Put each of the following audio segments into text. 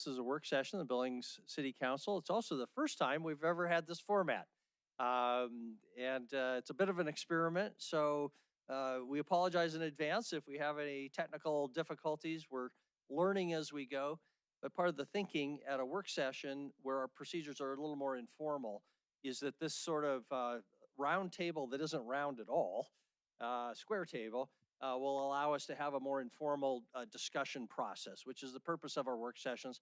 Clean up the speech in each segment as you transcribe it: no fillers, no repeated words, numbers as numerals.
This is a work session of the Billings City Council. It's also the first time we've ever had this format. It's a bit of an experiment, so we apologize in advance if we have any technical difficulties. We're learning as we go, but part of the thinking at a work session where our procedures are a little more informal is that this sort of round table that isn't round at all, square table, will allow us to have a more informal discussion process, which is the purpose of our work sessions.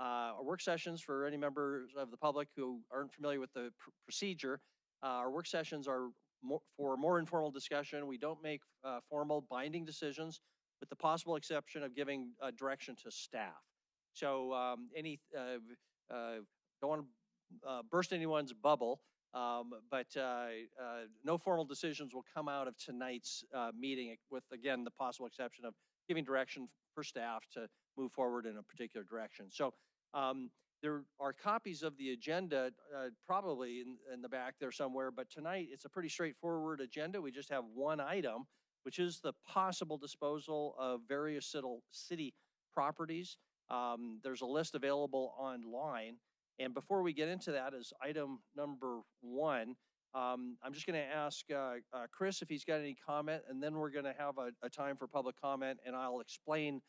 Our work sessions, for any members of the public who aren't familiar with the procedure, our work sessions are for more informal discussion. We don't make formal binding decisions, with the possible exception of giving direction to staff. So don't want to burst anyone's bubble, but no formal decisions will come out of tonight's meeting, with, again, the possible exception of giving direction for staff to move forward in a particular direction. So there are copies of the agenda probably in the back there somewhere, but tonight it's a pretty straightforward agenda. We just have one item, which is the possible disposal of various city properties. There's a list available online. And before we get into that, as item number one, I'm just going to ask Chris if he's got any comment, and then we're going to have a time for public comment, and I'll explain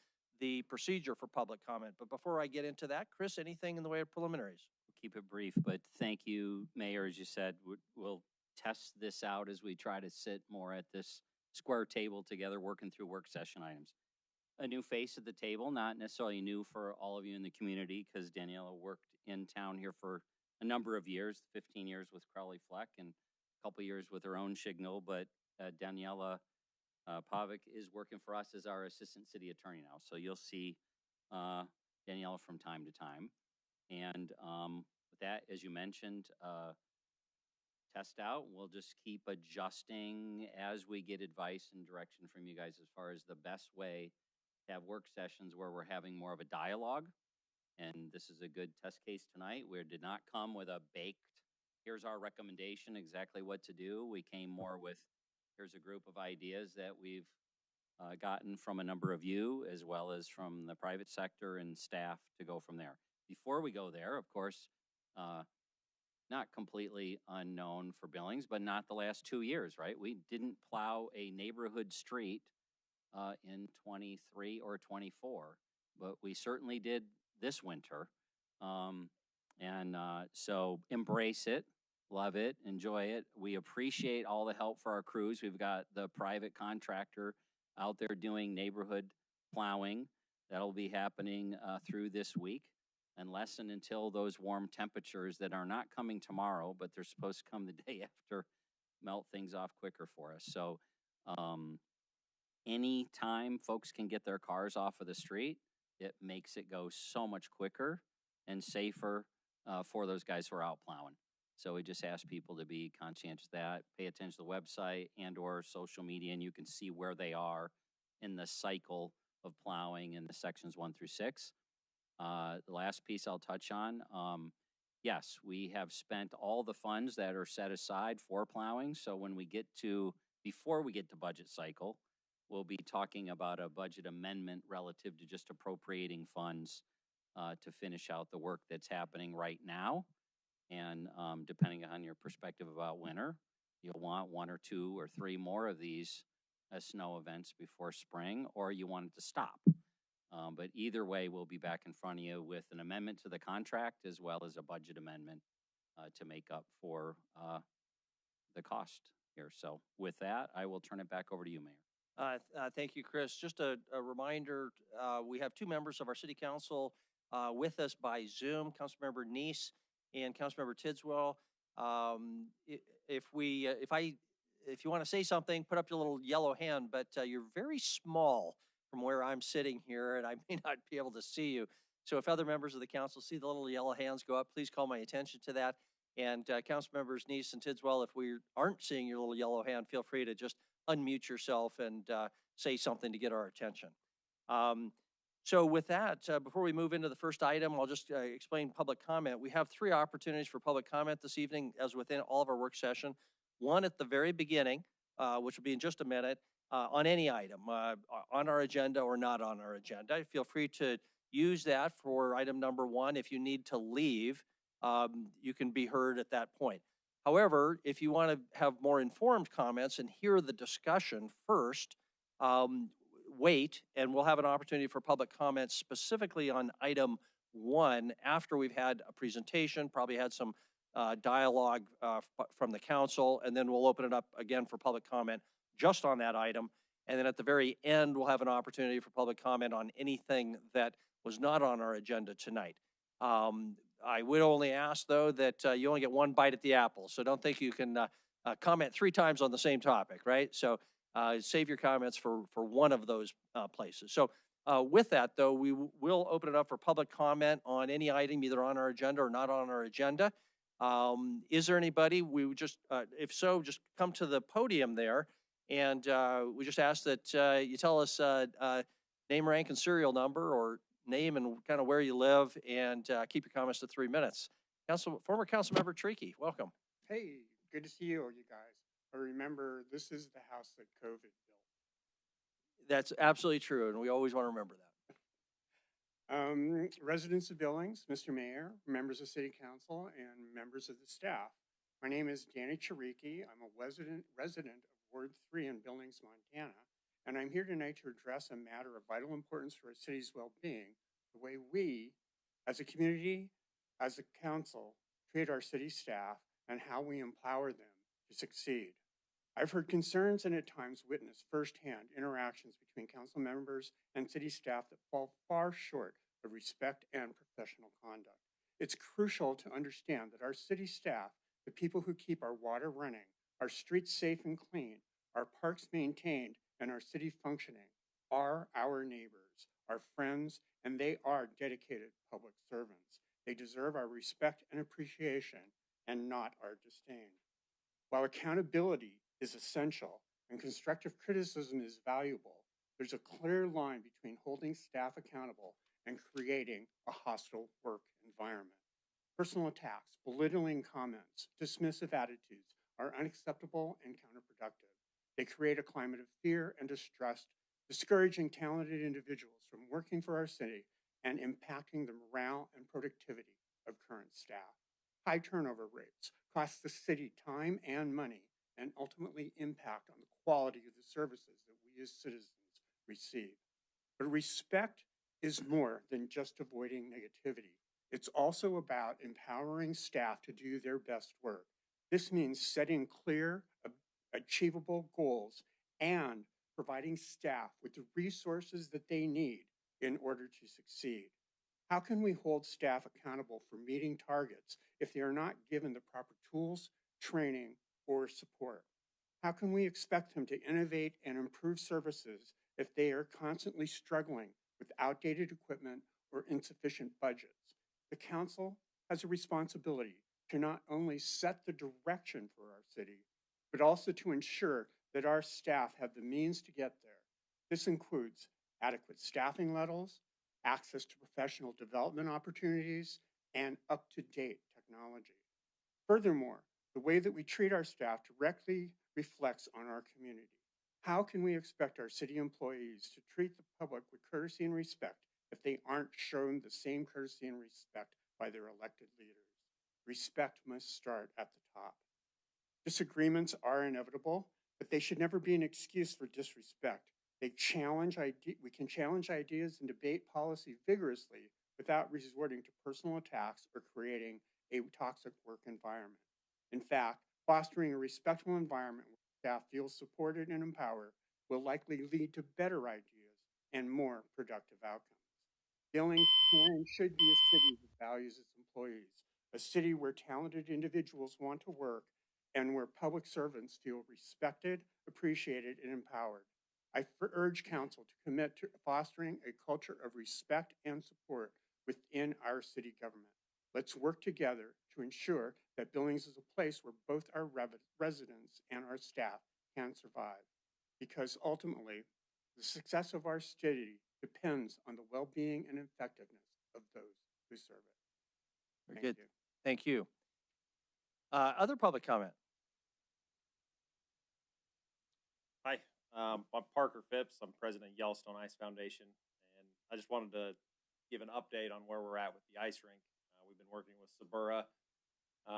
the procedure for public comment. But before I get into that, Chris, anything in the way of preliminaries? We'll keep it brief, but thank you, Mayor. As you said, we'll test this out as we try to sit more at this square table together, working through work session items. A new face at the table, not necessarily new for all of you in the community, because Daniela worked in town here for a number of years, 15 years with Crowley Fleck and a couple years with her own Schignal, but Daniela Pavic is working for us as our assistant city attorney now. So you'll see Daniela from time to time. And with that, as you mentioned, test out. We'll just keep adjusting as we get advice and direction from you guys as far as the best way to have work sessions where we're having more of a dialogue. And this is a good test case tonight. We did not come with a baked, here's our recommendation, exactly what to do. We came more with, here's a group of ideas that we've gotten from a number of you, as well as from the private sector and staff, to go from there. Before we go there, of course, not completely unknown for Billings, but not the last 2 years, right? We didn't plow a neighborhood street in 23 or 24, but we certainly did this winter. So embrace it, love it, enjoy it. We appreciate all the help for our crews. We've got the private contractor out there doing neighborhood plowing. That'll be happening through this week, unless and until those warm temperatures that are not coming tomorrow, but they're supposed to come the day after, melt things off quicker for us. So anytime folks can get their cars off of the street, it makes it go so much quicker and safer for those guys who are out plowing. So we just ask people to be conscientious of that, pay attention to the website and or social media, and you can see where they are in the cycle of plowing in the sections 1 through 6. The last piece I'll touch on, yes, we have spent all the funds that are set aside for plowing. So when we get to, before we get to budget cycle, we'll be talking about a budget amendment relative to just appropriating funds to finish out the work that's happening right now. And depending on your perspective about winter, you'll want 1 or 2 or 3 more of these snow events before spring, or you want it to stop. But either way, we'll be back in front of you with an amendment to the contract as well as a budget amendment to make up for the cost here. So with that, I will turn it back over to you, Mayor. Thank you, Chris. Just a reminder, we have 2 members of our city council with us by Zoom, Councilmember Neese and Councilmember Tidswell. If you want to say something, put up your little yellow hand, but you're very small from where I'm sitting here, and I may not be able to see you. So if other members of the council see the little yellow hands go up, please call my attention to that. And Council members Neese and Tidswell, if we aren't seeing your little yellow hand, feel free to just unmute yourself and say something to get our attention. So with that, before we move into the first item, I'll just explain public comment. We have 3 opportunities for public comment this evening, as within all of our work session. One at the very beginning, which will be in just a minute, on any item, on our agenda or not on our agenda. Feel free to use that for item number one. If you need to leave, you can be heard at that point. However, if you want to have more informed comments and hear the discussion first, um, wait, and we'll have an opportunity for public comments specifically on item one after we've had a presentation, probably had some dialogue from the council, and then we'll open it up again for public comment just on that item. And then at the very end, we'll have an opportunity for public comment on anything that was not on our agenda tonight. I would only ask, though, that you only get one bite at the apple. So don't think you can comment 3 times on the same topic, right? So save your comments for one of those places. So with that, though, we will open it up for public comment on any item either on our agenda or not on our agenda. Is there anybody? We would just, if so, just come to the podium there. And we just ask that you tell us name, rank, and serial number, or name and kind of where you live, and keep your comments to 3 minutes. Former Council Member Tricky, welcome. Hey, good to see you guys. But remember, this is the house that COVID built. That's absolutely true, and we always want to remember that. Residents of Billings, Mr. Mayor, members of City Council, and members of the staff. My name is Danny Chariki. I'm a resident of Ward 3 in Billings, Montana, and I'm here tonight to address a matter of vital importance to our city's well-being, the way we, as a community, as a council, treat our city staff and how we empower them to succeed. I've heard concerns and at times witnessed firsthand interactions between council members and city staff that fall far short of respect and professional conduct. It's crucial to understand that our city staff, the people who keep our water running, our streets safe and clean, our parks maintained, and our city functioning, are our neighbors, our friends, and they are dedicated public servants. They deserve our respect and appreciation and not our disdain. While accountability is essential and constructive criticism is valuable, there's a clear line between holding staff accountable and creating a hostile work environment. Personal attacks, belittling comments, dismissive attitudes are unacceptable and counterproductive. They create a climate of fear and distrust, discouraging talented individuals from working for our city and impacting the morale and productivity of current staff. High turnover rates cost the city time and money and ultimately impact on the quality of the services that we as citizens receive. But respect is more than just avoiding negativity. It's also about empowering staff to do their best work. This means setting clear, achievable goals and providing staff with the resources that they need in order to succeed. How can we hold staff accountable for meeting targets if they are not given the proper tools, training, or support? How can we expect them to innovate and improve services if they are constantly struggling with outdated equipment or insufficient budgets? The council has a responsibility to not only set the direction for our city, but also to ensure that our staff have the means to get there. This includes adequate staffing levels, access to professional development opportunities, and up-to-date technology. Furthermore, the way that we treat our staff directly reflects on our community. How can we expect our city employees to treat the public with courtesy and respect if they aren't shown the same courtesy and respect by their elected leaders? Respect must start at the top. Disagreements are inevitable, but they should never be an excuse for disrespect. We can challenge ideas and debate policy vigorously without resorting to personal attacks or creating a toxic work environment. In fact, fostering a respectful environment where staff feel supported and empowered will likely lead to better ideas and more productive outcomes. Billings can and should be a city that values its employees, a city where talented individuals want to work and where public servants feel respected, appreciated, and empowered. I urge council to commit to fostering a culture of respect and support within our city government. Let's work together to ensure that Billings is a place where both our residents and our staff can survive, because ultimately, the success of our city depends on the well-being and effectiveness of those who serve it. Very good. Thank you. Other public comment? Hi, I'm Parker Phipps. I'm president of Yellowstone Ice Foundation, and I just wanted to give an update on where we're at with the ice rink. We've been working with Sabura.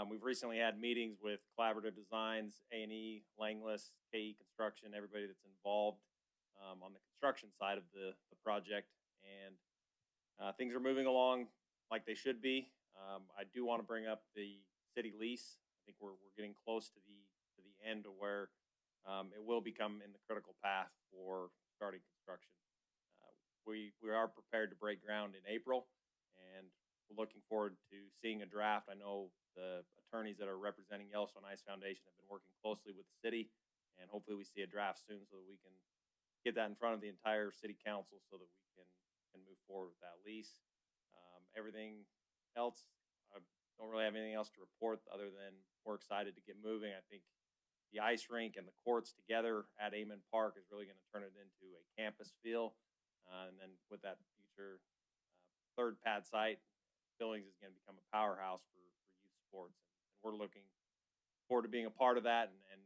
We've recently had meetings with Collaborative Designs, A&E, Langless, KE Construction, everybody that's involved on the construction side of the project. And things are moving along like they should be. I do want to bring up the city lease. I think we're getting close to the end of where it will become in the critical path for starting construction. We are prepared to break ground in April, and we're looking forward to seeing a draft. I know the attorneys that are representing Yellowstone Ice Foundation have been working closely with the city, and hopefully we see a draft soon so that we can get that in front of the entire city council so that we can move forward with that lease. Everything else, I don't really have anything else to report other than we're excited to get moving. I think the ice rink and the courts together at Amon Park is really going to turn it into a campus feel. And then with that future third pad site, Billings is going to become a powerhouse for youth sports. And we're looking forward to being a part of that and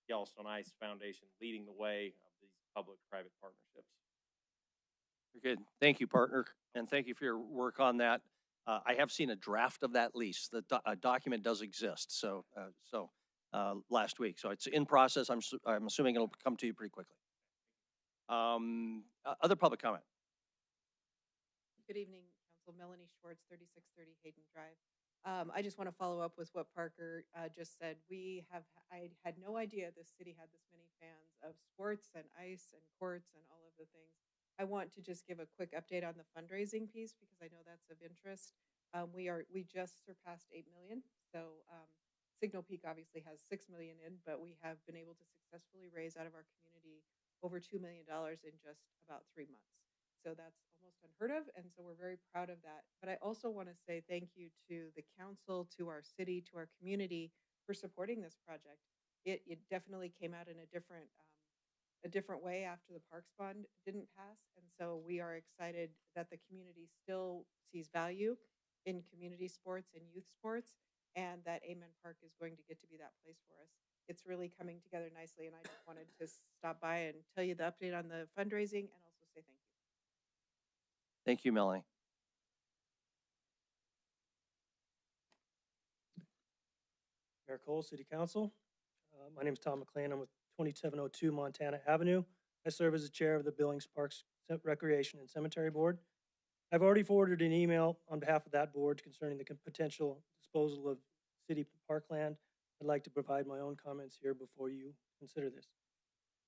Yellowstone Ice Foundation leading the way of these public-private partnerships. Very good. Thank you, partner. And thank you for your work on that. I have seen a draft of that lease. The document does exist. So, last week. So it's in process. I'm assuming it'll come to you pretty quickly. Other public comment. Good evening, Council. Melanie Schwartz, 3630 Hayden Drive. I just want to follow up with what Parker just said. I had no idea this city had this many fans of sports and ice and courts and all of the things. I want to just give a quick update on the fundraising piece because I know that's of interest. We just surpassed 8 million. So Signal Peak obviously has 6 million in, but we have been able to successfully raise out of our community over $2 million in just about 3 months. So that's almost unheard of. And so we're very proud of that. But I also want to say thank you to the council, to our city, to our community for supporting this project. It definitely came out in a different way after the Parks Bond didn't pass. And so we are excited that the community still sees value in community sports and youth sports, and that Amon Park is going to get to be that place for us. It's really coming together nicely, and I just wanted to stop by and tell you the update on the fundraising and also say thank you. Thank you, Melanie. Mayor Cole, City Council. My name is Tom McLean. I'm with 2702 Montana Avenue. I serve as the chair of the Billings Parks Recreation and Cemetery Board. I've already forwarded an email on behalf of that board concerning the potential disposal of city parkland. I'd like to provide my own comments here before you consider this.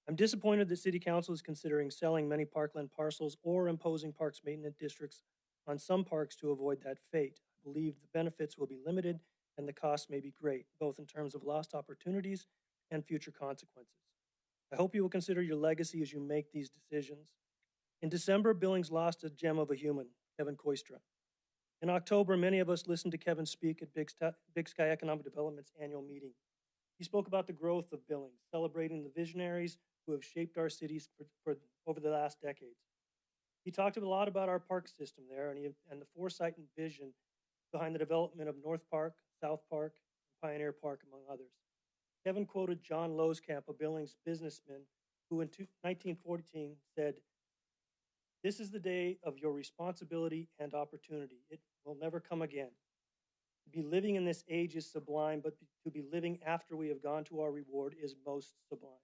I'm disappointed that City Council is considering selling many parkland parcels or imposing parks maintenance districts on some parks to avoid that fate. I believe the benefits will be limited and the costs may be great, both in terms of lost opportunities and future consequences. I hope you will consider your legacy as you make these decisions. In December, Billings lost a gem of a human, Kevin Koistra. In October, many of us listened to Kevin speak at Big Sky Economic Development's annual meeting. He spoke about the growth of Billings, celebrating the visionaries who have shaped our cities for over the last decades. He talked a lot about our park system there and the foresight and vision behind the development of North Park, South Park, and Pioneer Park, among others. Kevin quoted John Loskamp, a Billings businessman, who in 1914 said, "This is the day of your responsibility and opportunity. It will never come again. To be living in this age is sublime, but to be living after we have gone to our reward is most sublime.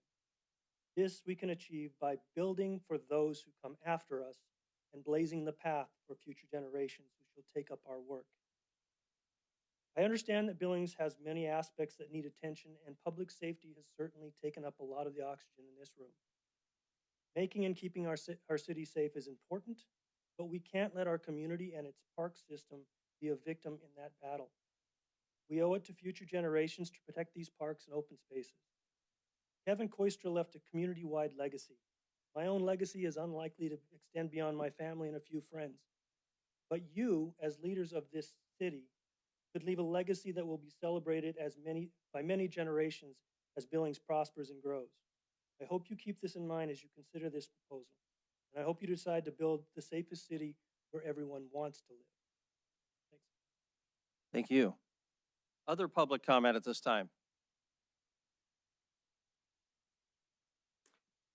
This we can achieve by building for those who come after us and blazing the path for future generations who shall take up our work." I understand that Billings has many aspects that need attention, and public safety has certainly taken up a lot of the oxygen in this room. Making and keeping our city safe is important, but we can't let our community and its park system be a victim in that battle. We owe it to future generations to protect these parks and open spaces. Kevin Koistra left a community-wide legacy. My own legacy is unlikely to extend beyond my family and a few friends. But you, as leaders of this city, could leave a legacy that will be celebrated by many generations as Billings prospers and grows. I hope you keep this in mind as you consider this proposal, and I hope you decide to build the safest city where everyone wants to live. Thanks. Thank you. Other public comment at this time?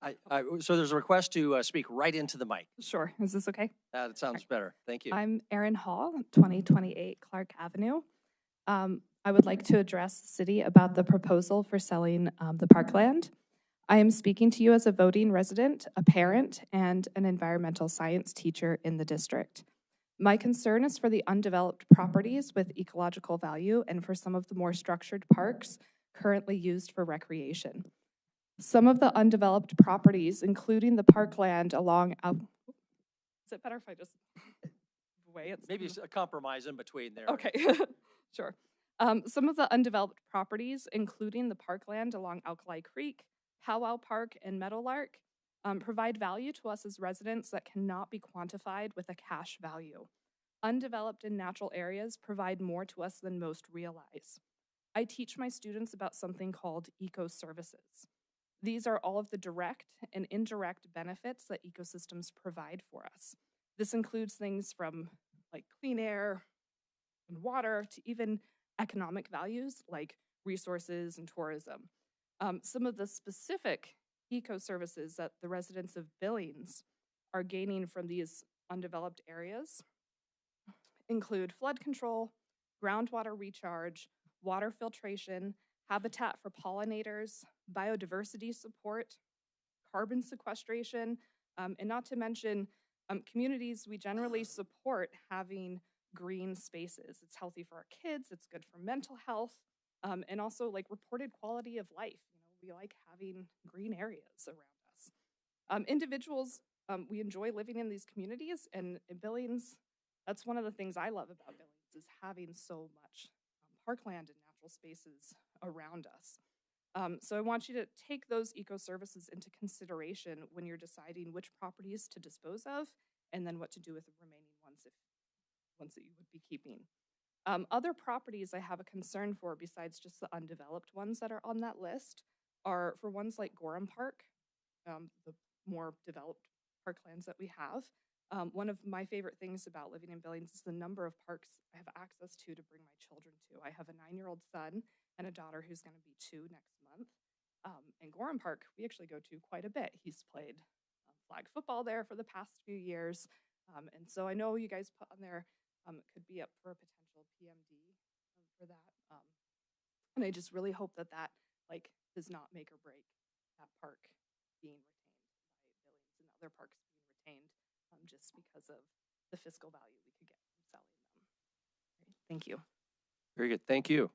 So there's a request to speak right into the mic. Sure. Is this okay? That sounds better. Thank you. I'm Erin Hall, 2028 Clark Avenue. I would like to address the city about the proposal for selling the parkland. I am speaking to you as a voting resident, a parent, and an environmental science teacher in the district. My concern is for the undeveloped properties with ecological value and for some of the more structured parks currently used for recreation. Some of the undeveloped properties, including the parkland along, is it better if I just wait? Maybe a compromise in between there. Okay, sure. Some of the undeveloped properties, including the parkland along Alkali Creek, Powwow Park, and Meadowlark, provide value to us as residents that cannot be quantified with a cash value. Undeveloped and natural areas provide more to us than most realize. I teach my students about something called eco-services. These are all of the direct and indirect benefits that ecosystems provide for us. This includes things from like clean air and water to even economic values like resources and tourism. Some of the specific eco-services that the residents of Billings are gaining from these undeveloped areas include flood control, groundwater recharge, water filtration, habitat for pollinators, biodiversity support, carbon sequestration, and not to mention communities we generally support having green spaces. It's healthy for our kids, it's good for mental health, and also like reported quality of life. We like having green areas around us. Individuals, we enjoy living in these communities, and in Billings, that's one of the things I love about Billings is having so much parkland and natural spaces around us. So I want you to take those eco-services into consideration when you're deciding which properties to dispose of and then what to do with the remaining ones that you would be keeping. Other properties I have a concern for besides just the undeveloped ones that are on that list are for ones like Gorham Park, the more developed parklands that we have. One of my favorite things about living in Billings is the number of parks I have access to bring my children to. I have a 9-year-old son and a daughter who's going to be 2 next month. And Gorham Park, we actually go to quite a bit. He's played flag football there for the past few years. And so I know you guys put on there, it could be up for a potential PMD for that. And I just really hope that like does not make or break that park being retained by Billings and other parks being retained just because of the fiscal value we could get from selling them. Right. Thank you. Very good. Thank you.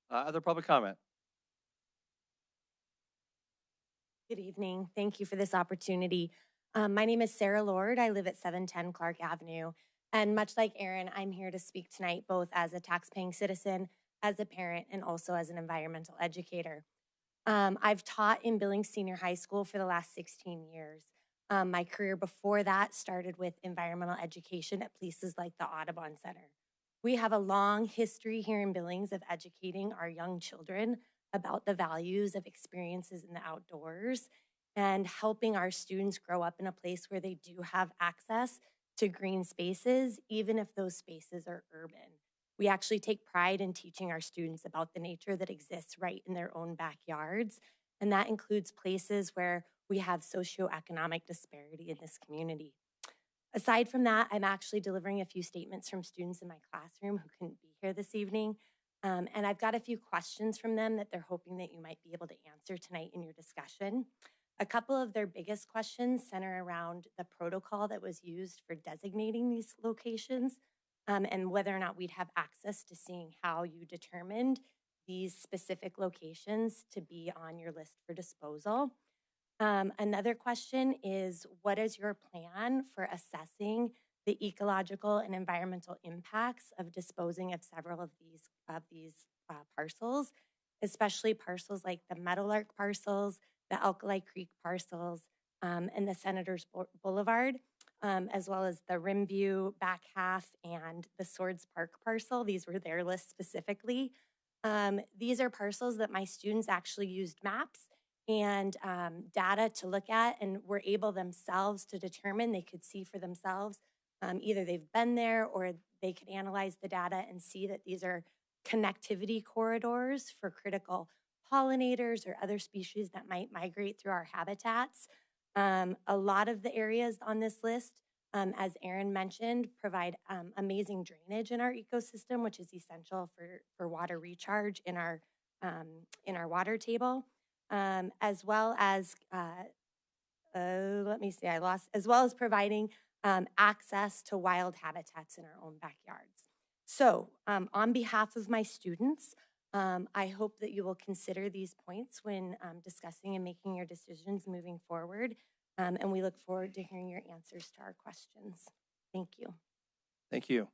Other public comment? Good evening. Thank you for this opportunity. My name is Sarah Lord. I live at 710 Clark Avenue. And much like Erin, I'm here to speak tonight both as a taxpaying citizen, as a parent, and also as an environmental educator. I've taught in Billings Senior High School for the last 16 years. My career before that started with environmental education at places like the Audubon Center. We have a long history here in Billings of educating our young children about the values of experiences in the outdoors and helping our students grow up in a place where they do have access to green spaces, even if those spaces are urban. We actually take pride in teaching our students about the nature that exists right in their own backyards, and that includes places where we have socioeconomic disparity in this community. Aside from that, I'm actually delivering a few statements from students in my classroom who couldn't be here this evening. And I've got a few questions from them that they're hoping that you might be able to answer tonight in your discussion. A couple of their biggest questions center around the protocol that was used for designating these locations and whether or not we'd have access to seeing how you determined these specific locations to be on your list for disposal. Another question is, what is your plan for assessing the ecological and environmental impacts of disposing of several of these parcels, especially parcels like the Meadowlark parcels, the Alkali Creek parcels, and the Senators Boulevard, as well as the Rimview back half and the Swords Park parcel. These were their list specifically. These are parcels that my students actually used maps and data to look at and were able themselves to determine. They could see for themselves. Either they've been there or they could analyze the data and see that these are connectivity corridors for critical pollinators or other species that might migrate through our habitats. A lot of the areas on this list, as Aaron mentioned, provide amazing drainage in our ecosystem, which is essential for water recharge in our water table, as well as as well as providing access to wild habitats in our own backyards. So on behalf of my students, I hope that you will consider these points when discussing and making your decisions moving forward. And we look forward to hearing your answers to our questions. Thank you. Thank you.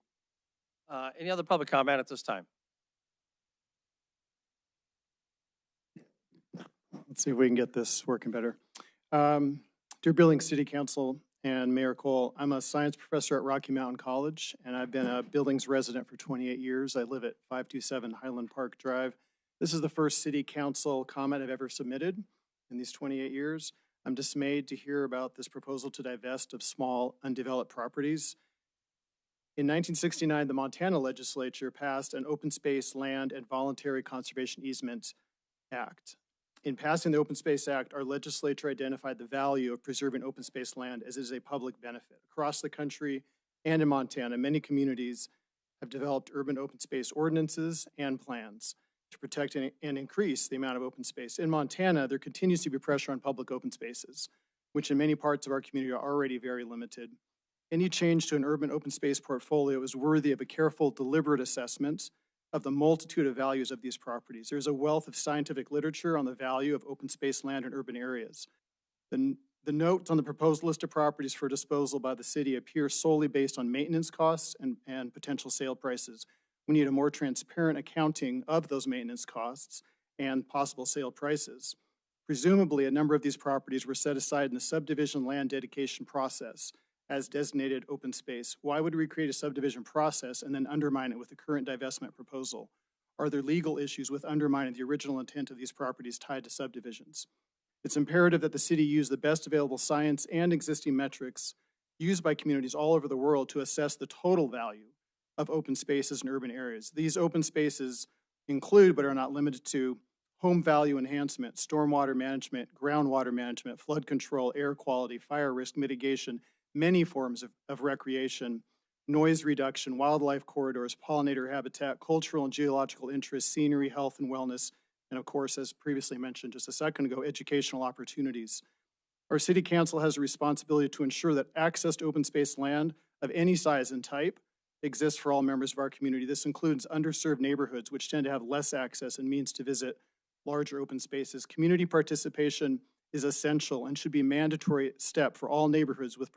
Any other public comment at this time? Let's see if we can get this working better. Dear Billings City Council and Mayor Cole, I'm a science professor at Rocky Mountain College, and I've been a Billings resident for 28 years. I live at 527 Highland Park Drive. This is the first city council comment I've ever submitted in these 28 years. I'm dismayed to hear about this proposal to divest of small, undeveloped properties. In 1969, the Montana legislature passed an Open Space Land and Voluntary Conservation Easement Act. In passing the Open Space Act, our legislature identified the value of preserving open space land as it is a public benefit. Across the country and in Montana, many communities have developed urban open space ordinances and plans to protect and increase the amount of open space. In Montana, there continues to be pressure on public open spaces, which in many parts of our community are already very limited. Any change to an urban open space portfolio is worthy of a careful, deliberate assessment of the multitude of values of these properties. There's a wealth of scientific literature on the value of open space land in urban areas. The notes on the proposed list of properties for disposal by the city appear solely based on maintenance costs and potential sale prices. We need a more transparent accounting of those maintenance costs and possible sale prices. Presumably, a number of these properties were set aside in the subdivision land dedication process as designated open space. Why would we create a subdivision process and then undermine it with the current divestment proposal? Are there legal issues with undermining the original intent of these properties tied to subdivisions? It's imperative that the city use the best available science and existing metrics used by communities all over the world to assess the total value of open spaces in urban areas. These open spaces include, but are not limited to, home value enhancement, stormwater management, groundwater management, flood control, air quality, fire risk mitigation, many forms of recreation, noise reduction, wildlife corridors, pollinator habitat, cultural and geological interests, scenery, health and wellness, and of course, as previously mentioned just a second ago, educational opportunities. Our city council has a responsibility to ensure that access to open space land of any size and type exists for all members of our community. This includes underserved neighborhoods, which tend to have less access and means to visit larger open spaces. Community participation is essential and should be a mandatory step for all neighborhoods with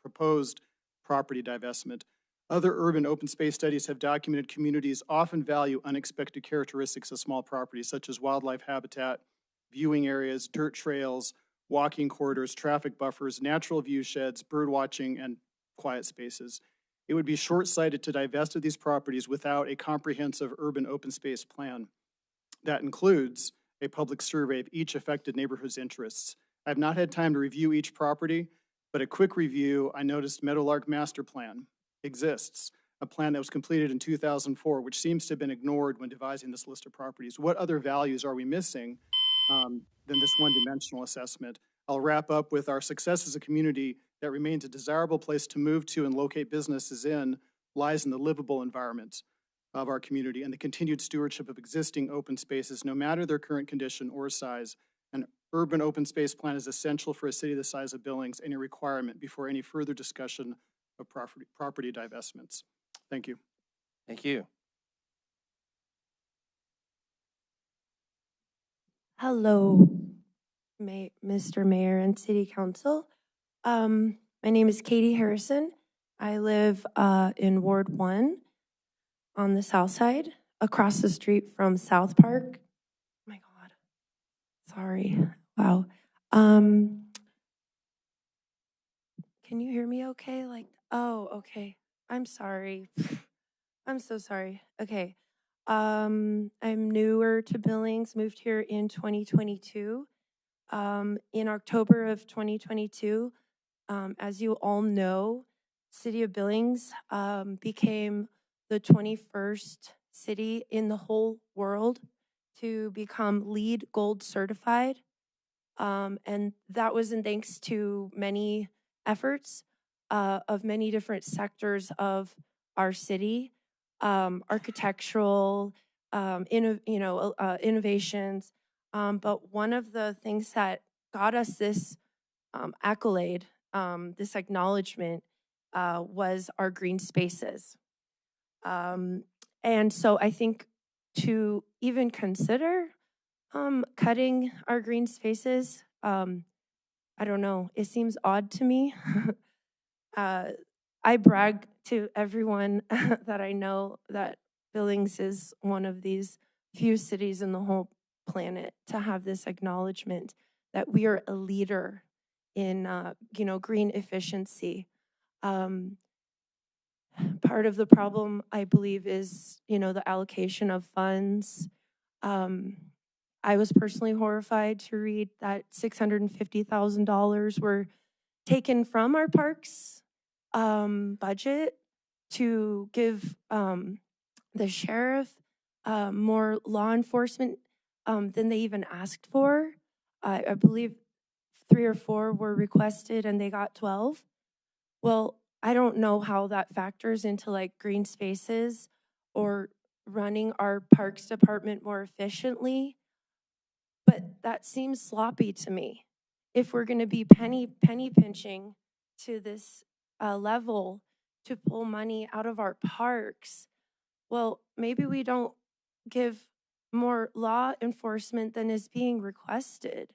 proposed property divestment. Other urban open space studies have documented communities often value unexpected characteristics of small properties, such as wildlife habitat, viewing areas, dirt trails, walking corridors, traffic buffers, natural view sheds, bird watching, and quiet spaces. It would be short-sighted to divest of these properties without a comprehensive urban open space plan. That includes a public survey of each affected neighborhood's interests. I've not had time to review each property, but a quick review, I noticed Meadowlark Master Plan exists, a plan that was completed in 2004, which seems to have been ignored when devising this list of properties. What other values are we missing than this one-dimensional assessment? I'll wrap up with our success as a community that remains a desirable place to move to and locate businesses in lies in the livable environment of our community and the continued stewardship of existing open spaces, no matter their current condition or size. An urban open space plan is essential for a city the size of Billings and a requirement before any further discussion of property divestments. Thank you. Thank you. Hello, Mr. Mayor and City Council. My name is Katie Harrison. I live in Ward 1 on the south side, across the street from South Park. Oh my God. Sorry. Wow. Can you hear me okay? Okay. I'm sorry. I'm so sorry. Okay. I'm newer to Billings, moved here in 2022. In October of 2022, as you all know, City of Billings became the 21st city in the whole world to become LEED Gold certified. And that was in thanks to many efforts of many different sectors of our city, architectural, innovations. But one of the things that got us this accolade, this acknowledgement, was our green spaces. And so I think to even consider cutting our green spaces, I don't know, it seems odd to me. I brag to everyone that I know that Billings is one of these few cities in the whole planet to have this acknowledgement that we are a leader in, green efficiency. Part of the problem, I believe, is, the allocation of funds. I was personally horrified to read that $650,000 were taken from our parks budget to give the sheriff more law enforcement than they even asked for. I believe 3 or 4 were requested and they got 12. Well, I don't know how that factors into like green spaces or running our parks department more efficiently, but that seems sloppy to me. If we're going to be penny pinching to this level to pull money out of our parks, well, maybe we don't give more law enforcement than is being requested.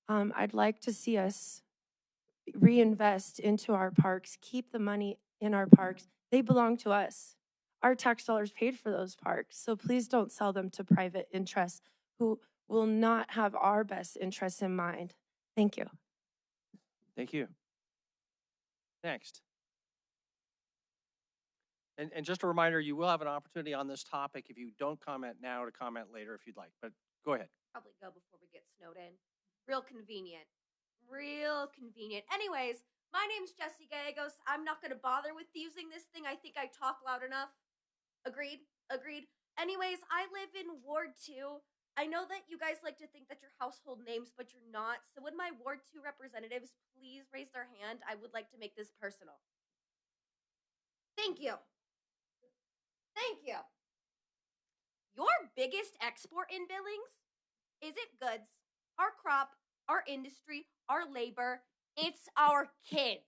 I'd like to see us reinvest into our parks, keep the money in our parks. They belong to us. Our tax dollars paid for those parks. So please don't sell them to private interests who will not have our best interests in mind. Thank you. Thank you. Next. And just a reminder, you will have an opportunity on this topic if you don't comment now to comment later if you'd like, but go ahead. Probably go before we get snowed in. Real convenient. Real convenient. Anyways, my name's Jessie Gallegos. I'm not going to bother with using this thing. I think I talk loud enough. Agreed? Agreed. Anyways, I live in Ward 2. I know that you guys like to think that you're household names, but you're not. So would my Ward 2 representatives please raise their hand? I would like to make this personal. Thank you. Thank you. Your biggest export in Billings isn't goods, our crop, our industry, our labor. It's our kids.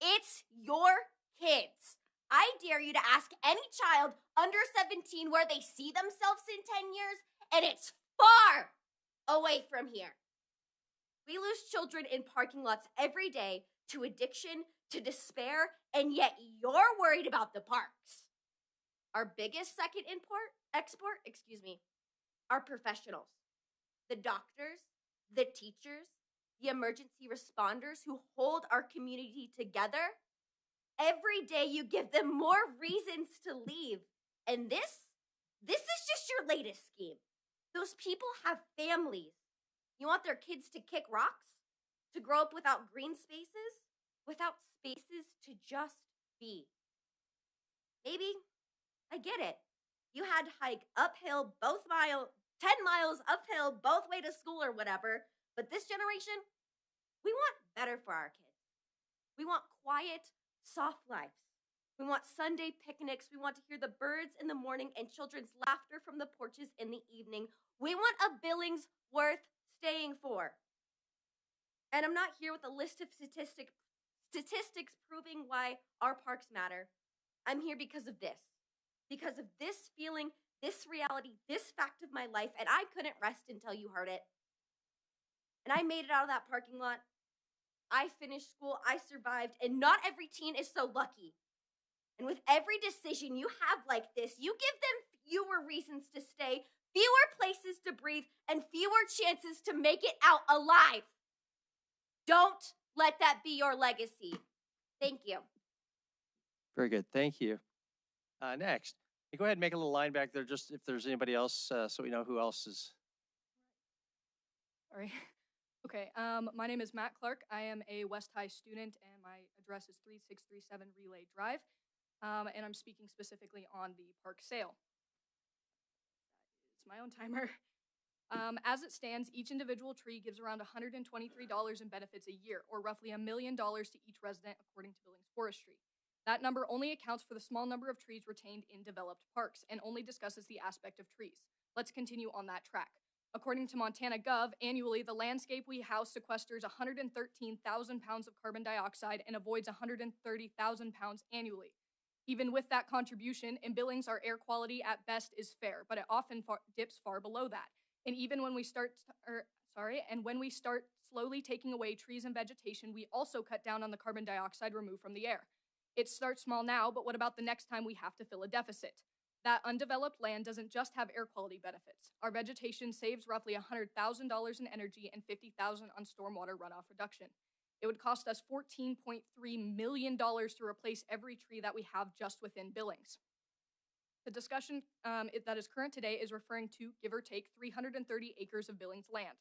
It's your kids. I dare you to ask any child under 17 where they see themselves in 10 years, and it's far away from here. We lose children in parking lots every day to addiction, to despair, and yet you're worried about the parks. Our biggest second export, are professionals. The doctors, the teachers, the emergency responders who hold our community together. Every day you give them more reasons to leave. And this is just your latest scheme. Those people have families. You want their kids to kick rocks? To grow up without green spaces? Without spaces to just be? Maybe. I get it. You had to hike uphill 10 miles uphill both way to school or whatever. But this generation, we want better for our kids. We want quiet, soft lives. We want Sunday picnics. We want to hear the birds in the morning and children's laughter from the porches in the evening. We want a Billings worth staying for. And I'm not here with a list of statistics proving why our parks matter. I'm here because of this. Because of this feeling, this reality, this fact of my life, and I couldn't rest until you heard it. And I made it out of that parking lot. I finished school, I survived, and not every teen is so lucky. And with every decision you have like this, you give them fewer reasons to stay, fewer places to breathe, and fewer chances to make it out alive. Don't let that be your legacy. Thank you. Very good. Thank you. Next. Hey, go ahead and make a little line back there just if there's anybody else so we know who else is. Sorry. Okay, my name is Matt Clark. I am a West High student, and my address is 3637 Relay Drive, and I'm speaking specifically on the park sale. It's my own timer. As it stands, each individual tree gives around $123 in benefits a year, or roughly $1 million to each resident, according to Billings Forestry. That number only accounts for the small number of trees retained in developed parks and only discusses the aspect of trees. Let's continue on that track. According to Montana Gov, annually, the landscape we house sequesters 113,000 pounds of carbon dioxide and avoids 130,000 pounds annually. Even with that contribution, in Billings, our air quality at best is fair, but it often dips far below that. And even when we start slowly taking away trees and vegetation, we also cut down on the carbon dioxide removed from the air. It starts small now, but what about the next time we have to fill a deficit? That undeveloped land doesn't just have air quality benefits. Our vegetation saves roughly $100,000 in energy and $50,000 on stormwater runoff reduction. It would cost us $14.3 million to replace every tree that we have just within Billings. The discussion that is current today is referring to, give or take, 330 acres of Billings land.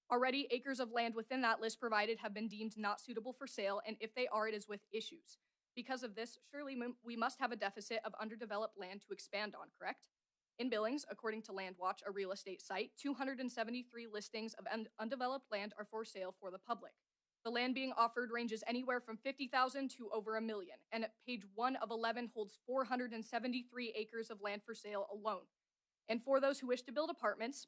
Already, acres of land within that list provided have been deemed not suitable for sale, and if they are, it is with issues. Because of this, surely we must have a deficit of underdeveloped land to expand on, correct? In Billings, according to LandWatch, a real estate site, 273 listings of undeveloped land are for sale for the public. The land being offered ranges anywhere from 50,000 to over $1 million, and at page 1 of 11 holds 473 acres of land for sale alone. And for those who wish to build apartments,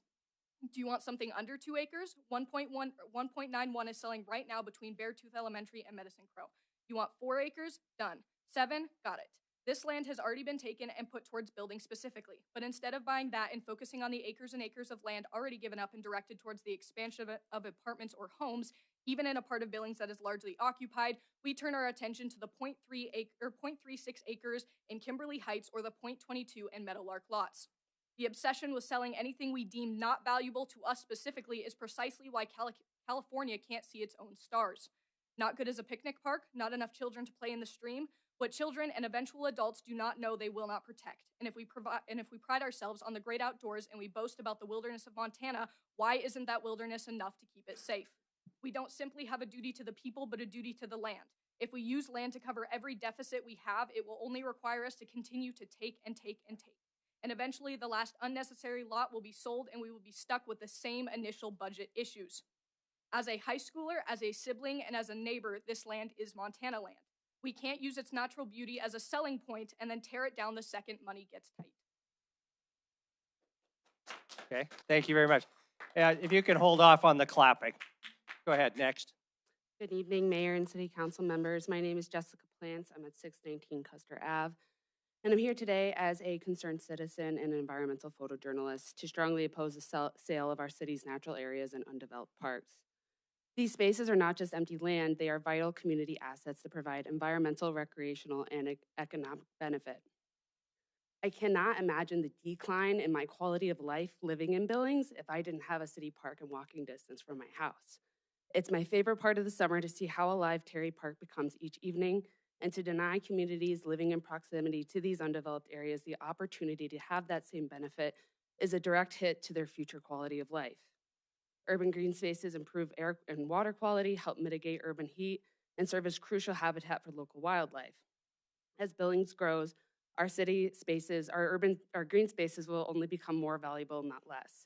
do you want something under 2 acres? 1.91 is selling right now between Beartooth Elementary and Medicine Crow. You want 4 acres? Done. 7? Got it. This land has already been taken and put towards building specifically, but instead of buying that and focusing on the acres and acres of land already given up and directed towards the expansion of apartments or homes, even in a part of Billings that is largely occupied, we turn our attention to the 0.36 acres in Kimberly Heights or the 0.22 in Meadowlark lots. The obsession with selling anything we deem not valuable to us specifically is precisely why California can't see its own stars. Not good as a picnic park, not enough children to play in the stream. What children and eventual adults do not know, they will not protect. And if we pride ourselves on the great outdoors and we boast about the wilderness of Montana, why isn't that wilderness enough to keep it safe? We don't simply have a duty to the people, but a duty to the land. If we use land to cover every deficit we have, it will only require us to continue to take and take and take. And eventually the last unnecessary lot will be sold and we will be stuck with the same initial budget issues. As a high schooler, as a sibling, and as a neighbor, this land is Montana land. We can't use its natural beauty as a selling point and then tear it down the second money gets tight. Okay, thank you very much. If you can hold off on the clapping. Go ahead, next. Good evening, Mayor and City Council members. My name is Jessica Plants. I'm at 619 Custer Ave. And I'm here today as a concerned citizen and environmental photojournalist to strongly oppose the sale of our city's natural areas and undeveloped parks. These spaces are not just empty land, they are vital community assets that provide environmental, recreational, and economic benefit. I cannot imagine the decline in my quality of life living in Billings if I didn't have a city park in walking distance from my house. It's my favorite part of the summer to see how alive Terry Park becomes each evening, and to deny communities living in proximity to these undeveloped areas the opportunity to have that same benefit is a direct hit to their future quality of life. Urban green spaces improve air and water quality, help mitigate urban heat, and serve as crucial habitat for local wildlife. As Billings grows, our city spaces, our green spaces will only become more valuable, not less.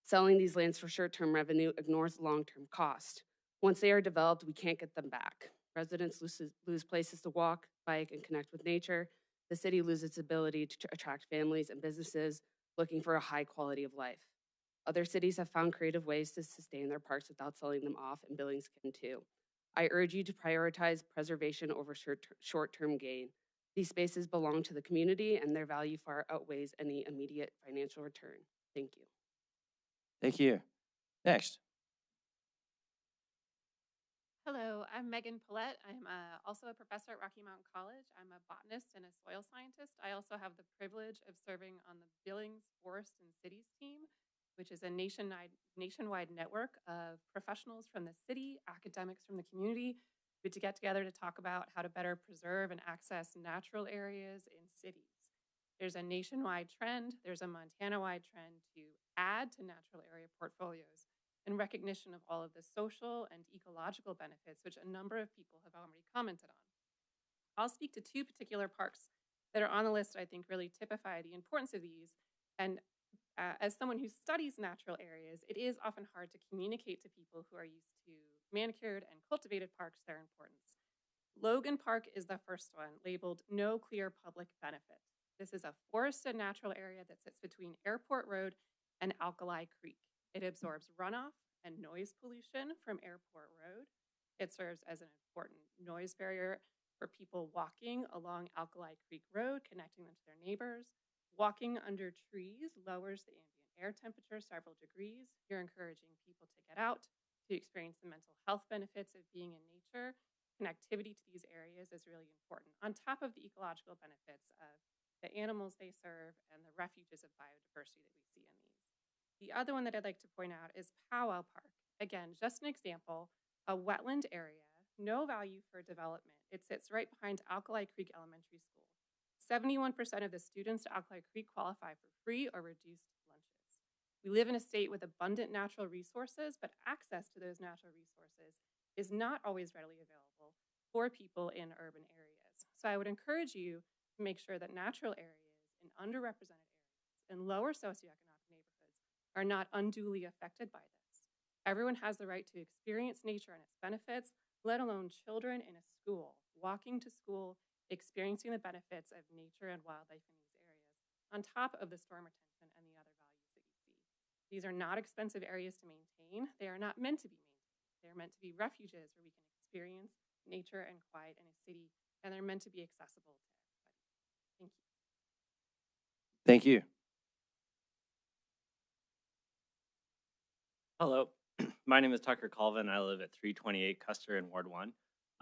Selling these lands for short-term revenue ignores long-term cost. Once they are developed, we can't get them back. Residents lose places to walk, bike, and connect with nature. The city loses its ability to attract families and businesses looking for a high quality of life. Other cities have found creative ways to sustain their parks without selling them off, and Billings can too. I urge you to prioritize preservation over short-term gain. These spaces belong to the community, and their value far outweighs any immediate financial return. Thank you. Thank you. Next. Hello, I'm Megan Paulette. I'm also a professor at Rocky Mountain College. I'm a botanist and a soil scientist. I also have the privilege of serving on the Billings Forest and Cities team, which is a nationwide network of professionals from the city, academics from the community, to get together to talk about how to better preserve and access natural areas in cities. There's a nationwide trend, there's a Montana-wide trend to add to natural area portfolios in recognition of all of the social and ecological benefits, which a number of people have already commented on. I'll speak to 2 particular parks that are on the list that I think really typify the importance of these and As someone who studies natural areas, it is often hard to communicate to people who are used to manicured and cultivated parks their importance. Logan Park is the first one, labeled No Clear Public Benefit. This is a forested natural area that sits between Airport Road and Alkali Creek. It absorbs runoff and noise pollution from Airport Road. It serves as an important noise barrier for people walking along Alkali Creek Road, connecting them to their neighbors. Walking under trees lowers the ambient air temperature several degrees. You're encouraging people to get out, to experience the mental health benefits of being in nature. Connectivity to these areas is really important, on top of the ecological benefits of the animals they serve and the refuges of biodiversity that we see in these. The other one that I'd like to point out is Powwow Park. Again, just an example, a wetland area, no value for development. It sits right behind Alkali Creek Elementary School. 71% of the students to Alkali Creek qualify for free or reduced lunches. We live in a state with abundant natural resources, but access to those natural resources is not always readily available for people in urban areas. So I would encourage you to make sure that natural areas in underrepresented areas and lower socioeconomic neighborhoods are not unduly affected by this. Everyone has the right to experience nature and its benefits, let alone children in a school, walking to school, experiencing the benefits of nature and wildlife in these areas, on top of the storm retention and the other values that you see. These are not expensive areas to maintain. They are not meant to be maintained. They're meant to be refuges where we can experience nature and quiet in a city, and they're meant to be accessible to everybody. Thank you. Thank you. Hello, my name is Tucker Colvin. I live at 328 Custer in Ward 1.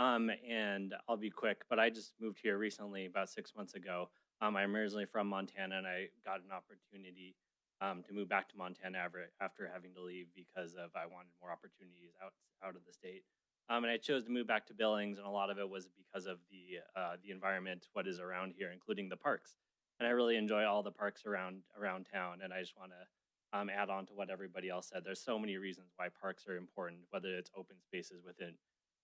And I'll be quick, but I just moved here recently, about 6 months ago. I'm originally from Montana, and I got an opportunity to move back to Montana after having to leave because of I wanted more opportunities out of the state. And I chose to move back to Billings, and a lot of it was because of the environment, what is around here, including the parks. And I really enjoy all the parks around town, and I just want to add on to what everybody else said. There's so many reasons why parks are important, whether it's open spaces within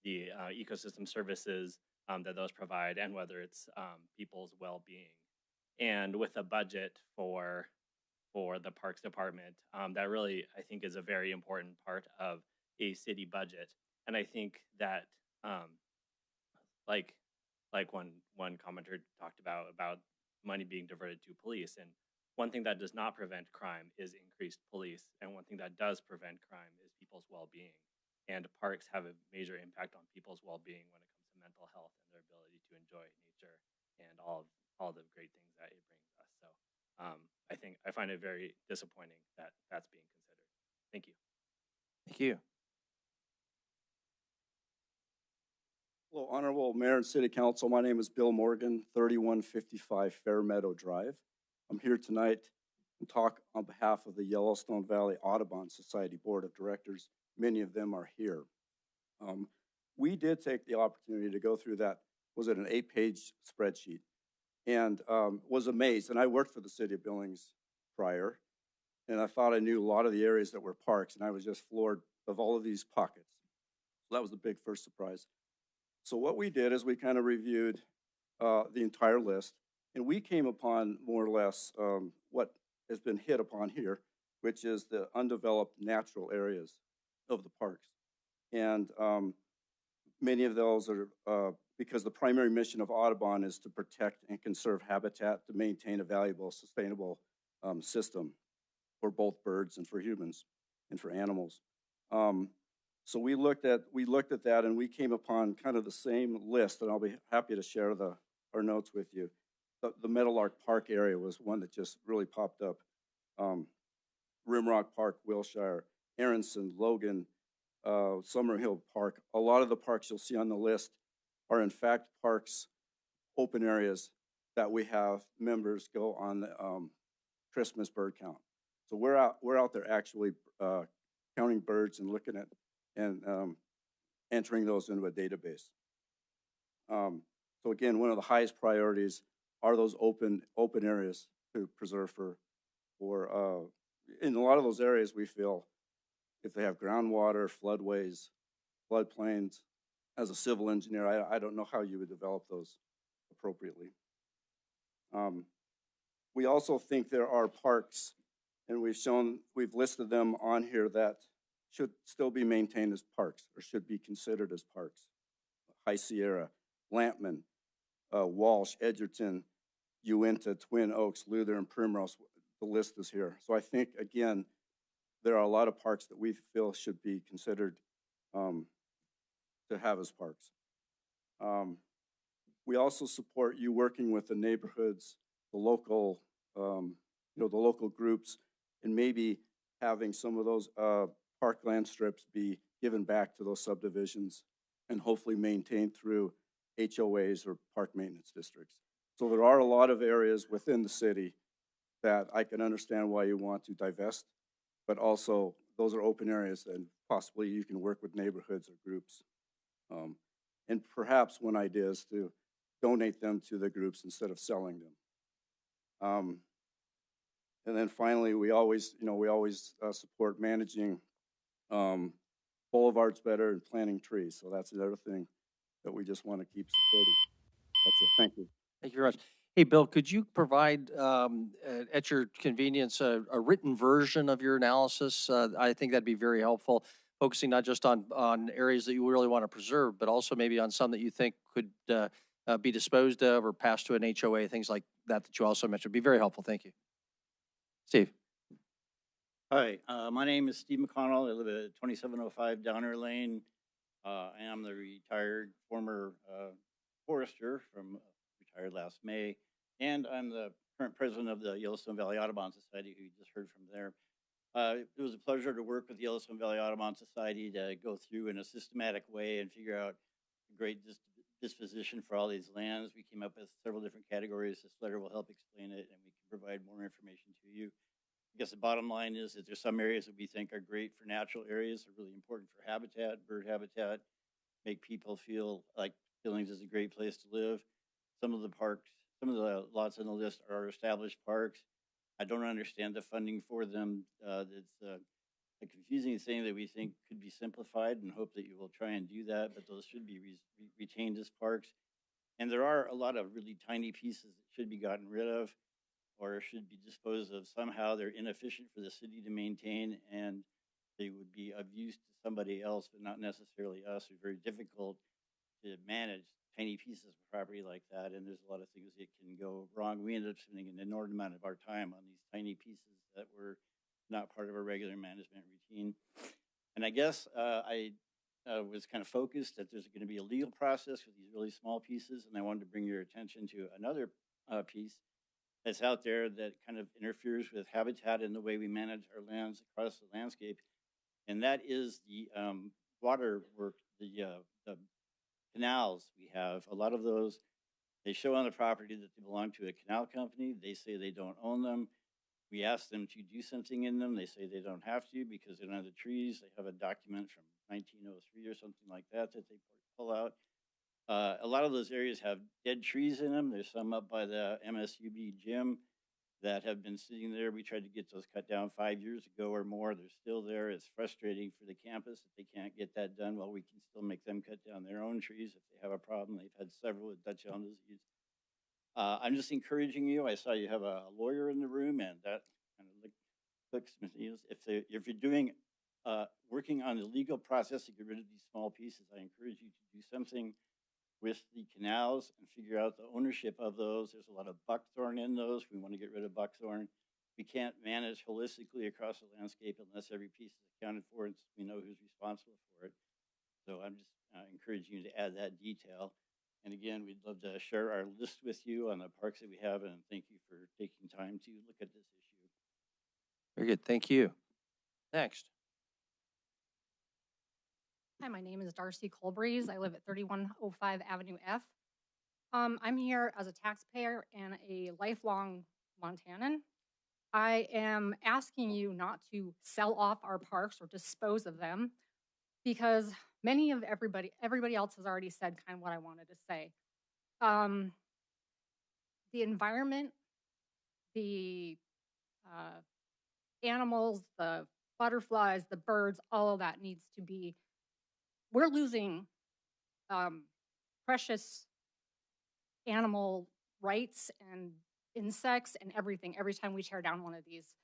the ecosystem services that those provide, and whether it's people's well-being. And with a budget for the Parks Department, that really, I think, is a very important part of a city budget. And I think that, like one commenter talked about money being diverted to police, and one thing that does not prevent crime is increased police, and one thing that does prevent crime is people's well-being. And parks have a major impact on people's well-being when it comes to mental health and their ability to enjoy nature and all the great things that it brings us. So I find it very disappointing that that's being considered. Thank you. Thank you. Hello, Honorable Mayor and City Council. My name is Bill Morgan, 3155 Fairmeadow Drive. I'm here tonight to talk on behalf of the Yellowstone Valley Audubon Society Board of Directors. Many of them are here. We did take the opportunity to go through that, was it an 8-page spreadsheet, and was amazed. And I worked for the city of Billings prior, and I thought I knew a lot of the areas that were parks, and I was just floored of all of these pockets. So that was the big first surprise. So what we did is we kind of reviewed the entire list, and we came upon more or less what has been hit upon here, which is the undeveloped natural areas of the parks. And many of those are because the primary mission of Audubon is to protect and conserve habitat, to maintain a valuable, sustainable system for both birds and for humans and for animals. So we looked at that, and we came upon kind of the same list, and I'll be happy to share our notes with you. The Meadowlark Park area was one that just really popped up. Rimrock Park, Wilshire, Aronson, Logan, Summerhill Park. A lot of the parks you'll see on the list are in fact parks, open areas that we have members go on the Christmas bird count. So we're out there actually counting birds and looking at and entering those into a database. So again, one of the highest priorities are those open areas to preserve for in a lot of those areas we feel if they have groundwater, floodways, floodplains, as a civil engineer, I don't know how you would develop those appropriately. We also think there are parks And we've listed them on here that should still be maintained as parks or should be considered as parks. High Sierra, Lampman, Walsh, Edgerton, Uinta, Twin Oaks, Luther, and Primrose. The list is here. So I think, again, there are a lot of parks that we feel should be considered to have as parks. We also support you working with the neighborhoods, the local, the local groups, and maybe having some of those parkland strips be given back to those subdivisions and hopefully maintained through HOAs or park maintenance districts. So there are a lot of areas within the city that I can understand why you want to divest, but also those are open areas and possibly you can work with neighborhoods or groups. And perhaps one idea is to donate them to the groups instead of selling them. And then finally, we always support managing boulevards better and planting trees. So that's another thing that we just want to keep supporting. That's it. Thank you. Thank you very much. Hey, Bill, could you provide, at your convenience, a written version of your analysis? I think that'd be very helpful, focusing not just on areas that you really want to preserve, but also maybe on some that you think could be disposed of or passed to an HOA, things like that you also mentioned. It'd be very helpful. Thank you. Steve. Hi, my name is Steve McConnell. I live at 2705 Downer Lane. I am the retired former forester retired last May, and I'm the current president of the Yellowstone Valley Audubon Society, who you just heard from there. It was a pleasure to work with the Yellowstone Valley Audubon Society to go through in a systematic way and figure out a great disposition for all these lands. We came up with several different categories. This letter will help explain it, and we can provide more information to you. I guess the bottom line is that there's some areas that we think are great for natural areas, are really important for habitat, bird habitat, make people feel like Billings is a great place to live. Some of the parks, some of the lots on the list are established parks. I don't understand the funding for them. It's a confusing thing that we think could be simplified, and hope that you will try and do that, but those should be retained as parks. And there are a lot of really tiny pieces that should be gotten rid of or should be disposed of somehow. They're inefficient for the city to maintain, and they would be of use to somebody else, but not necessarily us. They're very difficult to manage tiny pieces of property like that, and there's a lot of things that can go wrong. We ended up spending an inordinate amount of our time on these tiny pieces that were not part of our regular management routine. And I guess I was kind of focused that there's going to be a legal process for these really small pieces, and I wanted to bring your attention to another piece that's out there that kind of interferes with habitat and the way we manage our lands across the landscape, and that is the water work, the canals we have. A lot of those, they show on the property that they belong to a canal company. They say they don't own them. We ask them to do something in them. They say they don't have to because they don't have the trees. They have a document from 1903 or something like that that they pull out. A lot of those areas have dead trees in them. There's some up by the MSUB gym that have been sitting there. We tried to get those cut down 5 years ago or more. They're still there. It's frustrating for the campus that they can't get that done while we can still make them cut down their own trees if they have a problem. They've had several with Dutch elm disease. I'm just encouraging you. I saw you have a lawyer in the room, and that kind of looks, if you're doing working on the legal process to get rid of these small pieces, I encourage you to do something with the canals and figure out the ownership of those. There's a lot of buckthorn in those. We want to get rid of buckthorn. We can't manage holistically across the landscape unless every piece is accounted for and we know who's responsible for it. So I'm just encouraging you to add that detail. And again, we'd love to share our list with you on the parks that we have, and thank you for taking time to look at this issue. Very good. Thank you. Next. Hi, my name is Darcy Colbreeze. I live at 3105 Avenue F. I'm here as a taxpayer and a lifelong Montanan. I am asking you not to sell off our parks or dispose of them because everybody else has already said kind of what I wanted to say. The environment, the animals, the butterflies, the birds, all of that needs to be. We're losing precious animal rights and insects and everything every time we tear down one of these.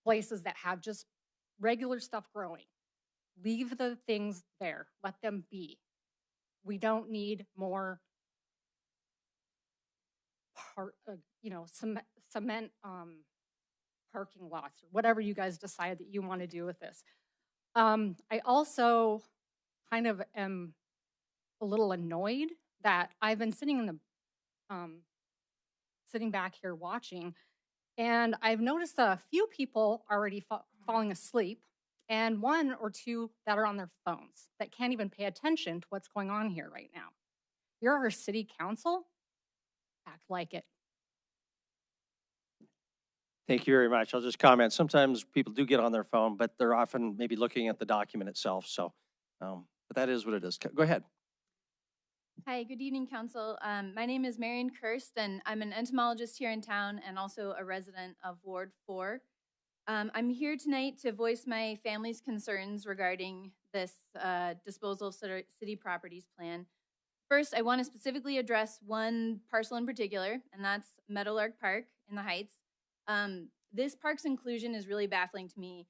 places that have just regular stuff growing. Leave the things there. Let them be. We don't need more cement parking lots or whatever you guys decide that you want to do with this. I also kind of am a little annoyed that I've been sitting back here watching, and I've noticed a few people already falling asleep, and one or two that are on their phones that can't even pay attention to what's going on here right now. You're our city council. Act like it. Thank you very much. I'll just comment. Sometimes people do get on their phone, but they're often maybe looking at the document itself. So, but that is what it is. Go ahead. Hi, good evening, Council. My name is Marion Kirst, and I'm an entomologist here in town and also a resident of Ward 4. I'm here tonight to voice my family's concerns regarding this disposal of city properties plan. First, I want to specifically address one parcel in particular, and that's Meadowlark Park in the Heights. This park's inclusion is really baffling to me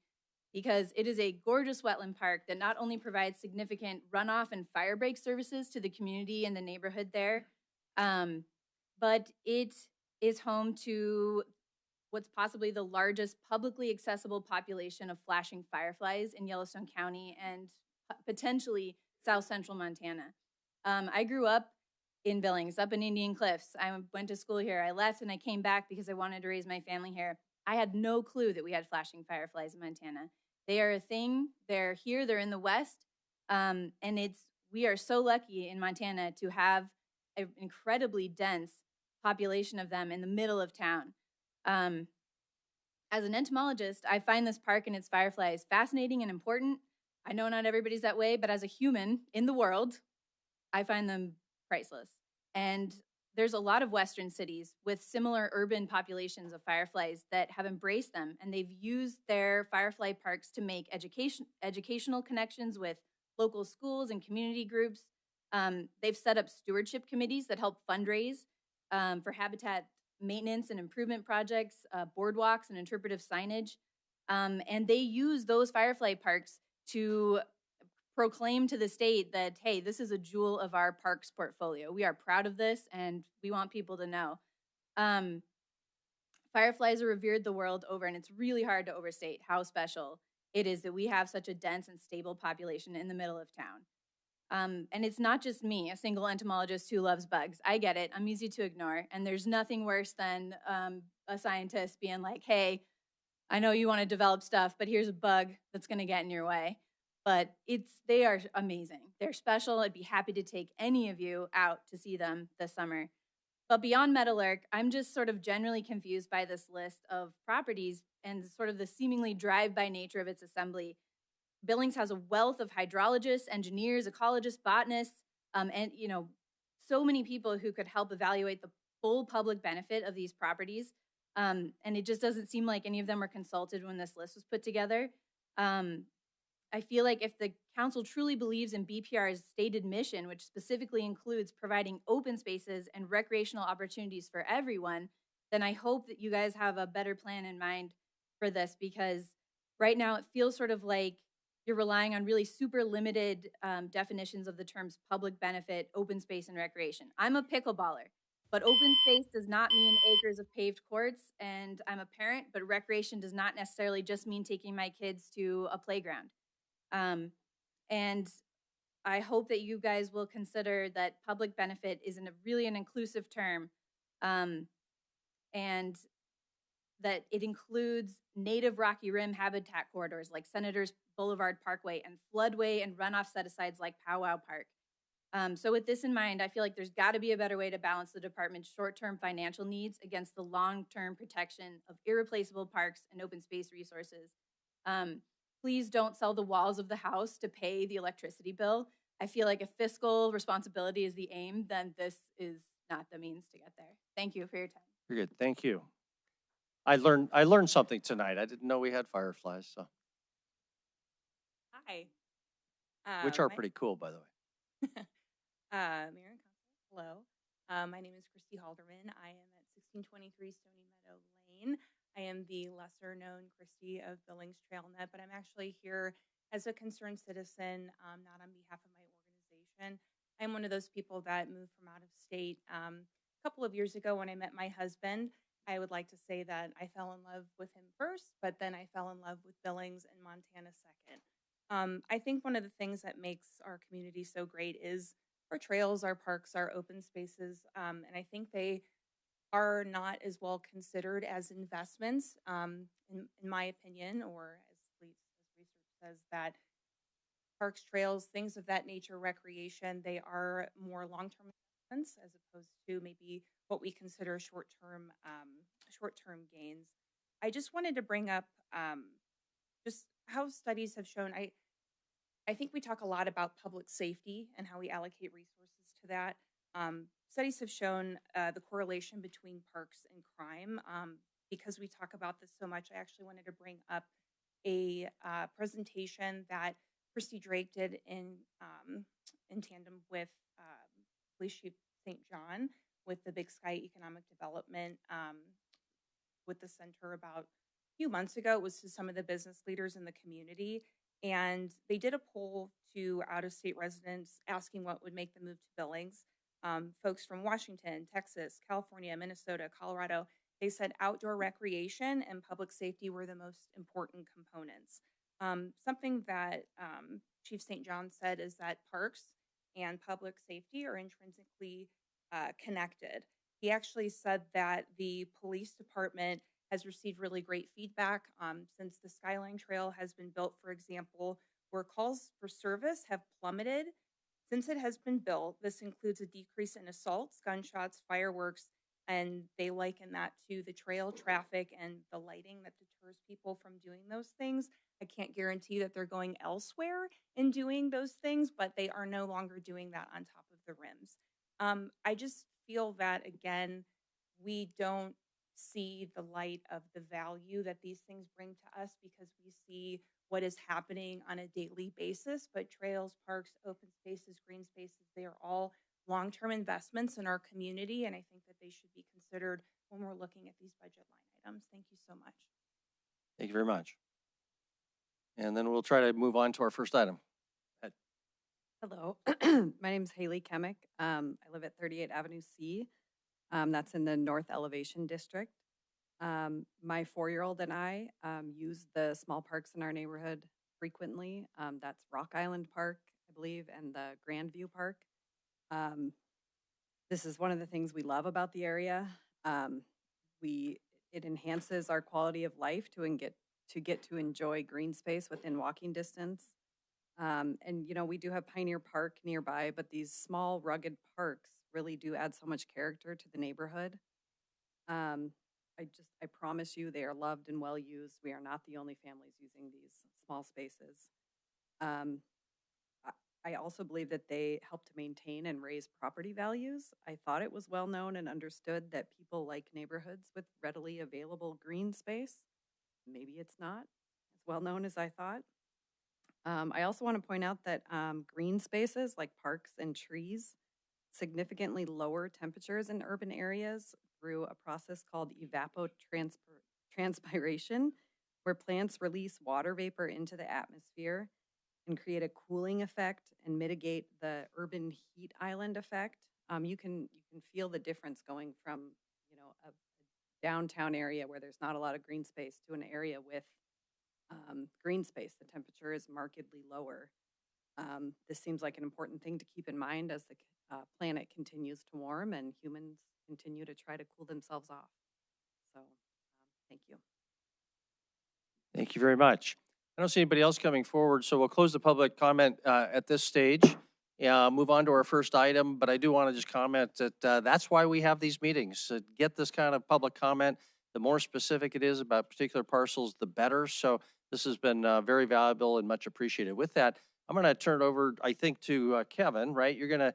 because it is a gorgeous wetland park that not only provides significant runoff and fire break services to the community and the neighborhood there, but it is home to what's possibly the largest publicly accessible population of flashing fireflies in Yellowstone County and potentially South Central Montana. I grew up in Billings, up in Indian Cliffs. I went to school here. I left and I came back because I wanted to raise my family here. I had no clue that we had flashing fireflies in Montana. They are a thing. They're here. They're in the West. And we are so lucky in Montana to have an incredibly dense population of them in the middle of town. As an entomologist, I find this park and its fireflies fascinating and important. I know not everybody's that way, but as a human in the world, I find them priceless. And there's a lot of Western cities with similar urban populations of fireflies that have embraced them, and they've used their firefly parks to make educational connections with local schools and community groups. They've set up stewardship committees that help fundraise for habitat maintenance and improvement projects, boardwalks and interpretive signage. And they use those firefly parks to proclaim to the state that, hey, this is a jewel of our parks portfolio. We are proud of this, and we want people to know. Fireflies are revered the world over, and it's really hard to overstate how special it is that we have such a dense and stable population in the middle of town. And it's not just me, a single entomologist who loves bugs. I get it. I'm easy to ignore, and there's nothing worse than a scientist being like, hey, I know you want to develop stuff, but here's a bug that's going to get in your way. But they are amazing. They're special. I'd be happy to take any of you out to see them this summer. But beyond Meadowlark, I'm just sort of generally confused by this list of properties and sort of the seemingly drive-by nature of its assembly. Billings has a wealth of hydrologists, engineers, ecologists, botanists, and so many people who could help evaluate the full public benefit of these properties. And it just doesn't seem like any of them were consulted when this list was put together. I feel like if the council truly believes in BPR's stated mission, which specifically includes providing open spaces and recreational opportunities for everyone, then I hope that you guys have a better plan in mind for this, because right now it feels sort of like you're relying on really super limited definitions of the terms public benefit, open space, and recreation. I'm a pickleballer, but open space does not mean acres of paved courts, and I'm a parent, but recreation does not necessarily just mean taking my kids to a playground. And I hope that you guys will consider that public benefit is really an inclusive term, and that it includes native Rocky Rim habitat corridors like Senators Boulevard Parkway and floodway and runoff set-asides like Powwow Park. So with this in mind, I feel like there's got to be a better way to balance the department's short-term financial needs against the long-term protection of irreplaceable parks and open space resources. Please don't sell the walls of the house to pay the electricity bill. I feel like if fiscal responsibility is the aim, then this is not the means to get there. Thank you for your time. Very good. Thank you. I learned something tonight. I didn't know we had fireflies, so Hi. which are pretty cool, by the way. Mayor and Council, hello. My name is Christy Halderman. I am at 1623 Stony Meadow Lane. I am the lesser-known Christy of Billings TrailNet, but I'm actually here as a concerned citizen, not on behalf of my organization. I'm one of those people that moved from out of state. A couple of years ago when I met my husband, I would like to say that I fell in love with him first, but then I fell in love with Billings and Montana second. I think one of the things that makes our community so great is our trails, our parks, our open spaces, and I think they are not as well considered as investments, in my opinion, or as research says that parks, trails, things of that nature, recreation, they are more long-term investments as opposed to maybe what we consider short-term gains. I just wanted to bring up just how studies have shown. I think we talk a lot about public safety and how we allocate resources to that. Studies have shown the correlation between parks and crime. Because we talk about this so much, I actually wanted to bring up a presentation that Christy Drake did in tandem with Police Chief St. John with the Big Sky Economic Development with the center about a few months ago. It was to some of the business leaders in the community. And they did a poll to out-of-state residents asking what would make the move to Billings. Folks from Washington, Texas, California, Minnesota, Colorado, they said outdoor recreation and public safety were the most important components. Something that Chief St. John said is that parks and public safety are intrinsically connected. He actually said that the police department has received really great feedback since the Skyline Trail has been built, for example, where calls for service have plummeted. Since it has been built, this includes a decrease in assaults, gunshots, fireworks, and they liken that to the trail traffic and the lighting that deters people from doing those things. I can't guarantee that they're going elsewhere in doing those things, but they are no longer doing that on top of the rims. I just feel that, again, we don't see the light of the value that these things bring to us because we see what is happening on a daily basis. But trails, parks, open spaces, green spaces, they are all long-term investments in our community, and I think that they should be considered when we're looking at these budget line items. Thank you so much. Thank you very much. And then we'll try to move on to our first item. Ed. Hello, my name is Haley Kemick. I live at 38 Avenue C. That's in the North Elevation District. My 4-year-old and I use the small parks in our neighborhood frequently. That's Rock Island Park, I believe, and the Grandview Park. This is one of the things we love about the area. It enhances our quality of life to get to enjoy green space within walking distance. And you know, we do have Pioneer Park nearby, but these small rugged parks really do add so much character to the neighborhood. I promise you they are loved and well used. We are not the only families using these small spaces. I also believe that they help to maintain and raise property values. I thought it was well known and understood that people like neighborhoods with readily available green space. Maybe it's not as well known as I thought. I also want to point out that green spaces like parks and trees significantly lower temperatures in urban areas through a process called evapotranspiration, where plants release water vapor into the atmosphere and create a cooling effect and mitigate the urban heat island effect. You can feel the difference going from, you know, a downtown area where there's not a lot of green space to an area with green space. The temperature is markedly lower. This seems like an important thing to keep in mind as the planet continues to warm and humans continue to try to cool themselves off. So, thank you. Thank you very much. I don't see anybody else coming forward, so we'll close the public comment at this stage. Move on to our first item, but I do want to just comment that that's why we have these meetings, to get this kind of public comment. The more specific it is about particular parcels, the better. So this has been very valuable and much appreciated. With that, I'm going to turn it over, I think, to Kevin, right? You're going to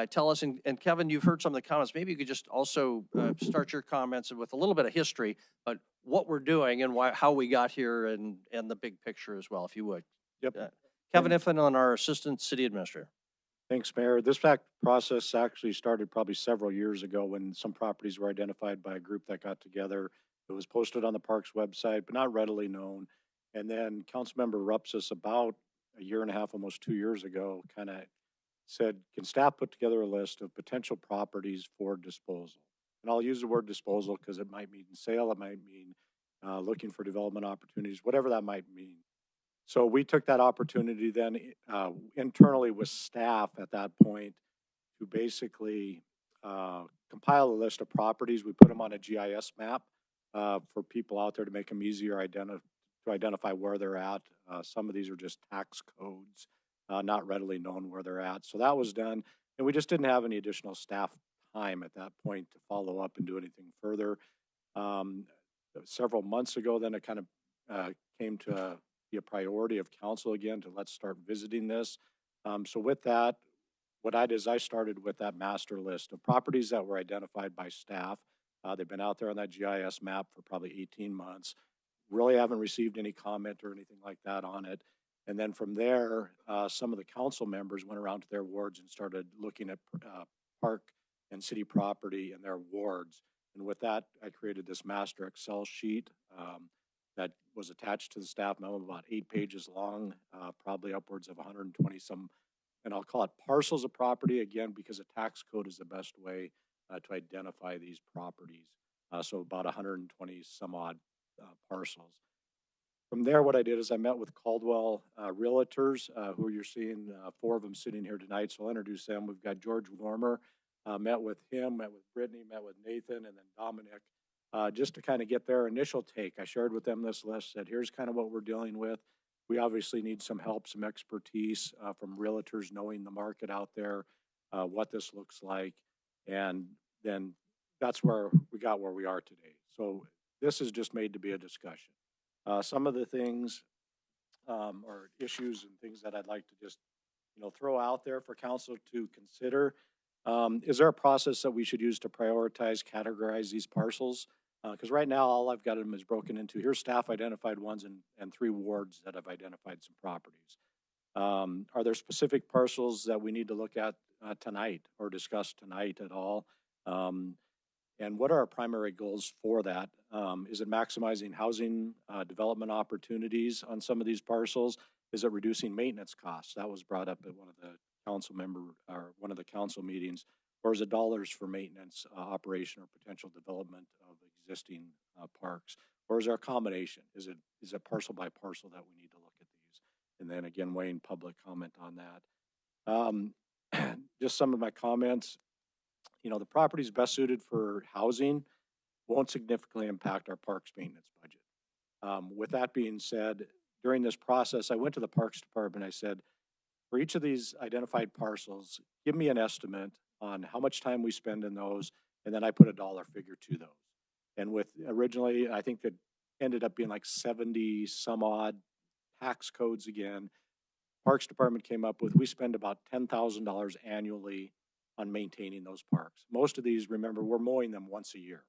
tell us, and Kevin, you've heard some of the comments. Maybe you could just also start your comments with a little bit of history, but what we're doing and how we got here and the big picture as well, if you would. Yep. Kevin Iffin, our Assistant City Administrator. Thanks, Mayor. This process actually started probably several years ago when some properties were identified by a group that got together It was posted on the parks website, but not readily known. And then Councilmember Rupsis, about a year and a half, almost 2 years ago, kind of said, can staff put together a list of potential properties for disposal? And I'll use the word disposal because it might mean sale, it might mean looking for development opportunities, whatever that might mean. So we took that opportunity then internally with staff at that point to basically compile a list of properties. We put them on a GIS map for people out there to make them easier to identify where they're at. Some of these are just tax codes, not readily known where they're at. So that was done, and we just didn't have any additional staff time at that point to follow up and do anything further. Several months ago, then it kind of came to be a priority of council again to let's start visiting this. So with that, what I did is I started with that master list of properties that were identified by staff. They've been out there on that GIS map for probably 18 months. Really haven't received any comment or anything like that on it. And then from there, some of the council members went around to their wards and started looking at park and city property in their wards. And with that, I created this master Excel sheet that was attached to the staff memo, about 8 pages long, probably upwards of 120 some, and I'll call it parcels of property again, because a tax code is the best way to identify these properties. So about 120 some odd parcels. From there, what I did is I met with Caldwell Realtors, who you're seeing, 4 of them sitting here tonight. So I'll introduce them. We've got George Warmer, met with him, met with Brittany, met with Nathan, and then Dominic, just to kind of get their initial take. I shared with them this list, said, here's kind of what we're dealing with. We obviously need some help, some expertise from realtors knowing the market out there, what this looks like. And then that's where we got where we are today. So this is just made to be a discussion. Some of the things or issues and things that I'd like to just, throw out there for council to consider. Is there a process that we should use to prioritize, categorize these parcels? Because right now, all I've got them is broken into, here's staff identified ones and 3 wards that have identified some properties. Are there specific parcels that we need to look at tonight or discuss tonight at all? And what are our primary goals for that? Is it maximizing housing development opportunities on some of these parcels? Is it reducing maintenance costs? That was brought up at one of the council meetings. Or is it dollars for maintenance, operation, or potential development of existing parks? Or is there a combination? Is it parcel by parcel that we need to look at these? And then again, weighing public comment on that. Just some of my comments. The property is best suited for housing, won't significantly impact our parks maintenance budget. With that being said, during this process, I went to the Parks Department. I said, for each of these identified parcels, give me an estimate on how much time we spend in those, and then I put a dollar figure to those. And with originally, I think that ended up being like 70 some odd tax codes again. Parks Department came up with, we spend about $10,000 annually on maintaining those parks. Most of these, remember, we're mowing them once a year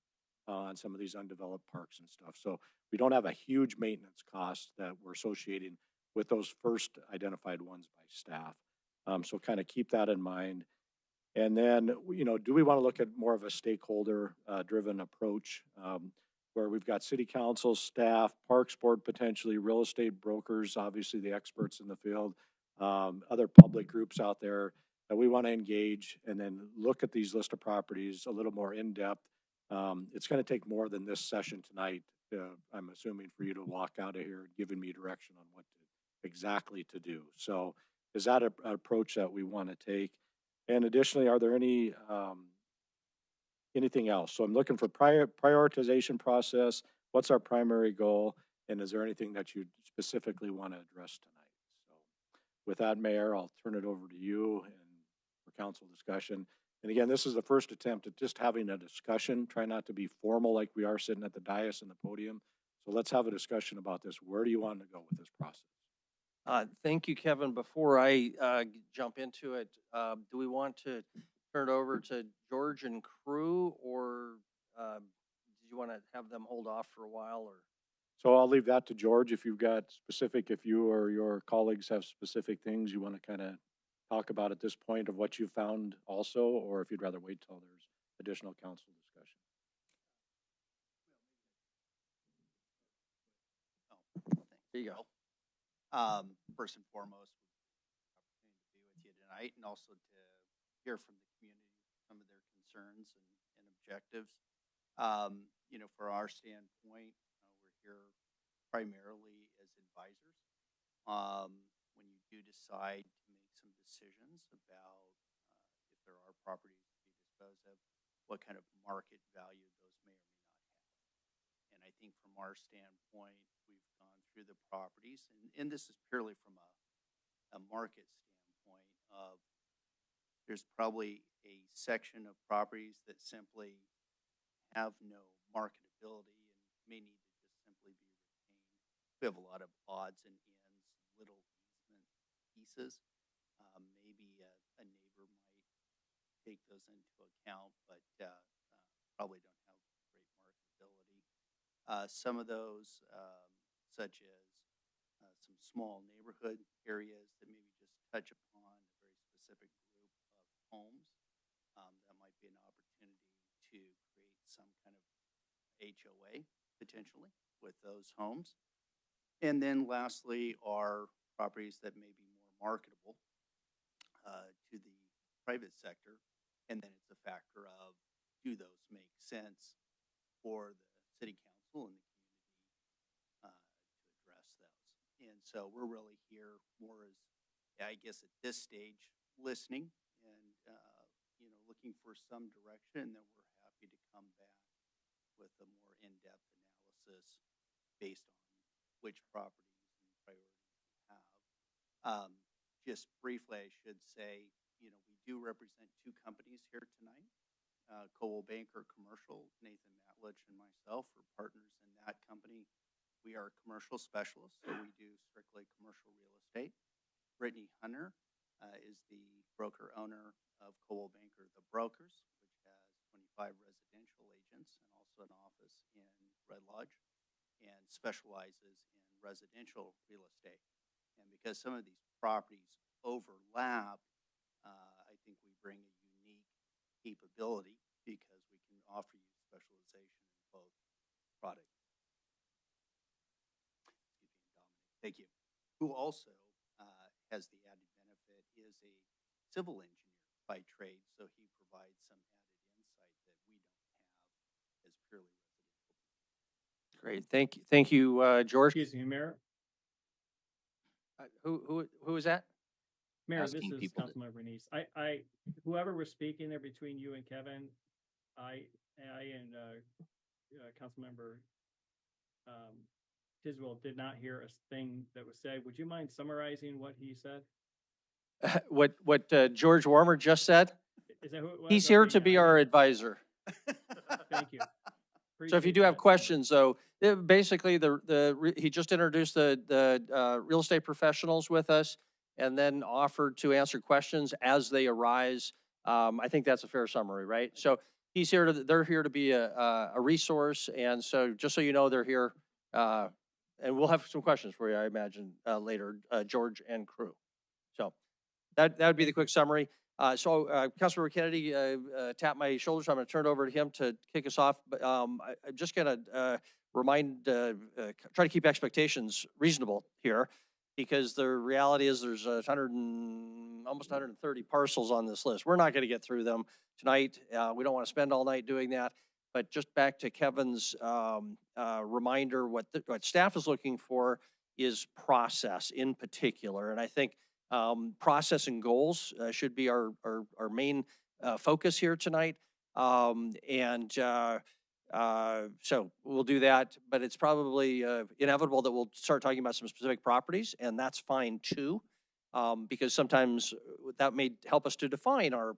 on some of these undeveloped parks and stuff. So we don't have a huge maintenance cost that we're associating with those first identified ones by staff. So kind of keep that in mind. And then, do we want to look at more of a stakeholder driven approach where we've got city council, staff, parks board, potentially real estate brokers, obviously the experts in the field, other public groups out there that we want to engage and then look at these list of properties a little more in depth. It's going to take more than this session tonight, I'm assuming, for you to walk out of here giving me direction on what exactly to do. So is that an approach that we want to take? And additionally, are there anything else? So I'm looking for prioritization process. What's our primary goal? And is there anything that you specifically want to address tonight? So with that, Mayor, I'll turn it over to you and for council discussion. And again, this is the first attempt at just having a discussion. Try not to be formal like we are sitting at the dais and the podium. So let's have a discussion about this. Where do you want to go with this process? Thank you, Kevin. Before I jump into it, do we want to turn it over to George and crew, or do you want to have them hold off for a while? Or so I'll leave that to George. If you've got specific, if you or your colleagues have specific things you want to kind of talk about at this point of what you found also, or if you'd rather wait till there's additional council discussion. There you go. First and foremost, opportunity to be with you tonight and also to hear from the community some of their concerns and objectives. For our standpoint, we're here primarily as advisors. When you do decide to make some decisions about if there are properties to be disposed of, what kind of market value those may or may not have. And I think from our standpoint, we've gone through the properties, and this is purely from a market standpoint of there's probably a section of properties that simply have no marketability and may need to just simply be retained. We have a lot of odds and ends, little easement pieces. Maybe a neighbor might take those into account, but probably don't have great marketability. Some of those, such as some small neighborhood areas that maybe just touch upon a very specific group of homes, that might be an opportunity to create some kind of HOA potentially with those homes. And then lastly are properties that may be more marketable to the private sector. And then it's a factor of, do those make sense for the city council and the community to address those? And so we're really here more as, I guess at this stage, listening and, looking for some direction. And then we're happy to come back with a more in-depth analysis based on which properties and priorities we have. Just briefly, I should say, we do represent two companies here tonight. Coldwell Banker Commercial, Nathan Matlich and myself are partners in that company. We are commercial specialists, so we do strictly commercial real estate. Brittany Hunter is the broker owner of Coldwell Banker The Brokers, which has 25 residential agents and also an office in Red Lodge, and specializes in residential real estate. And because some of these properties overlap, I think we bring a unique capability because we can offer you specialization in both product. Thank you. Who also has the added benefit is a civil engineer by trade, so he provides some added insight that we don't have as purely residential. Great. Thank you, George. Excuse me, Mayor. Who is that? Mayor, Asking this is people to- Councilmember Bernice. Whoever was speaking there between you and Kevin, I and Councilmember Tiswell did not hear a thing that was said. Would you mind summarizing what he said? What George Warmer just said? Is that who it was? He's here Okay, to yeah, be I our did. advisor. Thank you. So if you do have questions, though, basically he just introduced the real estate professionals with us, and then offered to answer questions as they arise. I think that's a fair summary, right? So they're here to be a resource, and so just so you know, they're here, and we'll have some questions for you, I imagine, later, George and crew. So that would be the quick summary. Councilmember Kennedy tapped my shoulder, so I'm going to turn it over to him to kick us off. But I'm just going to try to keep expectations reasonable here, because the reality is there's almost 130 parcels on this list. We're not going to get through them tonight. We don't want to spend all night doing that. But just back to Kevin's reminder, what staff is looking for is process in particular. And I think process and goals should be our main focus here tonight. So we'll do that, but it's probably inevitable that we'll start talking about some specific properties, and that's fine too, because sometimes that may help us to define our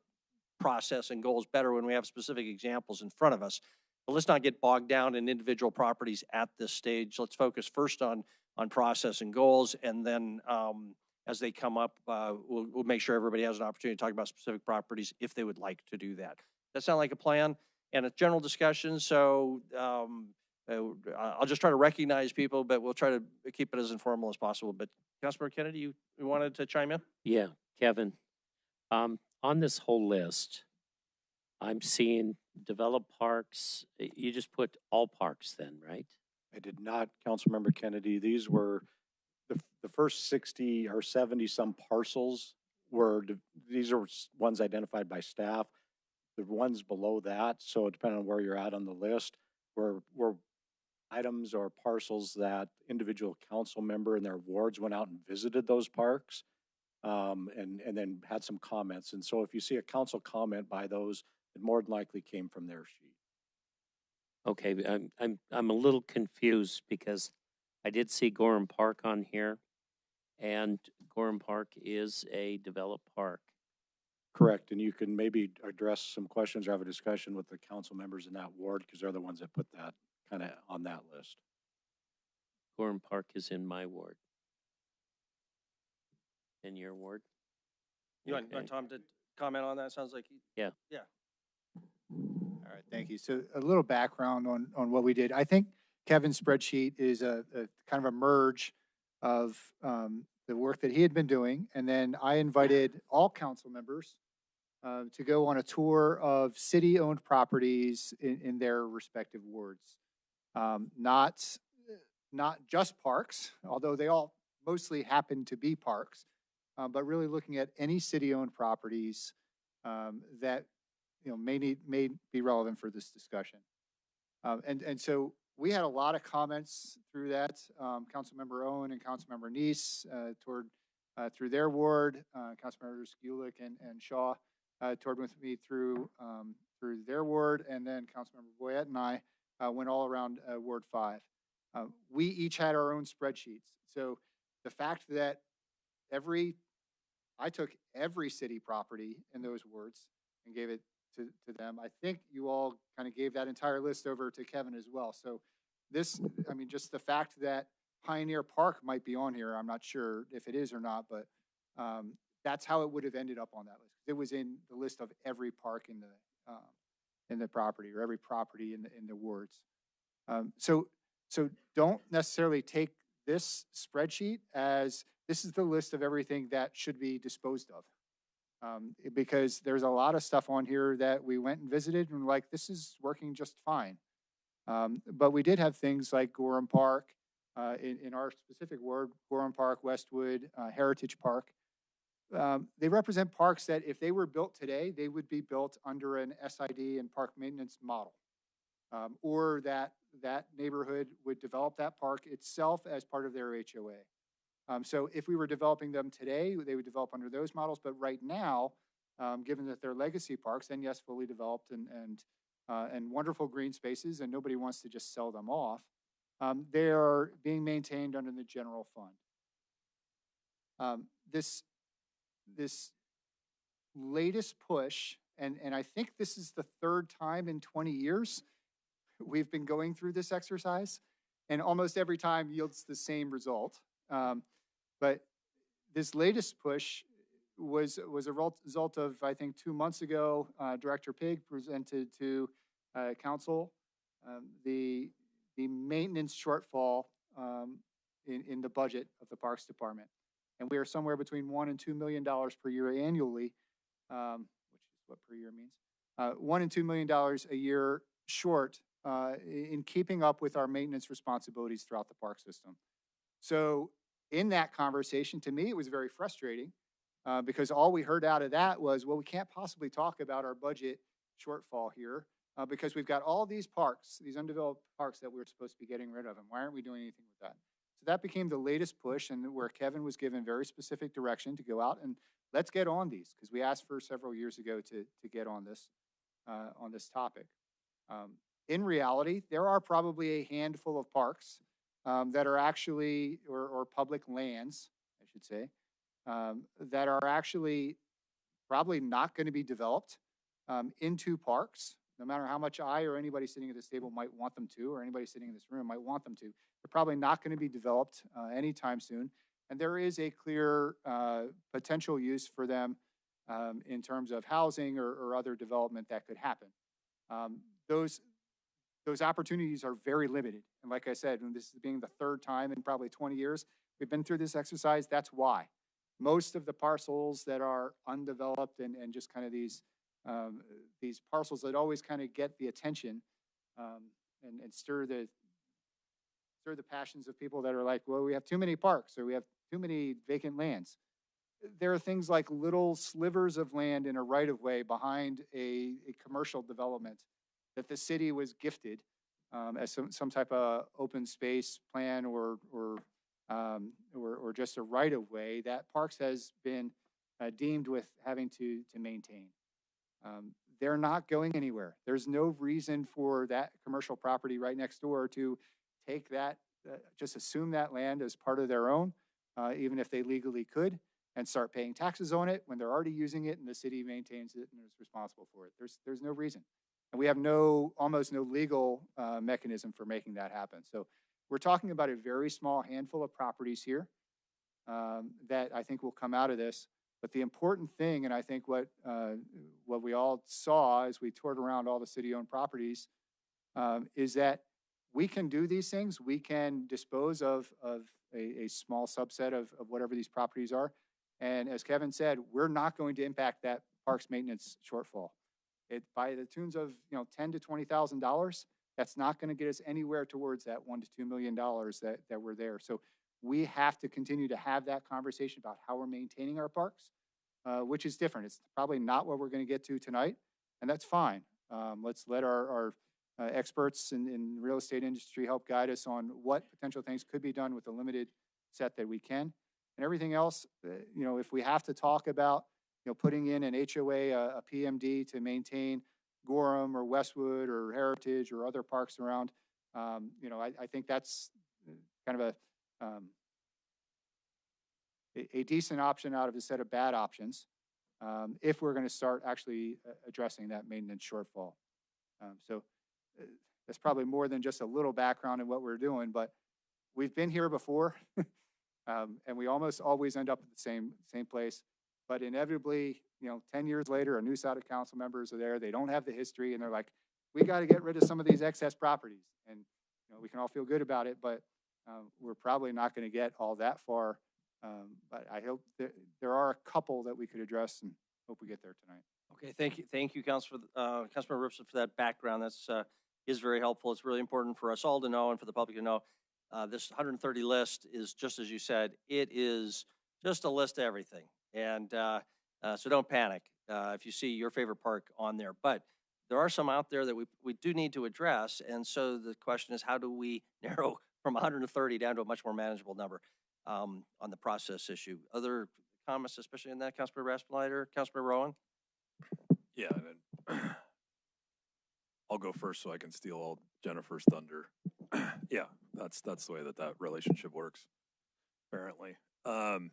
process and goals better when we have specific examples in front of us. But let's not get bogged down in individual properties at this stage. Let's focus first on process and goals, and then as they come up, we'll make sure everybody has an opportunity to talk about specific properties if they would like to do that. That sound like a plan? And a general discussion, so I'll just try to recognize people, but we'll try to keep it as informal as possible. But Councilmember Kennedy, you wanted to chime in? Yeah, Kevin. On this whole list, I'm seeing developed parks. You just put all parks then, right? I did not, Councilmember Kennedy. These were the first 60 or 70 some parcels these are ones identified by staff. The ones below that, so depending on where you're at on the list, were items or parcels that individual council member and their wards went out and visited those parks, and then had some comments. And so if you see a council comment by those, it more than likely came from their sheet. Okay, I'm a little confused because I did see Gorham Park on here, and Gorham Park is a developed park. Correct, and you can maybe address some questions or have a discussion with the council members in that ward, because they're the ones that put that kind of on that list. Gorham Park is in my ward. In your ward? You want Tom to comment on that? Sounds like Yeah. Yeah. All right, thank you. So a little background on what we did. I think Kevin's spreadsheet is a kind of a merge of the work that he had been doing. And then I invited all council members to go on a tour of city-owned properties in their respective wards. Not just parks, although they all mostly happen to be parks, but really looking at any city-owned properties that may be relevant for this discussion. And so we had a lot of comments through that. Councilmember Owen and Councilmember Neese through their ward, Councilmembers Gulick and Shaw toured with me through their ward, and then Councilmember Boyette and I went all around Ward 5. We each had our own spreadsheets. So the fact that I took every city property in those wards and gave it to them. I think you all kind of gave that entire list over to Kevin as well. So just the fact that Pioneer Park might be on here, I'm not sure if it is or not, but that's how it would have ended up on that list. It was in the list of every park in the property, or every property in the wards. So don't necessarily take this spreadsheet as this is the list of everything that should be disposed of. Because there's a lot of stuff on here that we went and visited and like, this is working just fine. But we did have things like Gorham Park, in our specific ward, Gorham Park, Westwood, Heritage Park. They represent parks that if they were built today, they would be built under an SID and park maintenance model. Or that neighborhood would develop that park itself as part of their HOA. So if we were developing them today, they would develop under those models. But right now, given that they're legacy parks, then yes, fully developed and wonderful green spaces, and nobody wants to just sell them off, they are being maintained under the general fund. This latest push, and I think this is the third time in 20 years we've been going through this exercise, and almost every time yields the same result. But this latest push was a result of, I think, 2 months ago, Director Pig presented to council the maintenance shortfall in the budget of the Parks Department. And we are somewhere between $1 and $2 million per year annually, which is what per year means. $1 and $2 million a year short in keeping up with our maintenance responsibilities throughout the park system. So in that conversation, to me, it was very frustrating because all we heard out of that was, well, we can't possibly talk about our budget shortfall here because we've got all these parks, these undeveloped parks that we're supposed to be getting rid of, and why aren't we doing anything with that? So that became the latest push, and where Kevin was given very specific direction to go out and let's get on these, because we asked for several years ago to get on this topic. In reality, there are probably a handful of parks that are actually, or public lands, I should say, that are actually probably not going to be developed into parks, no matter how much I or anybody sitting at this table might want them to, or anybody sitting in this room might want them to. They're probably not going to be developed anytime soon. And there is a clear potential use for them in terms of housing or other development that could happen. Those opportunities are very limited. And like I said, and this is being the third time in probably 20 years we've been through this exercise, that's why. Most of the parcels that are undeveloped and just kind of these parcels that always kind of get the attention and stir stir the passions of people that are like, well, we have too many parks or we have too many vacant lands. There are things like little slivers of land in a right of way behind a commercial development that the city was gifted as some type of open space plan or just a right of way that Parks has been deemed with having to maintain. They're not going anywhere. There's no reason for that commercial property right next door to take that, just assume that land as part of their own, even if they legally could, and start paying taxes on it when they're already using it and the city maintains it and is responsible for it. There's no reason. And we have almost no legal mechanism for making that happen. So we're talking about a very small handful of properties here that I think will come out of this. But the important thing, and I think what we all saw as we toured around all the city-owned properties, is that we can do these things. We can dispose of a small subset of whatever these properties are. And as Kevin said, we're not going to impact that parks maintenance shortfall. By the tunes of $10,000 to $20,000, that's not going to get us anywhere towards that $1 to $2 million that we're there. So we have to continue to have that conversation about how we're maintaining our parks, which is different. It's probably not what we're going to get to tonight, and that's fine. Let's let our experts in the real estate industry help guide us on what potential things could be done with the limited set that we can. And everything else, if we have to talk about, putting in an HOA, a PMD to maintain Gorham or Westwood or Heritage or other parks around, I think that's kind of a decent option out of a set of bad options if we're going to start actually addressing that maintenance shortfall. So that's probably more than just a little background in what we're doing, but we've been here before and we almost always end up at the same place. But inevitably, 10 years later, a new set of council members are there. They don't have the history, and they're like, we got to get rid of some of these excess properties. And we can all feel good about it, but we're probably not going to get all that far. But I hope that there are a couple that we could address, and hope we get there tonight. Okay, thank you, Councilmember Ripson, for that background. That's is very helpful. It's really important for us all to know and for the public to know. This 130 list is just as you said. It is just a list of everything, and so don't panic if you see your favorite park on there. But there are some out there that we do need to address, and so the question is, how do we narrow from 130 down to a much more manageable number on the process issue? Other comments, especially in that, Councilmember Aspenlighter, Councilmember Rowan? Yeah, and then I'll go first so I can steal all Jennifer's thunder. Yeah, that's the way that relationship works, apparently. And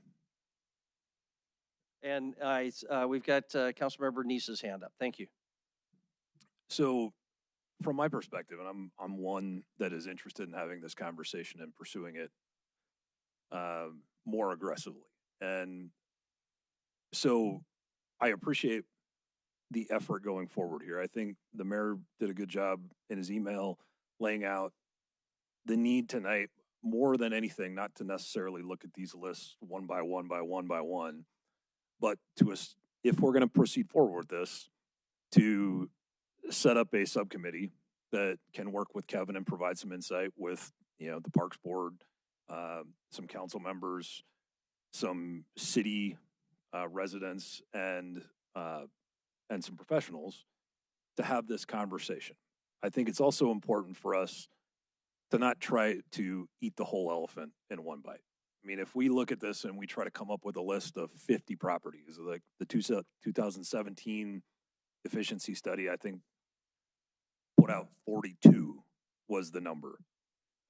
we've got Councilmember Neese's hand up. Thank you. So, from my perspective, and I'm one that is interested in having this conversation and pursuing it more aggressively, and so I appreciate the effort going forward here. I think the mayor did a good job in his email laying out the need tonight more than anything, not to necessarily look at these lists one by one, but if we're going to proceed forward with this, to set up a subcommittee that can work with Kevin and provide some insight with, the Parks Board, some council members, some city residents, and some professionals to have this conversation. I think it's also important for us to not try to eat the whole elephant in one bite. I mean, if we look at this and we try to come up with a list of 50 properties, like the 2017 efficiency study, I think put out 42 was the number.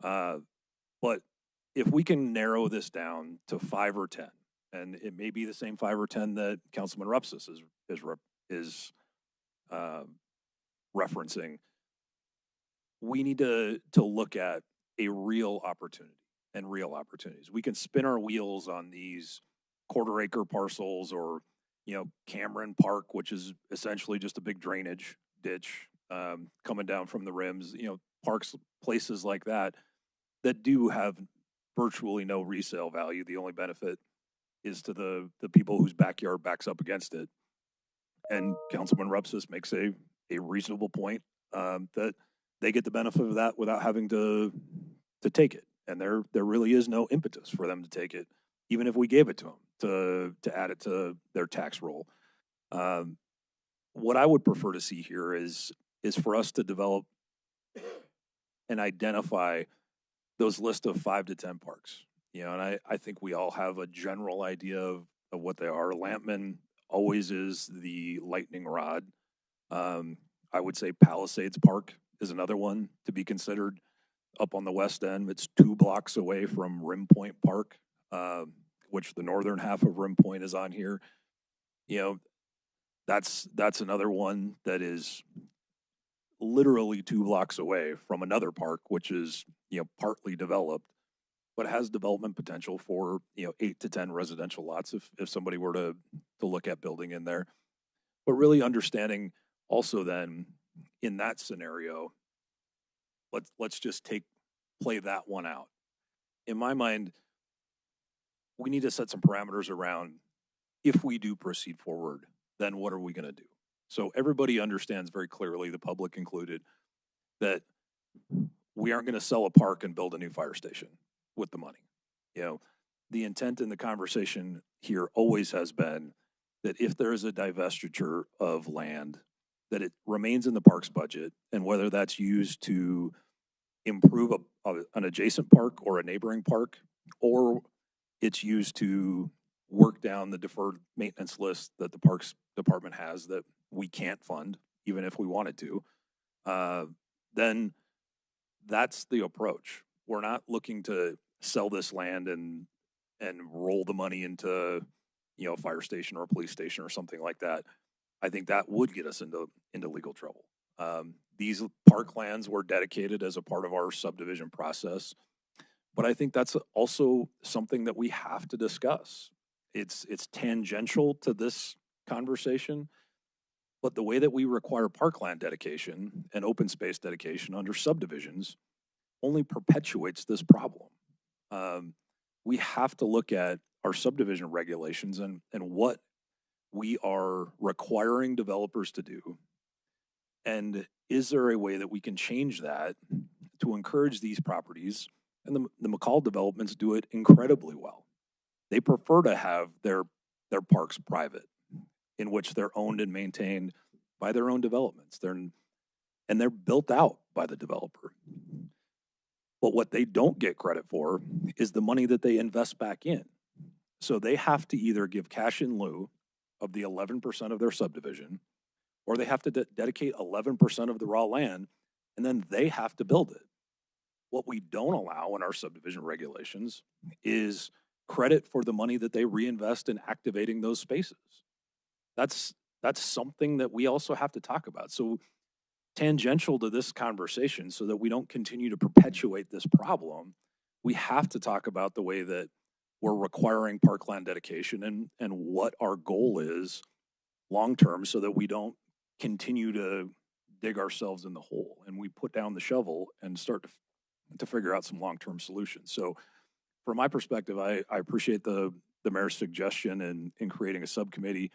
But if we can narrow this down to 5 or 10, and it may be the same 5 or 10 that Councilman Rupsis is referencing, we need to look at a real opportunity and real opportunities. We can spin our wheels on these quarter-acre parcels or, Cameron Park, which is essentially just a big drainage ditch coming down from the rims, parks, places like that do have virtually no resale value. The only benefit is to the people whose backyard backs up against it. And Councilman Rupsis makes a reasonable point that they get the benefit of that without having to take it. And there really is no impetus for them to take it, even if we gave it to them to add it to their tax roll. What I would prefer to see here is for us to develop and identify those list of 5 to 10 parks. You know, and I think we all have a general idea of what they are. Lampman always is the lightning rod. I would say Palisades Park is another one to be considered up on the west end. It's 2 blocks away from Rim Point Park, which the northern half of Rim Point is on here. You know, that's another one that is literally 2 blocks away from another park, which is, you know, partly developed, but has development potential for, you know, 8 to 10 residential lots if somebody were to look at building in there. But really understanding also then in that scenario, let's just play that one out. In my mind, we need to set some parameters around if we do proceed forward, then what are we going to do? So everybody understands very clearly, the public included, that we aren't going to sell a park and build a new fire station with the money. You know, the intent in the conversation here always has been that if there is a divestiture of land, that it remains in the park's budget, and whether that's used to improve an adjacent park or a neighboring park, or it's used to work down the deferred maintenance list that the Parks Department has that we can't fund, even if we wanted to, then that's the approach. We're not looking to sell this land and roll the money into, you know, a fire station or a police station or something like that. I think that would get us into legal trouble. These parklands were dedicated as a part of our subdivision process, but I think that's also something that we have to discuss. It's tangential to this conversation, but the way that we require parkland dedication and open space dedication under subdivisions only perpetuates this problem. We have to look at our subdivision regulations and what we are requiring developers to do. And is there a way that we can change that to encourage these properties? And the McCall developments do it incredibly well. They prefer to have their parks private, in which they're owned and maintained by their own developments. They're built out by the developer. But what they don't get credit for is the money that they invest back in. So they have to either give cash in lieu of the 11% of their subdivision, or they have to dedicate 11% of the raw land, and then they have to build it. What we don't allow in our subdivision regulations is credit for the money that they reinvest in activating those spaces. That's something that we also have to talk about. So tangential to this conversation, so that we don't continue to perpetuate this problem, we have to talk about the way that we're requiring parkland dedication and what our goal is long-term, so that we don't continue to dig ourselves in the hole and we put down the shovel and start to figure out some long-term solutions. So from my perspective, I appreciate the mayor's suggestion in creating a subcommittee.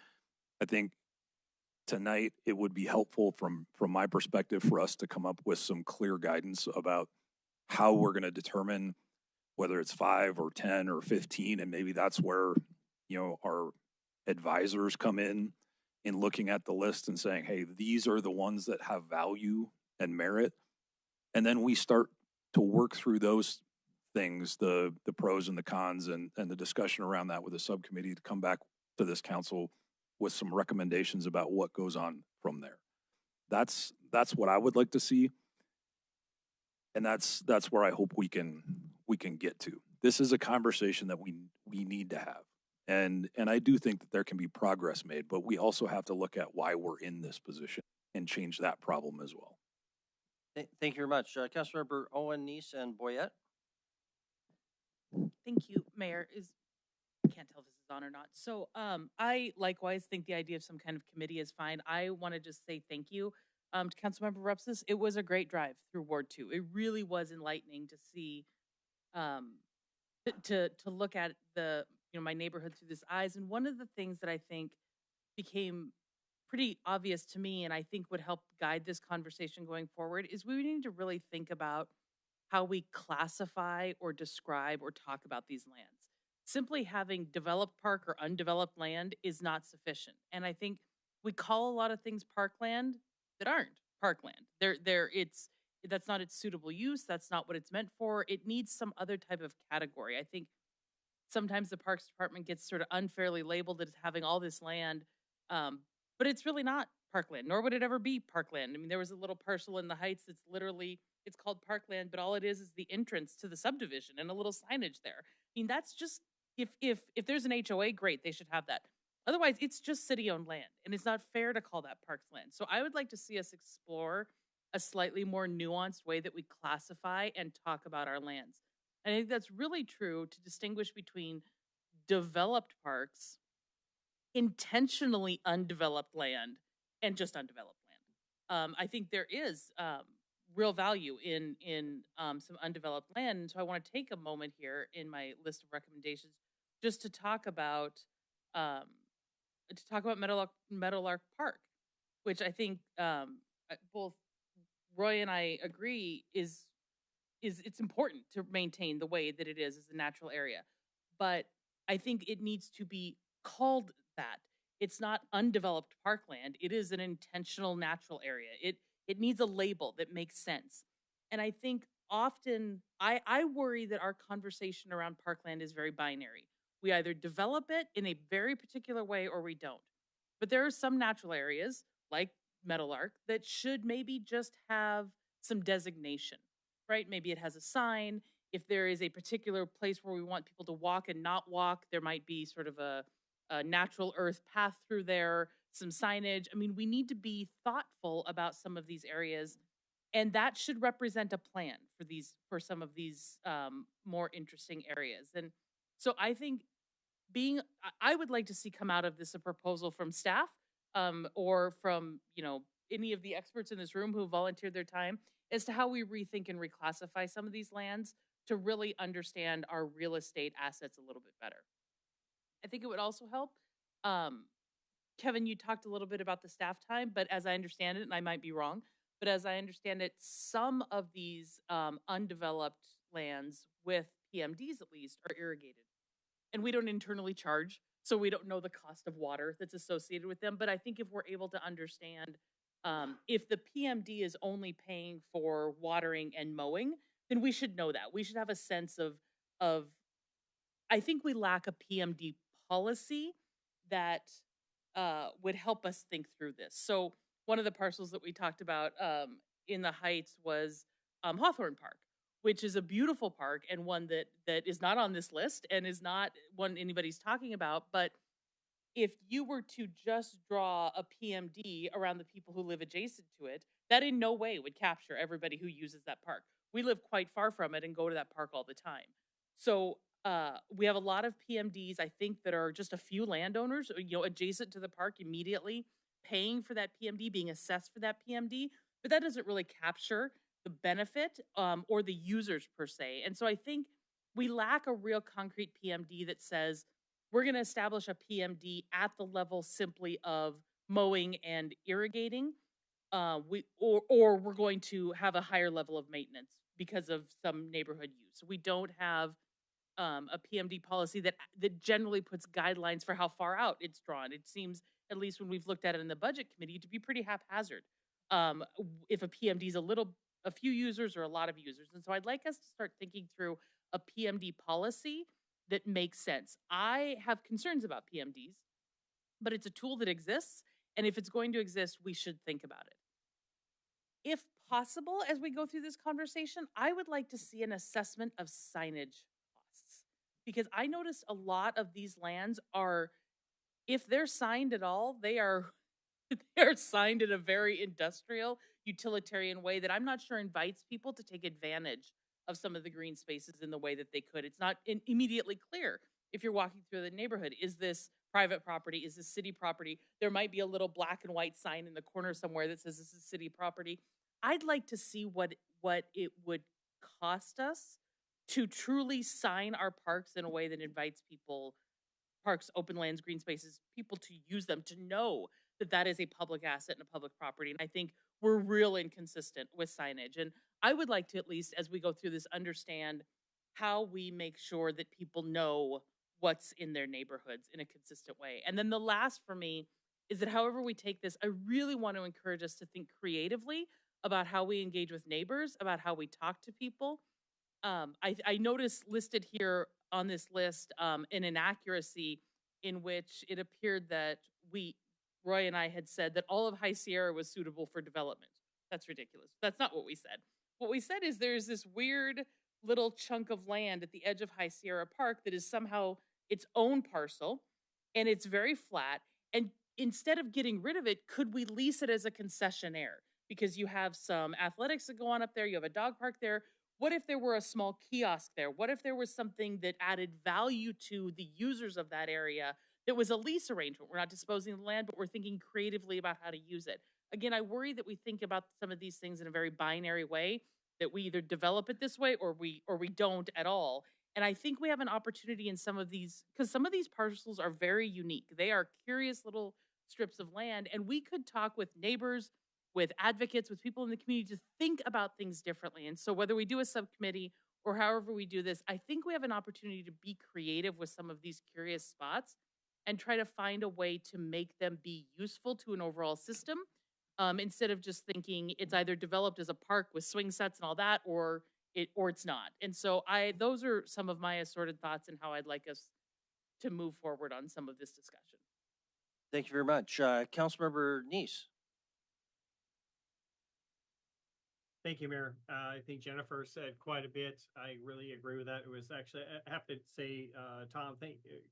I think tonight it would be helpful from my perspective for us to come up with some clear guidance about how we're going to determine whether it's 5 or 10 or 15. And maybe that's where, you know, our advisors come in looking at the list and saying, hey, these are the ones that have value and merit. And then we start to work through those things, the pros and the cons, and the discussion around that with a subcommittee to come back to this council with some recommendations about what goes on from there. That's what I would like to see. And that's where I hope we can get to. This is a conversation that we need to have. And I do think that there can be progress made, but we also have to look at why we're in this position and change that problem as well. Thank you very much. Councilmember Owen, Neese, and Boyette. Thank you, Mayor. I can't tell if this is on or not. So I likewise think the idea of some kind of committee is fine. I want to just say thank you to Councilmember Rupsis. It was a great drive through Ward 2. It really was enlightening to see, to look at my neighborhood through this eyes. And one of the things that I think became pretty obvious to me, and I think would help guide this conversation going forward, is we need to really think about how we classify or describe or talk about these lands. Simply having developed park or undeveloped land is not sufficient. And I think we call a lot of things parkland that aren't parkland. That's not its suitable use. That's not what it's meant for. It needs some other type of category. I think sometimes the Parks Department gets sort of unfairly labeled as having all this land, but it's really not parkland, nor would it ever be parkland. I mean, there was a little parcel in the Heights that's literally, it's called parkland, but all it is the entrance to the subdivision and a little signage there. I mean, that's just, if there's an HOA, great, they should have that. Otherwise, it's just city-owned land, and it's not fair to call that parks land. So I would like to see us explore a slightly more nuanced way that we classify and talk about our lands. And I think that's really true to distinguish between developed parks, intentionally undeveloped land, and just undeveloped land. I think there is real value in some undeveloped land. And so I want to take a moment here in my list of recommendations just to talk about Meadowlark Park, which I think both Roy and I agree is it's important to maintain the way that it is as a natural area. But I think it needs to be called that. It's not undeveloped parkland. It is an intentional natural area. It needs a label that makes sense. And I think often I worry that our conversation around parkland is very binary. We either develop it in a very particular way or we don't. But there are some natural areas like Meadowlark that should maybe just have some designation, right? Maybe it has a sign. If there is a particular place where we want people to walk and not walk, there might be sort of a natural earth path through there, some signage. I mean, we need to be thoughtful about some of these areas, and that should represent a plan for some of these more interesting areas. And so I think I would like to see come out of this a proposal from staff or from, any of the experts in this room who volunteered their time as to how we rethink and reclassify some of these lands to really understand our real estate assets a little bit better. I think it would also help. Kevin, you talked a little bit about the staff time, but as I understand it, and I might be wrong, but as I understand it, some of these undeveloped lands with PMDs at least are irrigated. And we don't internally charge, so we don't know the cost of water that's associated with them. But I think if we're able to understand if the PMD is only paying for watering and mowing, then we should know that. We should have a sense of I think we lack a PMD policy that would help us think through this. So one of the parcels that we talked about in the Heights was Hawthorne Park, which is a beautiful park and one that is not on this list and is not one anybody's talking about. But if you were to just draw a PMD around the people who live adjacent to it, that in no way would capture everybody who uses that park. We live quite far from it and go to that park all the time. So we have a lot of PMDs, I think, that are just a few landowners, adjacent to the park immediately, paying for that PMD, being assessed for that PMD, but that doesn't really capture the benefit or the users per se. And so I think we lack a real concrete PMD that says we're going to establish a PMD at the level simply of mowing and irrigating, or we're going to have a higher level of maintenance because of some neighborhood use. We don't have a PMD policy that generally puts guidelines for how far out it's drawn. It seems, at least when we've looked at it in the budget committee, to be pretty haphazard. If a PMD is a few users or a lot of users. And so I'd like us to start thinking through a PMD policy that makes sense. I have concerns about PMDs, but it's a tool that exists. And if it's going to exist, we should think about it. If possible, as we go through this conversation, I would like to see an assessment of signage costs, because I noticed a lot of these lands are, if they're signed at all, they are signed in a very industrial, utilitarian way that I'm not sure invites people to take advantage of some of the green spaces in the way that they could. It's not immediately clear if you're walking through the neighborhood. Is this private property? Is this city property? There might be a little black and white sign in the corner somewhere that says this is city property. I'd like to see what it would cost us to truly sign our parks in a way that invites people, parks, open lands, green spaces, people to use them, to know that that is a public asset and a public property. And I think we're real inconsistent with signage. And I would like to, at least as we go through this, understand how we make sure that people know what's in their neighborhoods in a consistent way. And then the last for me is that however we take this, I really want to encourage us to think creatively about how we engage with neighbors, about how we talk to people. I noticed listed here on this list an inaccuracy in which it appeared that Roy and I had said that all of High Sierra was suitable for development. That's ridiculous. That's not what we said. What we said is there's this weird little chunk of land at the edge of High Sierra Park that is somehow its own parcel, and it's very flat. And instead of getting rid of it, could we lease it as a concessionaire? Because you have some athletics that go on up there, you have a dog park there. What if there were a small kiosk there? What if there was something that added value to the users of that area that was a lease arrangement? We're not disposing of the land, but we're thinking creatively about how to use it. Again, I worry that we think about some of these things in a very binary way, that we either develop it this way or we don't at all. And I think we have an opportunity in some of these, because some of these parcels are very unique. They are curious little strips of land, and we could talk with neighbors, with advocates, with people in the community to think about things differently. And so whether we do a subcommittee or however we do this, I think we have an opportunity to be creative with some of these curious spots and try to find a way to make them be useful to an overall system, instead of just thinking it's either developed as a park with swing sets and all that, or it's not. And so those are some of my assorted thoughts and how I'd like us to move forward on some of this discussion. Thank you very much. Councilmember Neese. Thank you, Mayor. I think Jennifer said quite a bit. I really agree with that. It was actually, I have to say, Tom,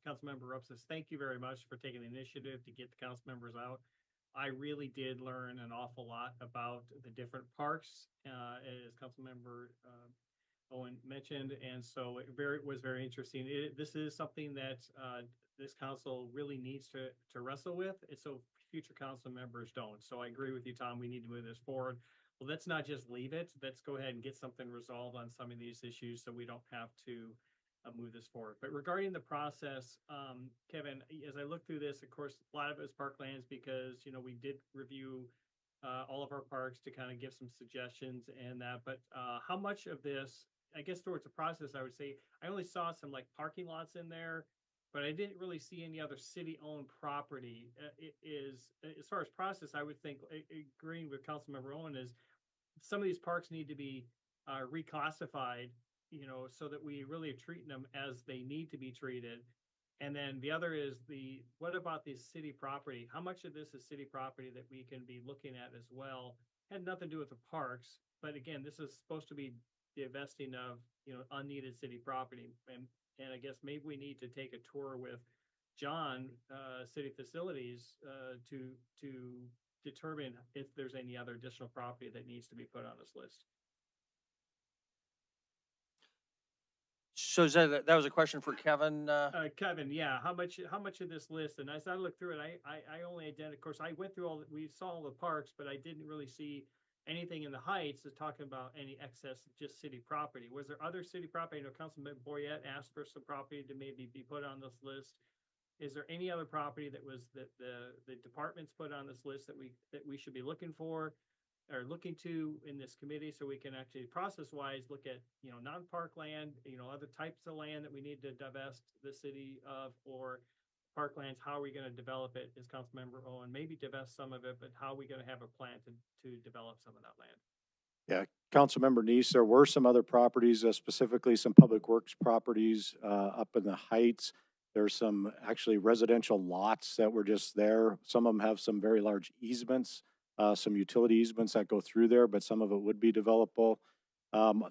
Councilmember Rupsis, thank you very much for taking the initiative to get the council members out. I really did learn an awful lot about the different parks, as Councilmember Owen mentioned, and so it was very interesting. This is something that this council really needs to wrestle with, and so future council members don't. So I agree with you, Tom. We need to move this forward. Well, let's not just leave it. Let's go ahead and get something resolved on some of these issues so we don't have to move this forward. But regarding the process, Kevin, as I look through this, of course, a lot of it is parklands because, we did review all of our parks to kind of give some suggestions and that. But how much of this, I guess towards the process, I would say I only saw some like parking lots in there, but I didn't really see any other city-owned property. It is, as far as process, I would think, agreeing with Councilmember Owen, is some of these parks need to be reclassified, so that we really are treating them as they need to be treated. And then the other is what about this city property? How much of this is city property that we can be looking at as well? Had nothing to do with the parks, but again, this is supposed to be divesting of, unneeded city property. And I guess maybe we need to take a tour with John, City Facilities, to determine if there's any other additional property that needs to be put on this list. So is that was a question for Kevin? Kevin, yeah. How much of this list? And as I looked through it, I only identified. Of course, I went through we saw all the parks, but I didn't really see anything in the Heights is talking about any excess of just city property. Was there other city property? Councilman Boyette asked for some property to maybe be put on this list. Is there any other property that the departments put on this list that we should be looking for or looking to in this committee, so we can actually process-wise look at non-park land, other types of land that we need to divest the city of, or parklands? How are we going to develop it? As Councilmember Owen, maybe divest some of it, but how are we going to have a plan to develop some of that land? Yeah, Councilmember Neese, there were some other properties, specifically some public works properties up in the Heights. There's some actually residential lots that were just there. Some of them have some very large easements, some utility easements that go through there, but some of it would be developable.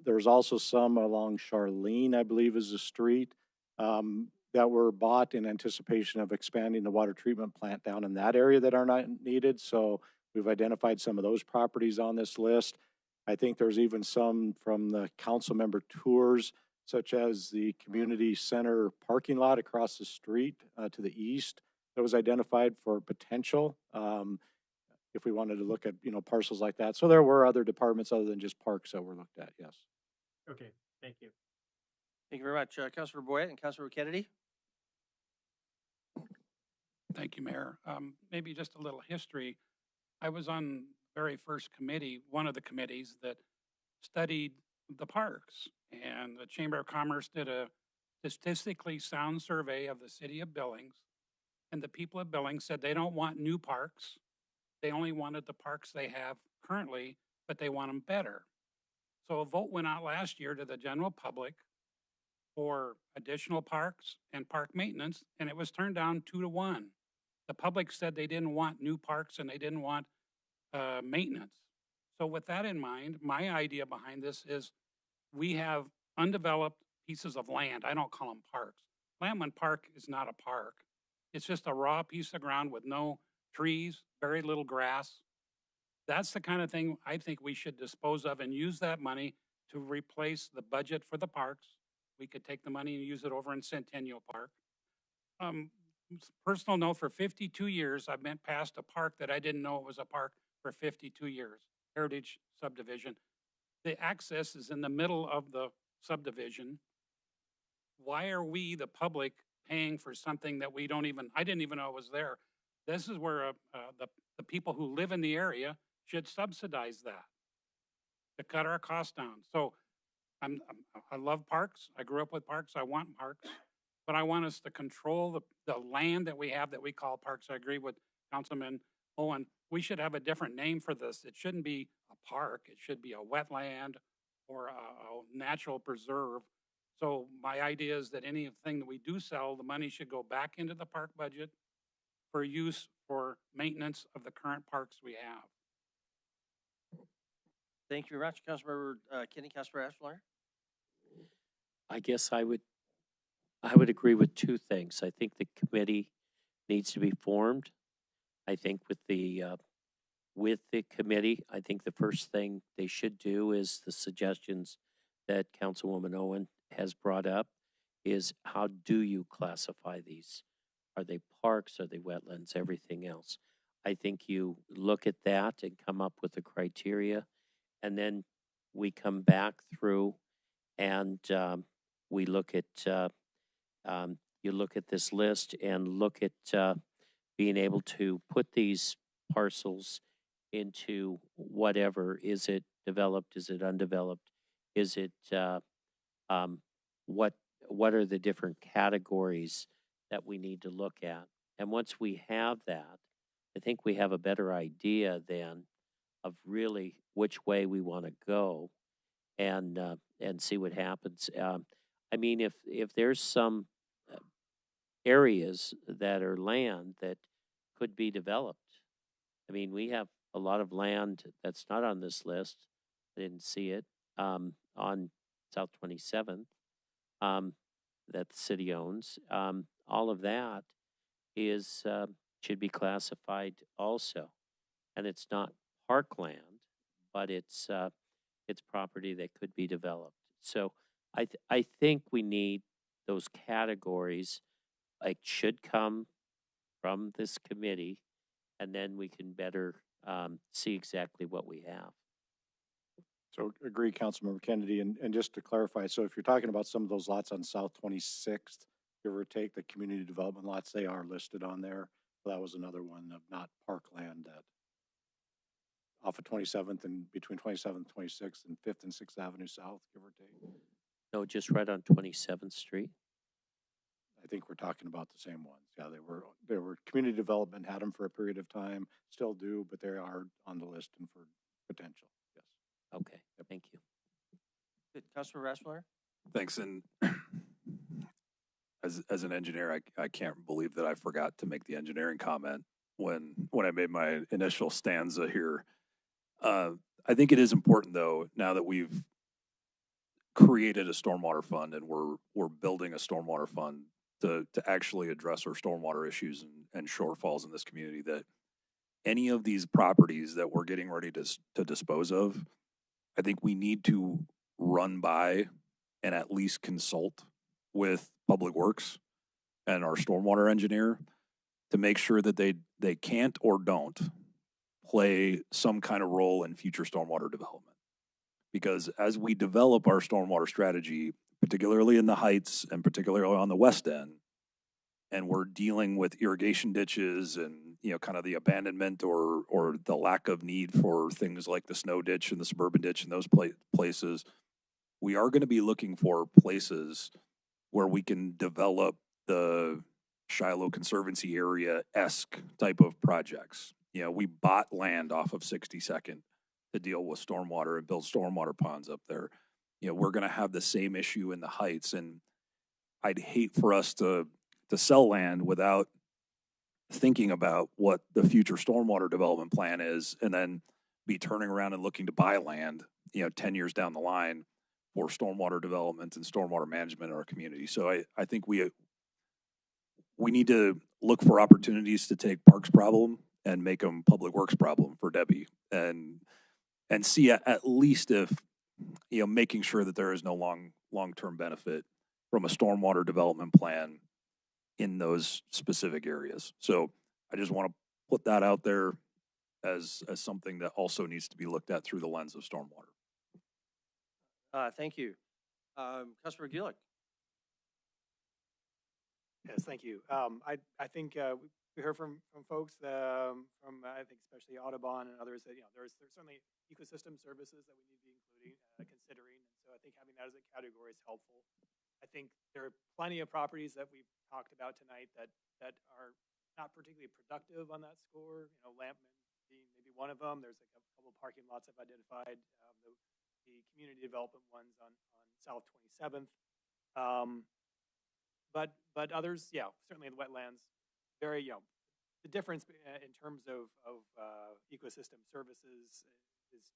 There's also some along Charlene, I believe is the street, that were bought in anticipation of expanding the water treatment plant down in that area that are not needed. So we've identified some of those properties on this list. I think there's even some from the council member tours, such as the community center parking lot across the street to the east that was identified for potential, if we wanted to look at, parcels like that. So there were other departments other than just parks that were looked at, yes. Okay, thank you. Thank you very much. Councilor Boyette and Councilor Kennedy. Thank you, Mayor. Maybe just a little history. I was on very first committee, one of the committees that studied the parks. And the Chamber of Commerce did a statistically sound survey of the city of Billings. And the people of Billings said they don't want new parks. They only wanted the parks they have currently, but they want them better. So a vote went out last year to the general public for additional parks and park maintenance, and it was turned down 2-1. The public said they didn't want new parks and they didn't want maintenance. So with that in mind, my idea behind this is we have undeveloped pieces of land. I don't call them parks. Lampman Park is not a park. It's just a raw piece of ground with no trees, very little grass. That's the kind of thing I think we should dispose of and use that money to replace the budget for the parks. We could take the money and use it over in Centennial Park. Personal note, for 52 years, I've been past a park that I didn't know it was a park for 52 years, Heritage Subdivision. The access is in the middle of the subdivision. Why are we, the public, paying for something that I didn't even know it was there? This is where the people who live in the area should subsidize that to cut our costs down. So I love parks. I grew up with parks. I want parks. But I want us to control the land that we have that we call parks. I agree with Councilman Owen. We should have a different name for this. It shouldn't be a park. It should be a wetland or a natural preserve. So my idea is that anything that we do sell, the money should go back into the park budget for use for maintenance of the current parks we have. Thank you very much, Councilmember Kinney. Councilmember Ashmeyer? I guess I would agree with two things. I think the committee needs to be formed. I think with the committee, I think the first thing they should do is the suggestions that Councilwoman Owen has brought up is how do you classify these? Are they parks? Are they wetlands? Everything else. I think you look at that and come up with the criteria, and then we come back through and we look at you look at this list and look at being able to put these parcels into whatever. Is it developed? Is it undeveloped? Is it what are the different categories that we need to look at? And once we have that, I think we have a better idea then of really which way we want to go and see what happens. I mean, if there's some areas that are land that could be developed, I mean, we have a lot of land that's not on this list. I didn't see it on South 27th that the city owns. All of that is should be classified also, and it's not parkland, but it's property that could be developed. So I think we need those categories. It should come from this committee, and then we can better see exactly what we have. So agree, Councilmember Kennedy, and just to clarify, so if you're talking about some of those lots on South 26th, give or take, the community development lots, they are listed on there. So that was another one of not parkland that off of 27th and between 27th, 26th, and 5th and 6th Avenue South, give or take. No, just right on 27th Street. I think we're talking about the same ones. Yeah, they were community development, had them for a period of time, still do, but they are on the list and for potential. Yes. Okay, thank you. Good. Councilmember Ashmeyer? Thanks. And as an engineer, I can't believe that I forgot to make the engineering comment when I made my initial stanza here. I think it is important, though, now that we've created a stormwater fund and we're building a stormwater fund to actually address our stormwater issues and shortfalls in this community, that any of these properties that we're getting ready to dispose of, I think we need to run by and at least consult with Public Works and our stormwater engineer to make sure that they can't or don't play some kind of role in future stormwater development. Because as we develop our stormwater strategy, particularly in the Heights and particularly on the West End, and we're dealing with irrigation ditches and, you know, kind of the abandonment or the lack of need for things like the snow ditch and the suburban ditch and those places, we are going to be looking for places where we can develop the Shiloh Conservancy area-esque type of projects. You know, we bought land off of 62nd to deal with stormwater and build stormwater ponds up there. You know, we're going to have the same issue in the Heights, and I'd hate for us to sell land without thinking about what the future stormwater development plan is, and then be turning around and looking to buy land, you know, 10 years down the line for stormwater development and stormwater management in our community. So I think we need to look for opportunities to take Parks problem and make them Public Works problem for Debbie, and see at least if, you know, making sure that there is no long-term benefit from a stormwater development plan in those specific areas. So I just want to put that out there as something that also needs to be looked at through the lens of stormwater. Thank you. Councilor Gillick. Yes, thank you. I think we heard from folks from I think especially Audubon and others that, you know, there's certainly ecosystem services that we need to be including, considering. And so I think having that as a category is helpful. I think there are plenty of properties that we've talked about tonight that are not particularly productive on that score. You know, Lampman being maybe one of them. There's a couple of parking lots I've identified. The community development ones on South 27th. But others, yeah, certainly in the wetlands, very, you know, the difference in terms of ecosystem services is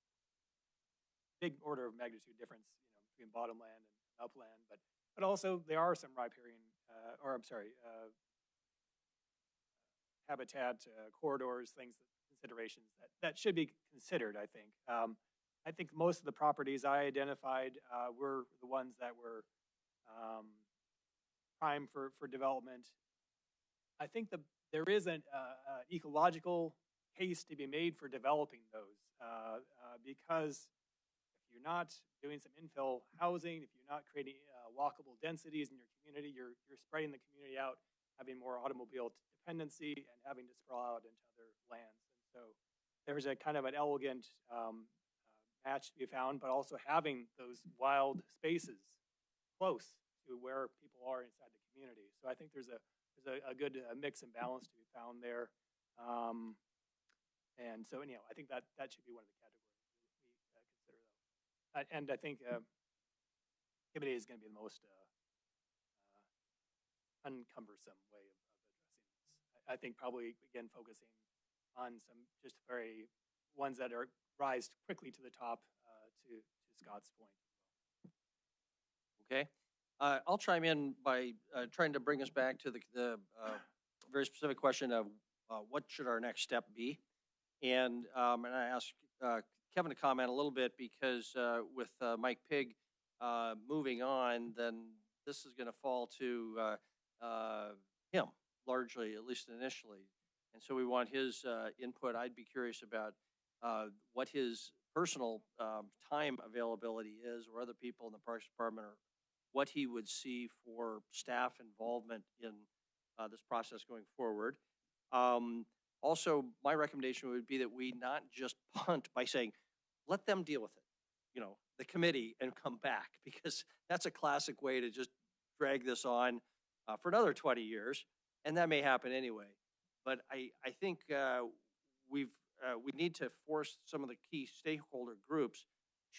big order of magnitude difference, you know, between bottomland and upland. But also there are some riparian, habitat corridors, considerations that should be considered. I think most of the properties I identified were the ones that were prime for development. I think there is an ecological case to be made for developing those because if you're not doing some infill housing, if you're not creating walkable densities in your community, you're spreading the community out, having more automobile dependency and having to sprawl out into other lands. And so there's a kind of an elegant match to be found, but also having those wild spaces close to where people are inside the community. So I think there's a good mix and balance to be found there. And so, you know, I think that should be one of the categories we consider though. And I think committee is going to be the most uncumbersome way of addressing this. I think probably, again, focusing on some just very ones that are rise quickly to the top to Scott's point. Okay. I'll chime in by trying to bring us back to the very specific question of what should our next step be. And I asked Kevin to comment a little bit because with Mike Pigg moving on, then this is going to fall to him largely, at least initially. And so we want his input. I'd be curious about what his personal time availability is, or other people in the Parks Department, or what he would see for staff involvement in this process going forward. Also, my recommendation would be that we not just punt by saying, let them deal with it, you know, the committee, and come back, because that's a classic way to just drag this on for another 20 years, and that may happen anyway. But I think we need to force some of the key stakeholder groups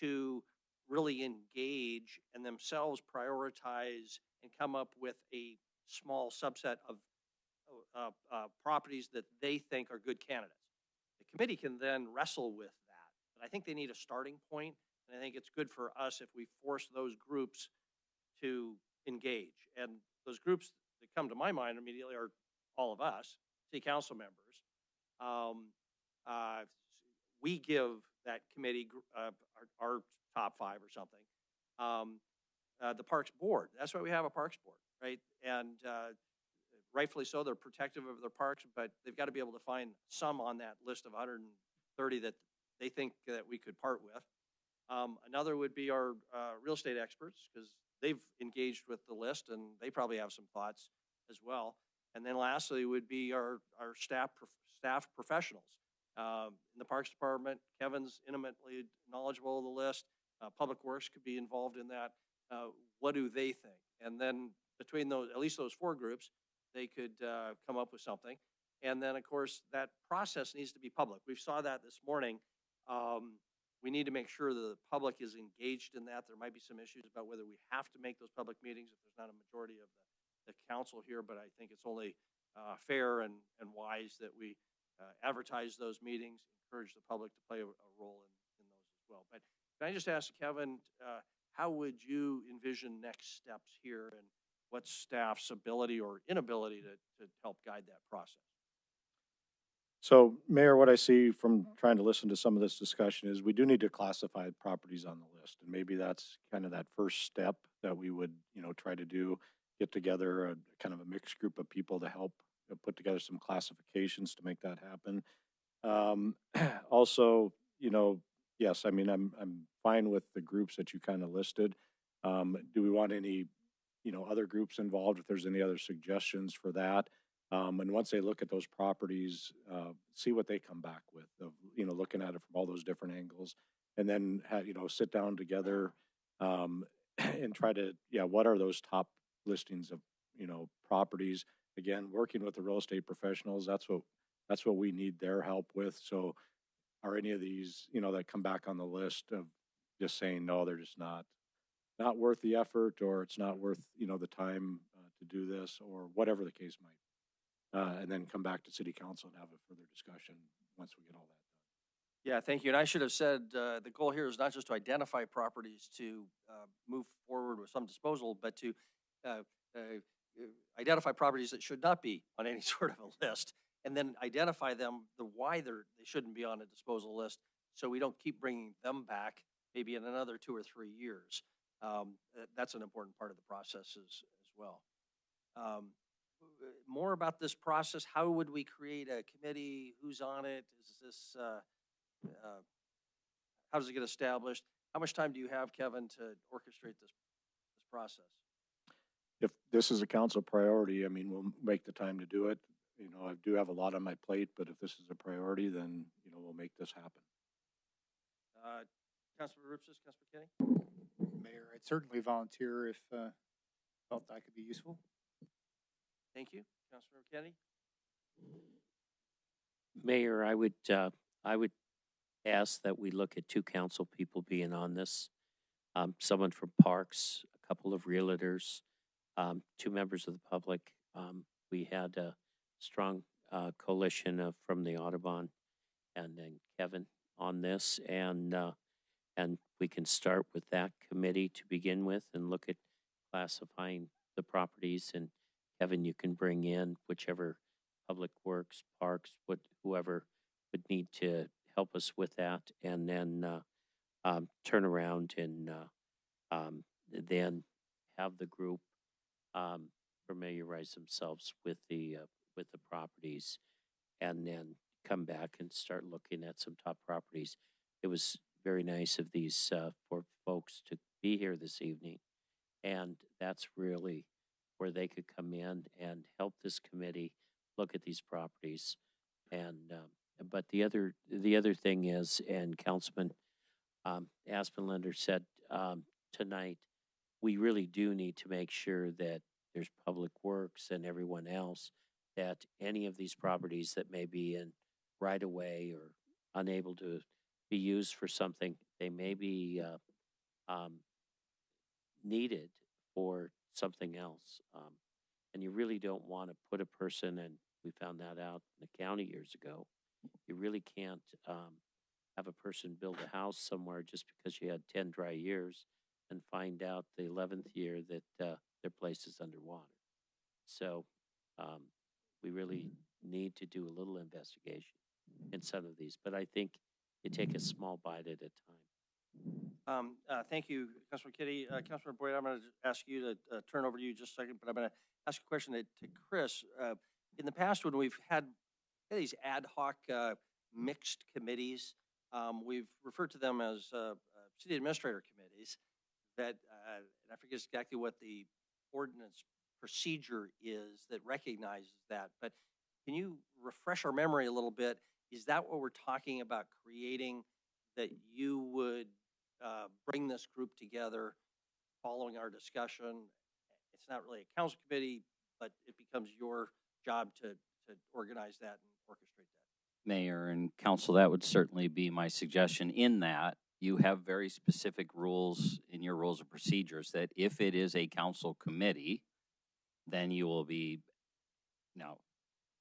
to really engage and themselves prioritize and come up with a small subset of properties that they think are good candidates. The committee can then wrestle with that, but I think they need a starting point, and I think it's good for us if we force those groups to engage. And those groups that come to my mind immediately are all of us, city council members. We give that committee our top 5 or something. The Parks Board, that's why we have a Parks Board, right? And rightfully so, they're protective of their parks, but they've got to be able to find some on that list of 130 that they think that we could part with. Another would be our real estate experts, because they've engaged with the list and they probably have some thoughts as well. And then lastly would be our staff professionals. In the Parks Department, Kevin's intimately knowledgeable of the list. Public Works could be involved in that. What do they think? And then between those, at least those four groups, they could come up with something. And then, of course, that process needs to be public. We saw that this morning. We need to make sure that the public is engaged in that. There might be some issues about whether we have to make those public meetings if there's not a majority of the council here, but I think it's only fair and wise that we advertise those meetings, encourage the public to play a role in those as well. But can I just ask Kevin, how would you envision next steps here, and what's staff's ability or inability to help guide that process? So, Mayor, what I see from trying to listen to some of this discussion is we do need to classify properties on the list. And maybe that's kind of that first step that we would, try to do, get together a kind of a mixed group of people to help put together some classifications to make that happen. Also, yes, I mean, I'm fine with the groups that you kind of listed. Do we want any, other groups involved? If there's any other suggestions for that? And once they look at those properties, see what they come back with, of, looking at it from all those different angles, and then sit down together and try to, what are those top listings of, properties? Again, working with the real estate professionals, that's what we need their help with. So are any of these, that come back on the list of just saying, no, they're just not not worth the effort, or it's not worth, the time to do this, or whatever the case might be. And then come back to city council and have a further discussion once we get all that done. Yeah, thank you. And I should have said the goal here is not just to identify properties to move forward with some disposal, but to identify properties that should not be on any sort of a list, and then identify them, why they shouldn't be on a disposal list, so we don't keep bringing them back maybe in another 2 or 3 years. That's an important part of the process as well. More about this process. How would we create a committee? Who's on it? Is this, how does it get established? How much time do you have, Kevin, to orchestrate this process? If this is a council priority, I mean, we'll make the time to do it. I do have a lot on my plate, but if this is a priority, then, we'll make this happen. Councilor Rupsis, Councilor Kenny? Mayor, I'd certainly volunteer if felt I could be useful. Thank you. Councilor Kenny? Mayor, I would ask that we look at 2 council people being on this. Someone from Parks, a couple of realtors, 2 members of the public. We had a strong coalition from the Audubon, and then Kevin on this, and we can start with that committee to begin with and look at classifying the properties. And Kevin, you can bring in whichever Public Works, Parks, whoever would need to help us with that, and then turn around and then have the group familiarize themselves with the properties, and then come back and start looking at some top properties. It was very nice of these 4 folks to be here this evening, and that's really where they could come in and help this committee look at these properties. And but the other thing is, and Councilman Aspenlander said tonight, we really do need to make sure that there's Public Works and everyone else, that any of these properties that may be in right of way or unable to be used for something, they may be needed for something else. And you really don't want to put a person, and we found that out in the county years ago, you really can't have a person build a house somewhere just because you had 10 dry years and find out the 11th year that their place is underwater. So we really need to do a little investigation in some of these, but I think you take a small bite at a time. Thank you, Councilor Kitty. Councilor Boyd, I'm going to ask you to turn over to you just a second, but I'm going to ask a question to Chris. In the past, when we've had these ad hoc mixed committees, we've referred to them as city administrator committees that, and I forget exactly what the ordinance procedure is that recognizes that. But can you refresh our memory a little bit? Is that what we're talking about creating, that you would bring this group together following our discussion? It's not really a council committee, but it becomes your job to organize that and orchestrate that. Mayor and council, that would certainly be my suggestion, in that you have very specific rules in your rules of procedures that if it is a council committee, then you will be, now,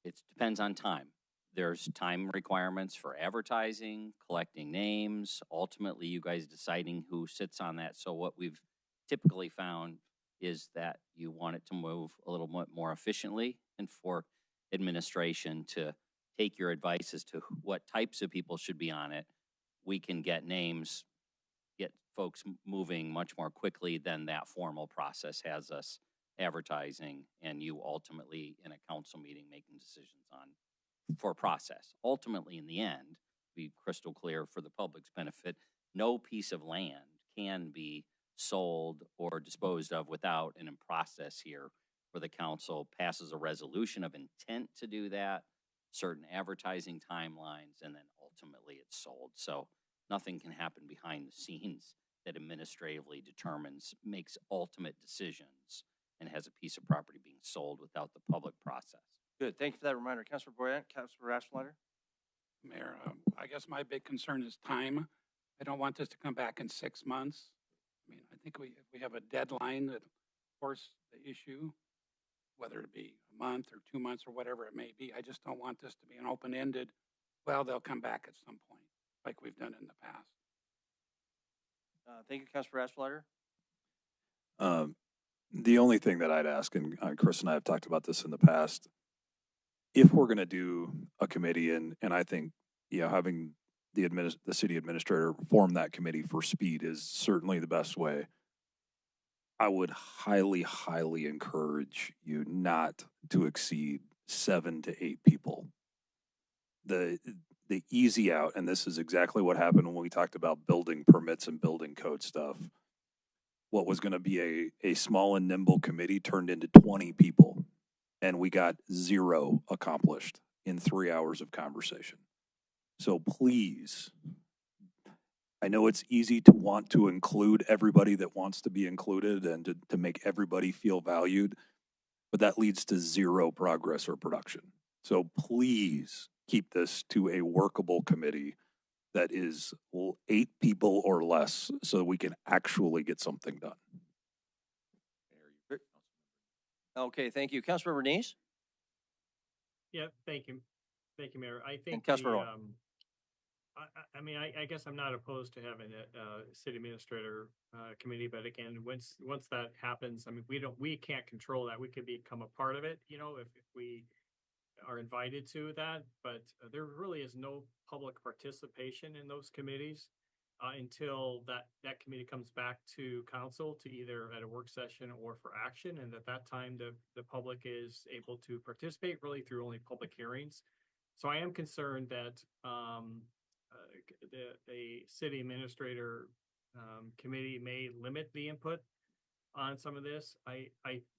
it depends on time. There's time requirements for advertising, collecting names, ultimately you guys deciding who sits on that. So what we've typically found is that you want it to move a little bit more efficiently, and for administration to take your advice as to what types of people should be on it. We can get names, get folks moving much more quickly than that formal process has us advertising, and you ultimately in a council meeting making decisions on for process. Ultimately, in the end, be crystal clear for the public's benefit, no piece of land can be sold or disposed of without an in process here where the council passes a resolution of intent to do that, certain advertising timelines, and then ultimately it's sold. So nothing can happen behind the scenes that administratively determines, makes ultimate decisions, and has a piece of property being sold without the public process. Good. Thank you for that reminder. Councilor Boyant, Councilor Asperleiter. Mayor, I guess my big concern is time. I don't want this to come back in 6 months. I mean, I think if we have a deadline that force the issue, whether it be a month or 2 months or whatever it may be, I just don't want this to be an open-ended, well, they'll come back at some point, like we've done in the past. Thank you, Councilor Asperleiter. The only thing that I'd ask, and Chris and I have talked about this in the past, if we're going to do a committee, and I think, you know, having the city administrator form that committee for speed is certainly the best way. I would highly, highly encourage you not to exceed 7 to 8 people. The easy out, and this is exactly what happened when we talked about building permits and building code stuff. What was going to be a small and nimble committee turned into 20 people, and we got 0 accomplished in 3 hours of conversation. So please, I know it's easy to want to include everybody that wants to be included and to make everybody feel valued, but that leads to 0 progress or production. So please keep this to a workable committee that is 8 people or less so we can actually get something done. Okay, thank you. Councilmember Neese? Yeah, thank you. Thank you, Mayor. I think Councilor Owen. I mean, I guess I'm not opposed to having a city administrator committee, but again, once that happens, I mean, we can't control that. We could become a part of it, you know, if we are invited to that, but there really is no public participation in those committees until that committee comes back to council to either at a work session or for action, and at that time the public is able to participate really through only public hearings. So I am concerned that the city administrator committee may limit the input on some of this. I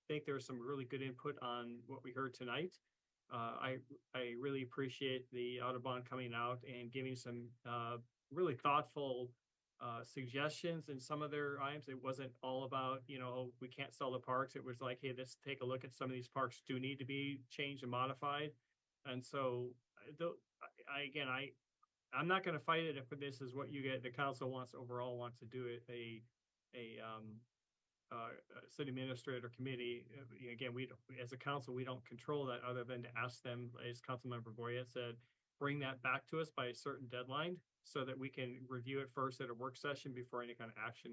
think there's some really good input on what we heard tonight. I really appreciate the Audubon coming out and giving some really thoughtful suggestions in some of their items. It wasn't all about, you know, we can't sell the parks. It was like, hey, let's take a look at some of these parks do need to be changed and modified. And so, I'm not going to fight it if this is what you get. The council wants to do it. A city administrator committee. Again, as a council, we don't control that other than to ask them, as Councilmember Boyette said, bring that back to us by a certain deadline so that we can review it first at a work session before any kind of action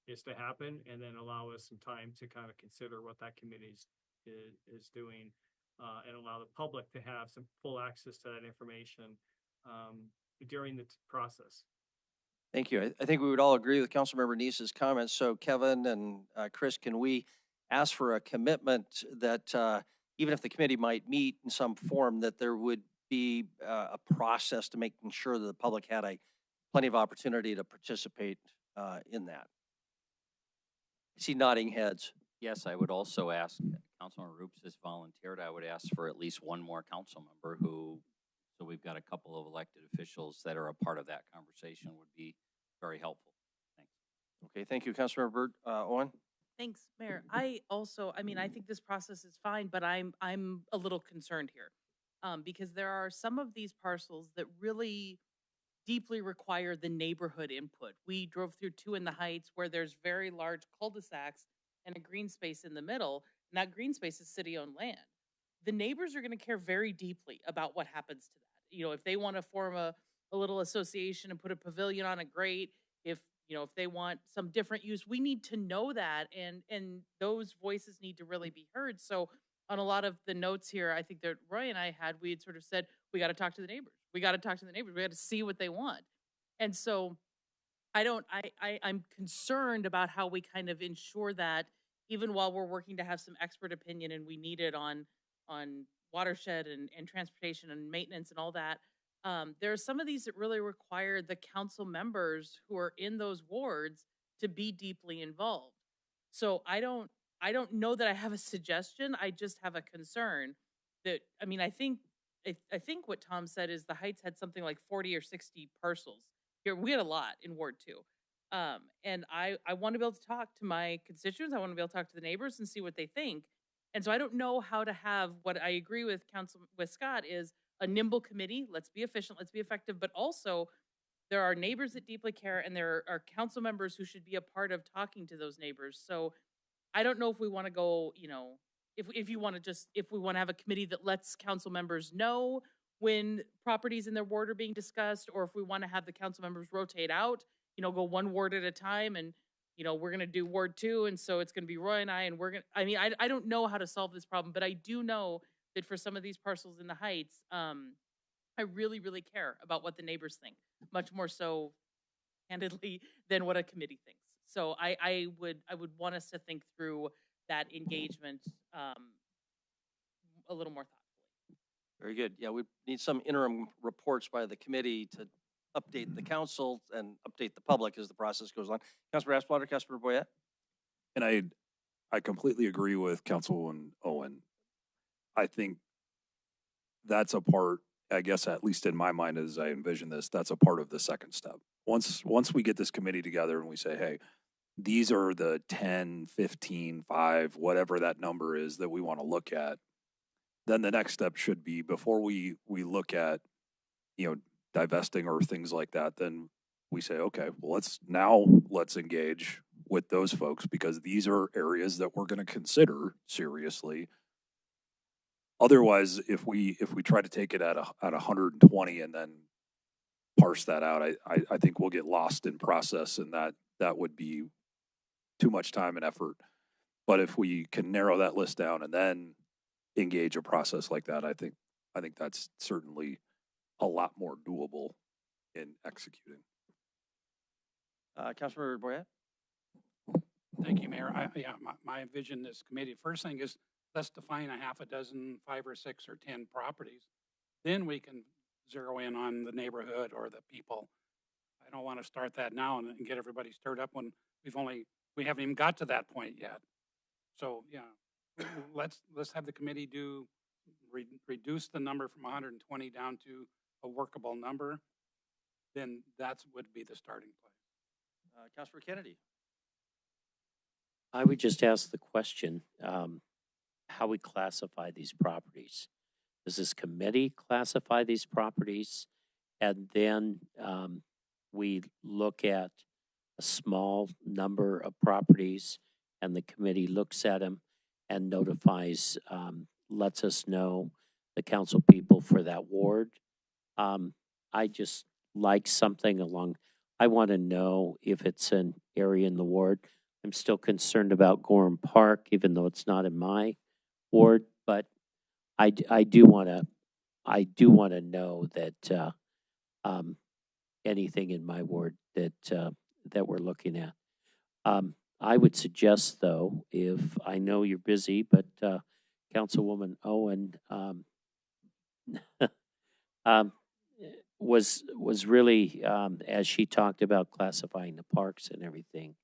is to happen, and then allow us some time to kind of consider what that committee is doing, and allow the public to have some full access to that information during the process. Thank you. I think we would all agree with Councilmember Neese's comments. So Kevin and Chris, can we ask for a commitment that even if the committee might meet in some form, that there would be a process to making sure that the public had plenty of opportunity to participate in that? I see nodding heads. Yes, I would also ask, Councilman Roops has volunteered, I would ask for at least one more council member who, so we've got a couple of elected officials that are a part of that conversation would be very helpful. Thanks. Okay, thank you, Councilmember Byrd. Owen? Thanks, Mayor. I also, I mean, I think this process is fine, but I'm a little concerned here. Because there are some of these parcels that really deeply require the neighborhood input. We drove through two in the Heights where there's very large cul-de-sacs and a green space in the middle, and that green space is city-owned land. The neighbors are gonna care very deeply about what happens to that. You know, if they wanna form a little association and put a pavilion on it, great. If, you know, if they want some different use, we need to know that, and those voices need to really be heard. So on a lot of the notes here, I think that Roy and I had, we had sort of said, we got to talk to the neighbors. We got to talk to the neighbors. We got to see what they want. And so I'm concerned about how we kind of ensure that even while we're working to have some expert opinion and we need it on watershed and transportation and maintenance and all that, there are some of these that really require the council members who are in those wards to be deeply involved. So I don't know that I have a suggestion. I just have a concern that, I mean, I think what Tom said is the Heights had something like 40 or 60 parcels. Here, we had a lot in Ward 2. And I want to be able to talk to my constituents. I want to be able to talk to the neighbors and see what they think. And so I don't know how to have what I agree with Scott is a nimble committee. Let's be efficient, let's be effective, but also there are neighbors that deeply care and there are council members who should be a part of talking to those neighbors. So I don't know if we want to go, you know, if you want to just, if we want to have a committee that lets council members know when properties in their ward are being discussed, or if we want to have the council members rotate out, you know, go one ward at a time and, you know, we're going to do Ward 2. And so it's going to be Roy and I we're going to, I mean, I don't know how to solve this problem, but I do know that for some of these parcels in the Heights, I really, really care about what the neighbors think, much more so candidly than what a committee thinks. So I would want us to think through that engagement a little more thoughtfully. Very good. Yeah, we need some interim reports by the committee to update the council and update the public as the process goes on. Councilor Asplander, Councilor Boyette? And I completely agree with Councilwoman Owen. I think that's a part, I guess, at least in my mind, as I envision this, that's a part of the second step. Once we get this committee together and we say, hey, these are the 10, 15, 5, whatever that number is that we want to look at, then the next step should be before we look at, you know, divesting or things like that, then we say, okay, well, let's engage with those folks because these are areas that we're going to consider seriously. Otherwise, if we try to take it at 120 and then parse that out, I think we'll get lost in process, and that would be too much time and effort. But if we can narrow that list down and then engage a process like that, I think that's certainly a lot more doable in executing. Councilor Boyette? Thank you, Mayor. My vision this committee, first thing is let's define a half a dozen, 5 or 6 or 10 properties. Then we can zero in on the neighborhood or the people. I don't want to start that now and get everybody stirred up when we haven't even got to that point yet. So yeah, let's have the committee reduce the number from 120 down to a workable number. Then that would be the starting place. Councilor Kennedy? I would just ask the question, how we classify these properties. Does this committee classify these properties? And then we look at a small number of properties and the committee looks at them and notifies, lets us know, the council people for that ward. I just like something along, I want to know if it's an area in the ward. I'm still concerned about Gorham Park, even though it's not in my ward, but I do want to know that anything in my ward that we're looking at. I would suggest, though, if I know you're busy, but Councilwoman Owen was really, as she talked about classifying the parks and everything,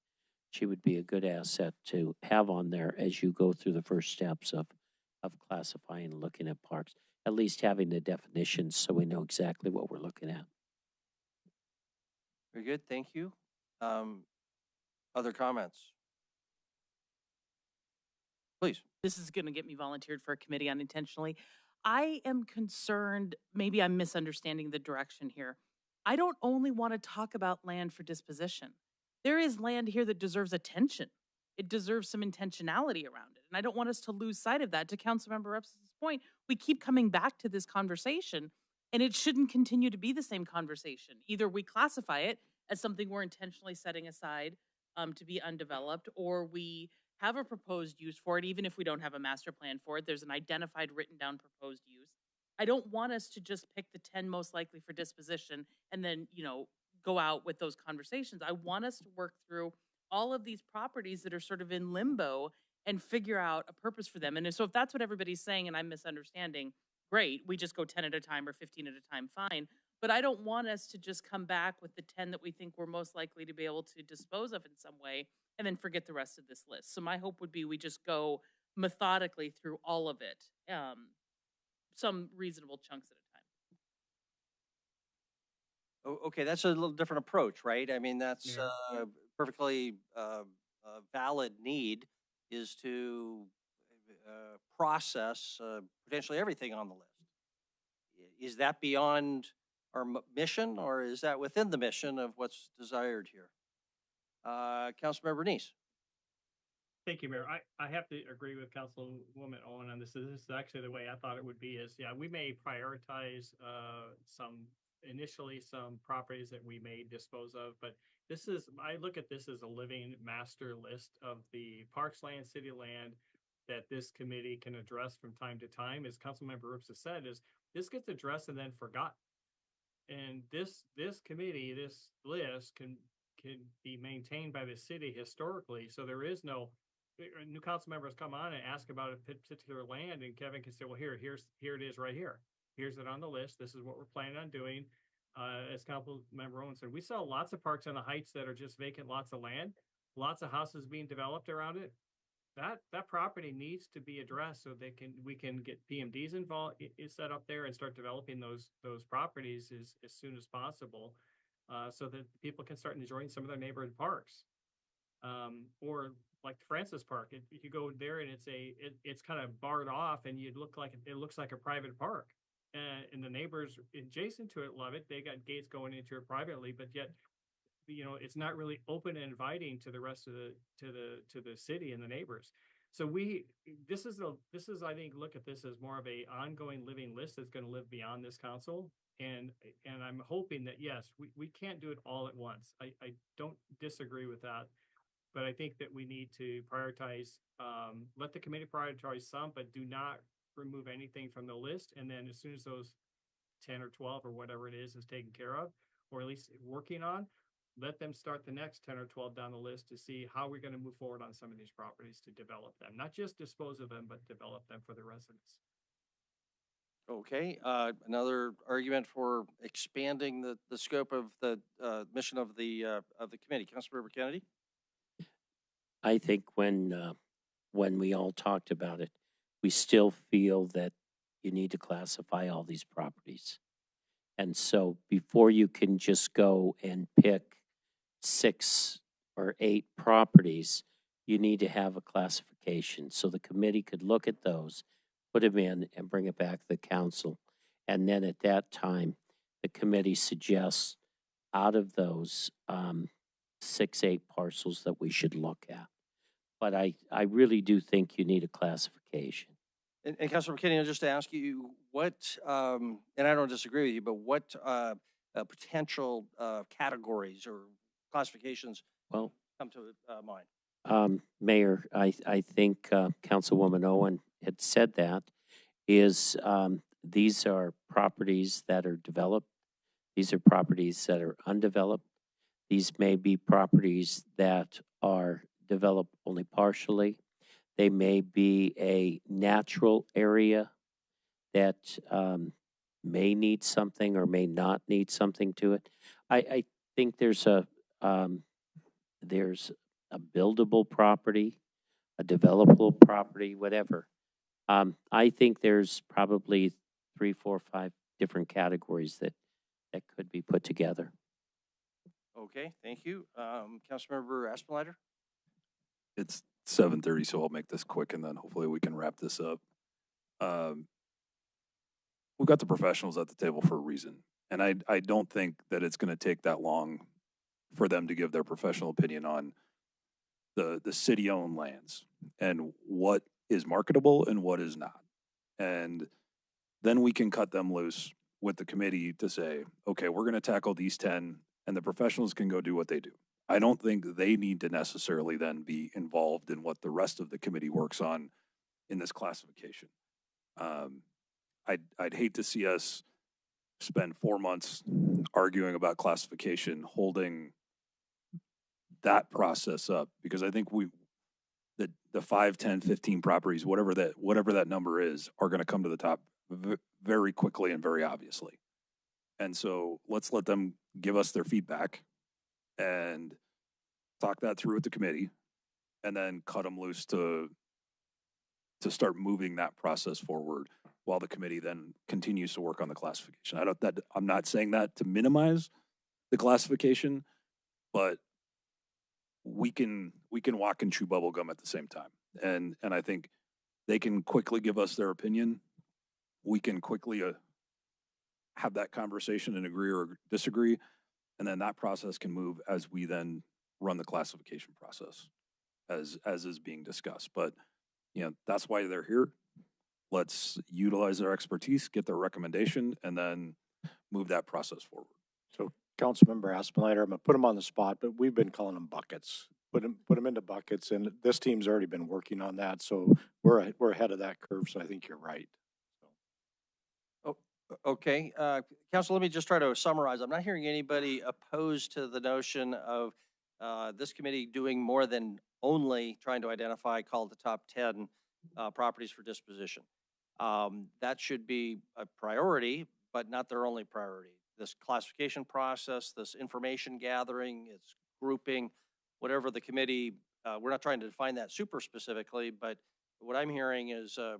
she would be a good asset to have on there as you go through the first steps of classifying and looking at parks, at least having the definitions so we know exactly what we're looking at. Very good, thank you. Other comments? Please. This is going to get me volunteered for a committee unintentionally. I am concerned, maybe I'm misunderstanding the direction here. I don't only want to talk about land for disposition. There is land here that deserves attention. It deserves some intentionality around it. And I don't want us to lose sight of that. To Councilmember Epps' point, we keep coming back to this conversation, and it shouldn't continue to be the same conversation. Either we classify it as something we're intentionally setting aside to be undeveloped, or we have a proposed use for it, even if we don't have a master plan for it. There's an identified, written down proposed use. I don't want us to just pick the 10 most likely for disposition and then, go out with those conversations. I want us to work through all of these properties that are sort of in limbo and figure out a purpose for them. And so if that's what everybody's saying and I'm misunderstanding, great, we just go 10 at a time or 15 at a time, fine. But I don't want us to just come back with the 10 that we think we're most likely to be able to dispose of in some way and then forget the rest of this list. So my hope would be we just go methodically through all of it, some reasonable chunks at a time. Okay, that's a little different approach, right? I mean, that's Yeah. perfectly valid need is to process potentially everything on the list. Is that beyond our mission, or is that within the mission of what's desired here? Councilmember Nice. Thank you, Mayor. I have to agree with Councilwoman Owen on this. This is actually the way I thought it would be is, yeah, we may prioritize initially some properties that we may dispose of, but I look at this as a living master list of the parks land, city land that this committee can address from time to time. As Councilmember Rips has said, is this gets addressed and then forgotten. And this committee, this list can be maintained by the city historically. So there is no new council members come on and ask about a particular land, and Kevin can say, well, here it is right here. Here's it on the list. This is what we're planning on doing. As Council Member Owen said, we saw lots of parks on the heights that are just vacant lots of land, lots of houses being developed around it. That property needs to be addressed so we can get PMDs involved, set up there and start developing those properties as soon as possible, so that people can start enjoying some of their neighborhood parks. Or like the Francis Park, you go there and it's kind of barred off, and it looks like a private park. And the neighbors adjacent to it love it. They got gates going into it privately, but yet, it's not really open and inviting to the rest of the city and the neighbors. So this is I think look at this as more of a ongoing living list that's going to live beyond this council. And I'm hoping that, yes, we can't do it all at once. I don't disagree with that, but I think that we need to prioritize, let the committee prioritize some, but do not remove anything from the list. And then as soon as those 10 or 12 or whatever it is taken care of, or at least working on, let them start the next 10 or 12 down the list to see how we're going to move forward on some of these properties to develop them, not just dispose of them, but develop them for the residents. Okay, another argument for expanding the scope of the mission of the committee. Councilmember Kennedy. I think when we all talked about it, we still feel that you need to classify all these properties. And so before you can just go and pick 6 or 8 properties, you need to have a classification. So the committee could look at those, put them in, and bring it back to the council. And then at that time, the committee suggests out of those 6, 8 parcels that we should look at. But I really do think you need a classification. And Councilmember Kennedy, I'll just ask you what, and I don't disagree with you, but what potential categories or classifications come to mind? Mayor, I think Councilwoman Owen had said that is these are properties that are developed. These are properties that are undeveloped. These may be properties that are developed only partially. They may be a natural area that may need something or may not need something to it. I think there's a buildable property, a developable property, whatever. I think there's probably 3, 4, 5 different categories that could be put together. Okay, thank you. Councilmember Aspenleiter? It's 7:30, so I'll make this quick and then hopefully we can wrap this up. We've got the professionals at the table for a reason. And I don't think that it's going to take that long for them to give their professional opinion on the city-owned lands and what is marketable and what is not. And then we can cut them loose with the committee to say, okay, we're going to tackle these 10 and the professionals can go do what they do. I don't think they need to necessarily then be involved in what the rest of the committee works on in this classification. I'd hate to see us spend 4 months arguing about classification, holding that process up, because I think the 5, 10, 15 properties, whatever that number is, are going to come to the top very quickly and very obviously. And so let's let them give us their feedback and talk that through with the committee, and then cut them loose to start moving that process forward while the committee then continues to work on the classification. I'm not saying that to minimize the classification, but we can walk and chew bubble gum at the same time. And I think they can quickly give us their opinion. We can quickly have that conversation and agree or disagree. And then that process can move as we then run the classification process as is being discussed. But, that's why they're here. Let's utilize their expertise, get their recommendation, and then move that process forward. So Councilmember Aspenleiter, I'm gonna put them on the spot, but we've been calling them buckets. Put them into buckets, and this team's already been working on that. So we're ahead of that curve. So I think you're right. Okay, Council, let me just try to summarize. I'm not hearing anybody opposed to the notion of this committee doing more than only trying to identify, call it the top 10 properties for disposition. That should be a priority, but not their only priority. This classification process, this information gathering, it's grouping, whatever the committee, we're not trying to define that super specifically, but what I'm hearing is a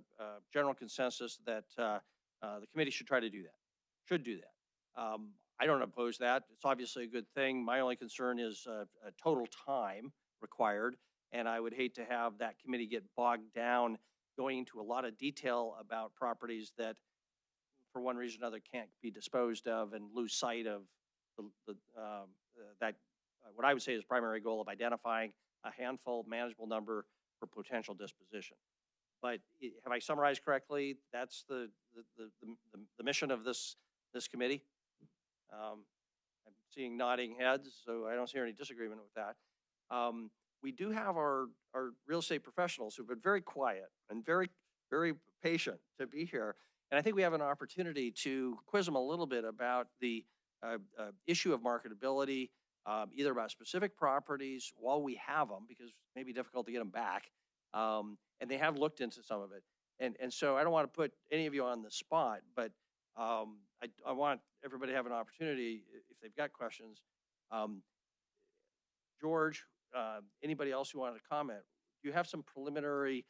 general consensus that the committee should try to do that, should do that. I don't oppose that. It's obviously a good thing. My only concern is a total time required, and I would hate to have that committee get bogged down going into a lot of detail about properties that, for one reason or another, can't be disposed of, and lose sight of what I would say is primary goal of identifying a handful, manageable number for potential disposition. But have I summarized correctly? That's the mission of this committee. I'm seeing nodding heads, so I don't see any disagreement with that. We do have our real estate professionals who've been very quiet and very, very patient to be here. And I think we have an opportunity to quiz them a little bit about the issue of marketability, either about specific properties while we have them, because it may be difficult to get them back. And they have looked into some of it. And so I don't want to put any of you on the spot, but I want everybody to have an opportunity if they've got questions. George, anybody else who wanted to comment? Do you have some preliminary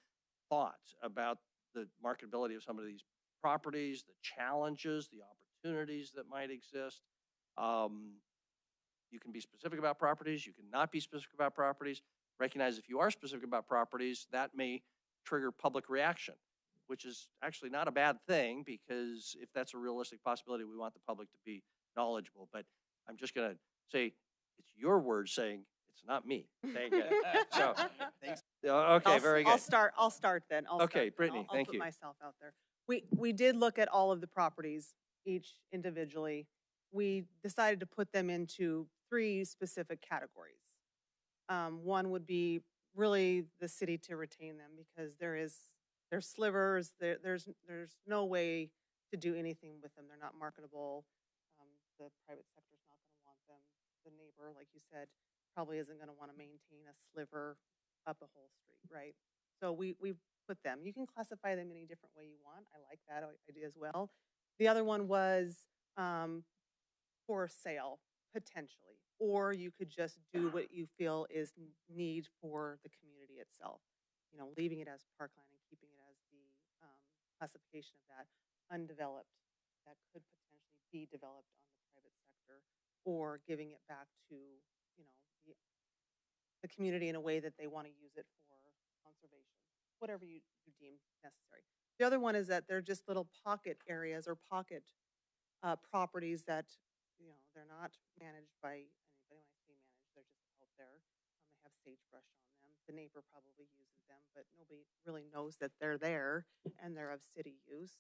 thoughts about the marketability of some of these properties, the challenges, the opportunities that might exist? You can be specific about properties. You can not be specific about properties. Recognize if you are specific about properties, that may trigger public reaction, which is actually not a bad thing, because if that's a realistic possibility, we want the public to be knowledgeable. But I'm just going to say it's your words saying it's not me saying it. So, okay, very good. I'll start then. Okay, Brittany, I'll thank put you. myself out there. We did look at all of the properties, each individually. We decided to put them into 3 specific categories. One would be really the city to retain them, because there's slivers. There's no way to do anything with them. They're not marketable. The private sector's not going to want them. The neighbor, like you said, probably isn't going to want to maintain a sliver up a whole street, right? So we put them. You can classify them any different way you want. I like that idea as well. The other one was for sale, potentially. or you could just do what you feel is need for the community itself. You know, leaving it as parkland and keeping it as the classification of that undeveloped that could potentially be developed on the private sector, or giving it back to, you know, the community in a way that they want to use it for conservation, whatever you deem necessary. The other one is that they're just little pocket areas or pocket properties that, you know, they're not managed by anybody. When I say managed, they're just out there. They have sagebrush on them. The neighbor probably uses them, but nobody really knows that they're there and they're of city use.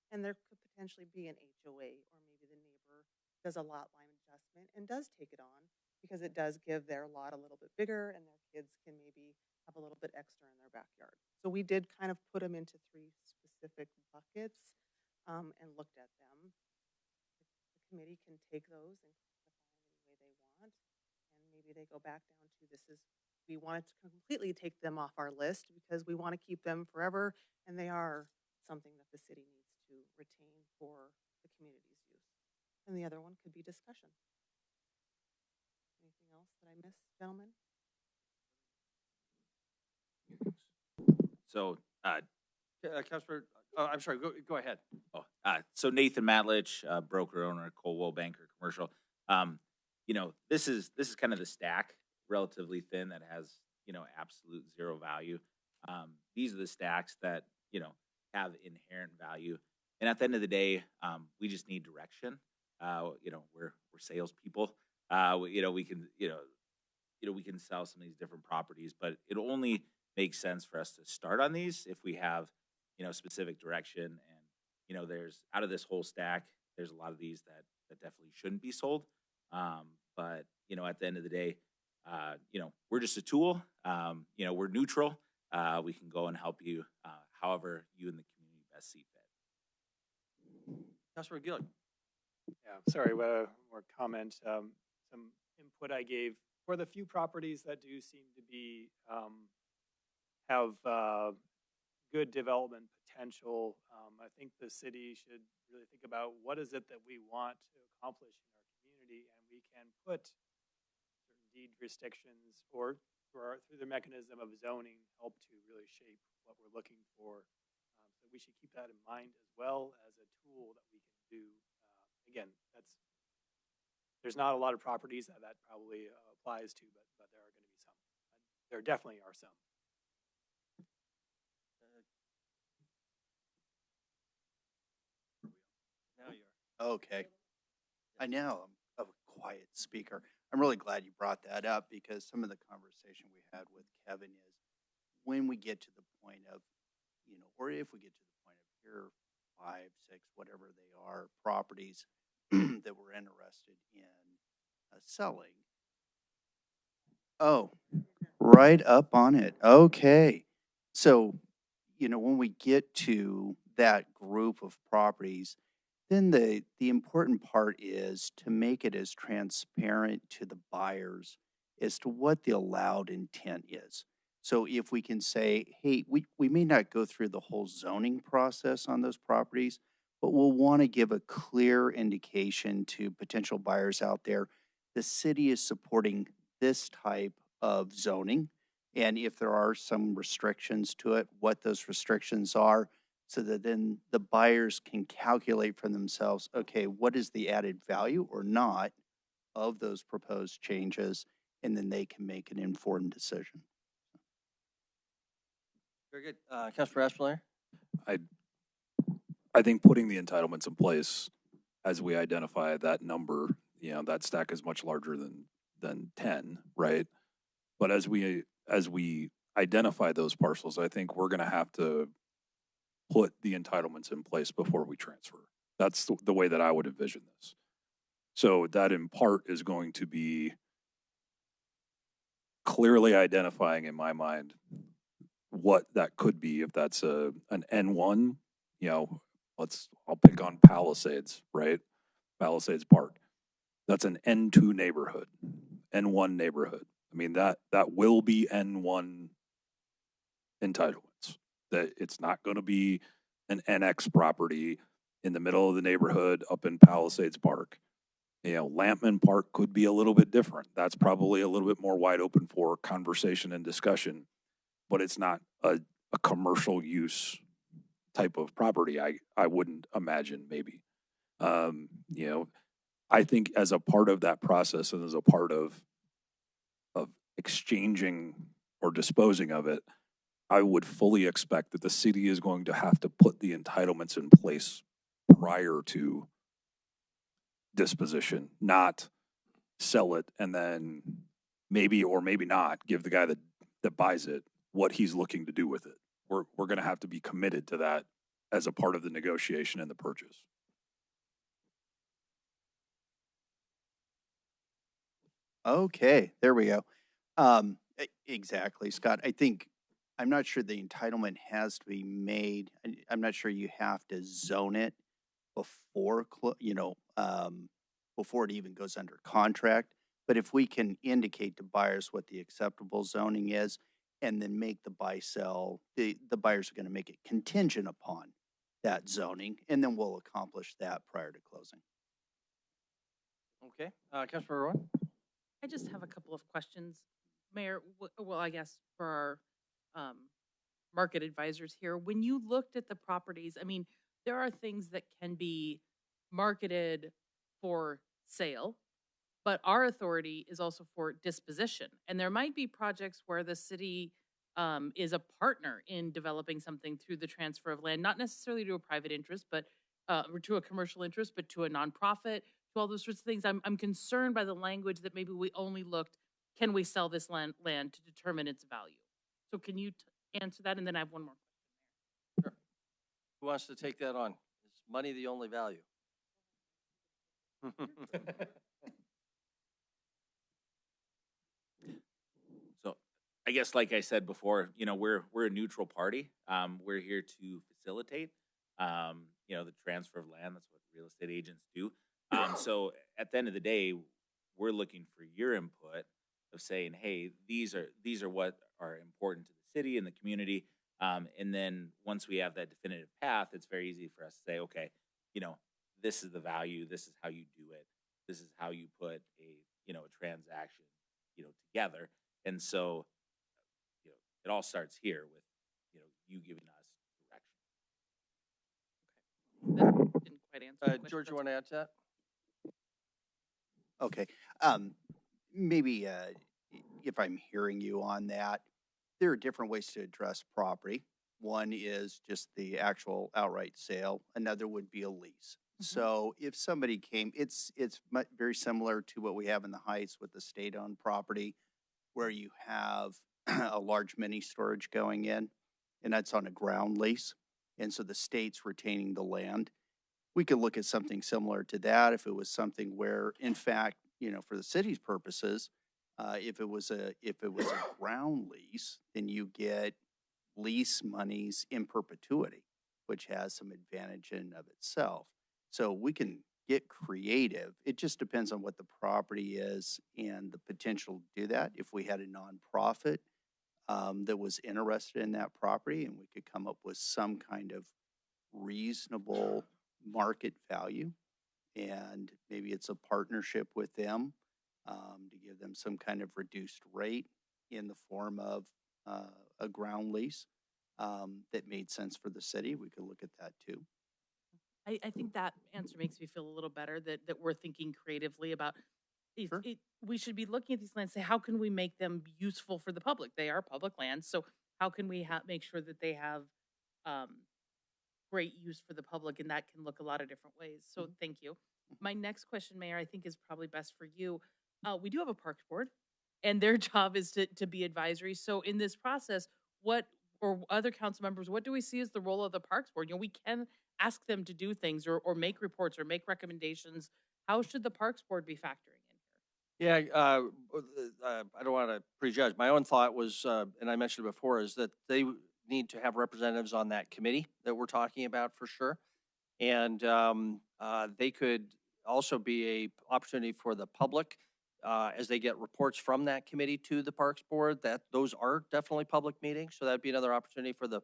And there could potentially be an HOA, or maybe the neighbor does a lot line adjustment and does take it on because it does give their lot a little bit bigger and their kids can maybe have a little bit extra in their backyard. So we did kind of put them into 3 specific buckets and looked at them. The committee can take those and classify them any way they want, and maybe they go back down to we wanted to completely take them off our list because we want to keep them forever, and they are something that the city needs to retain for the community's use. And the other one could be discussion. Anything else that I missed, gentlemen? So, Councilor, I'm sorry, go ahead. so Nathan Matlich, broker owner, Coldwell Banker Commercial. You know, this is kind of the stack, relatively thin, that has, you know, absolute zero value. These are the stacks that, you know, have inherent value. And at the end of the day, we just need direction. You know, we're salespeople. You know, we can, we can sell some of these different properties, but it only makes sense for us to start on these if we have, you know, specific direction. And, you know, there's, out of this whole stack, there's a lot of these that definitely shouldn't be sold. But, you know, at the end of the day, you know, we're just a tool. You know, we're neutral. We can go and help you however you and the community best see fit. Councilor Gillick. Yeah, sorry, more comment. Some input I gave for the few properties that do seem to be have good development potential. I think the city should really think about what is it that we want to accomplish in our community, and we can put certain deed restrictions or through the mechanism of zoning help to really shape what we're looking for. So we should keep that in mind as well as a tool that we can do. Again, there's not a lot of properties that probably applies to, but there are going to be some. There definitely are some. Now you are. Okay. I know I'm a quiet speaker. I'm really glad you brought that up because some of the conversation we had with Kevin is when we get to the point of, you know, or if we get to the point of here, 5, 6, whatever they are, properties that we're interested in selling. Oh, right up on it. Okay. So, you know, when we get to that group of properties, then the important part is to make it as transparent to the buyers as to what the allowed intent is. So if we can say, hey, we may not go through the whole zoning process on those properties, but we'll want to give a clear indication to potential buyers out there. The city is supporting this type of zoning. And if there are some restrictions to it, what those restrictions are, so that then the buyers can calculate for themselves, okay, what is the added value or not of those proposed changes, and then they can make an informed decision. Very good. Councilor Esplanayer? I think putting the entitlements in place as we identify that number, you know, that stack is much larger than 10, right? But as we identify those parcels, I think we're going to have to put the entitlements in place before we transfer. That's the way that I would envision this. So that in part is going to be clearly identifying in my mind what that could be. If that's an N1, you know, I'll pick on Palisades, right? Palisades Park. That's an N2 neighborhood, N1 neighborhood. I mean, that will be N1 entitlements. That it's not going to be an NX property in the middle of the neighborhood up in Palisades Park. Lampman Park could be a little bit different. That's probably a little bit more wide open for conversation and discussion, but it's not a commercial use type of property. I wouldn't imagine maybe. I think as a part of that process and as a part of exchanging or disposing of it, I would fully expect that the city is going to have to put the entitlements in place prior to disposition, not sell it and then maybe or maybe not give the guy that buys it what he's looking to do with it. We're going to have to be committed to that as a part of the negotiation and the purchase. Okay, there we go. Exactly, Scott. I'm not sure the entitlement has to be made. I'm not sure you have to zone it before, before it even goes under contract. But if we can indicate to buyers what the acceptable zoning is, and then make the buy sell, the buyers are going to make it contingent upon that zoning, and then we'll accomplish that prior to closing. Okay, Councilmember Rowan? I just have a couple of questions, Mayor. Well, I guess for our market advisors here, when you looked at the properties, I mean, there are things that can be marketed for sale, but our authority is also for disposition. And there might be projects where the city is a partner in developing something through the transfer of land, not necessarily to a private interest, but or to a commercial interest, but to a nonprofit, to all those sorts of things. I'm concerned by the language that maybe we only looked, can we sell this land to determine its value? So can you answer that? And then I have one more question. Sure. Who wants to take that on? Is money the only value? So I guess, like I said before, we're a neutral party. We're here to facilitate, the transfer of land. That's what real estate agents do. So at the end of the day, we're looking for your input of saying, hey, these are what are important to the city and the community. And then once we have that definitive path, it's very easy for us to say, okay, this is the value. This is how you do it. This is how you put a transaction, together. And so, it all starts here with, you giving us direction. That didn't quite answer the question. George, you want to add to that? Okay. Maybe if I'm hearing you on that, there are different ways to address property. One is just the actual outright sale. Another would be a lease. So if somebody came, it's very similar to what we have in the Heights with the state-owned property, where you have a large mini storage going in, and that's on a ground lease. And so the state's retaining the land. We could look at something similar to that if it was something where, in fact, for the city's purposes, if it was a ground lease, then you get lease monies in perpetuity, which has some advantage in and of itself. So we can get creative. It just depends on what the property is and the potential to do that. If we had a nonprofit that was interested in that property, and we could come up with some kind of reasonable market value, and maybe it's a partnership with them to give them some kind of reduced rate in the form of a ground lease that made sense for the city, we could look at that too. I think that answer makes me feel a little better that we're thinking creatively about Sure. we should be looking at these lands and say, how can we make them useful for the public? They are public lands. So how can we make sure that they have great use for the public? And that can look a lot of different ways. So thank you. My next question, Mayor, I think is probably best for you. We do have a parks board, and their job is to be advisory. So in this process, or other council members, what do we see as the role of the parks board? We can ask them to do things or make reports or make recommendations. How should the parks board be factoring in here? Yeah, I don't want to prejudge. My own thought was, and I mentioned it before, is that they need to have representatives on that committee that we're talking about for sure. And they could also be a opportunity for the public as they get reports from that committee to the Parks Board. Those are definitely public meetings, so that'd be another opportunity for the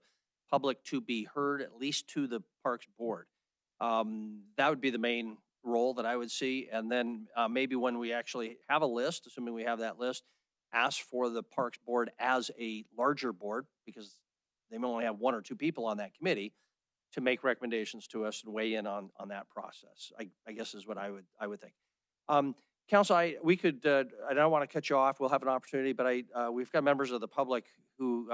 public to be heard, at least to the Parks Board. That would be the main role that I would see. And then maybe when we actually have a list, assuming we have that list, ask for the Parks Board as a larger board, because they may only have one or two people on that committee, to make recommendations to us and weigh in on that process. I guess is what I would think. Council, we could, I don't want to cut you off. We'll have an opportunity, but we've got members of the public who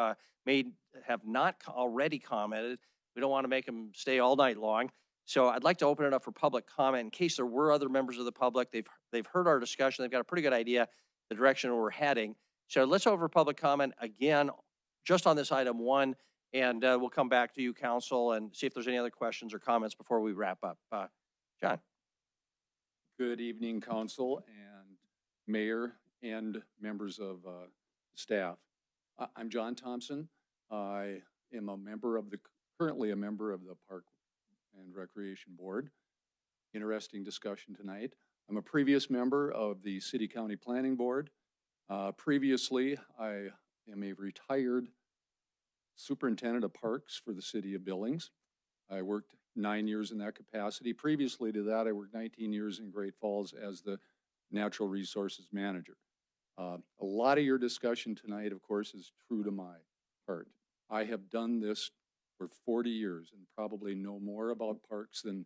may have not already commented. We don't want to make them stay all night long. So I'd like to open it up for public comment in case there were other members of the public. They've heard our discussion. They've got a pretty good idea the direction we're heading. So let's over public comment again, just on this item 1, and we'll come back to you, Council, and see if there's any other questions or comments before we wrap up. John. Good evening, Council and Mayor and members of staff. I'm John Thompson. I am currently a member of the Park and Recreation Board. Interesting discussion tonight. I'm a previous member of the City County Planning Board. Previously, I am a retired superintendent of parks for the city of Billings. I worked 9 years in that capacity. Previously to that, I worked 19 years in Great Falls as the natural resources manager. A lot of your discussion tonight, of course, is true to my heart. I have done this for 40 years and probably know more about parks than,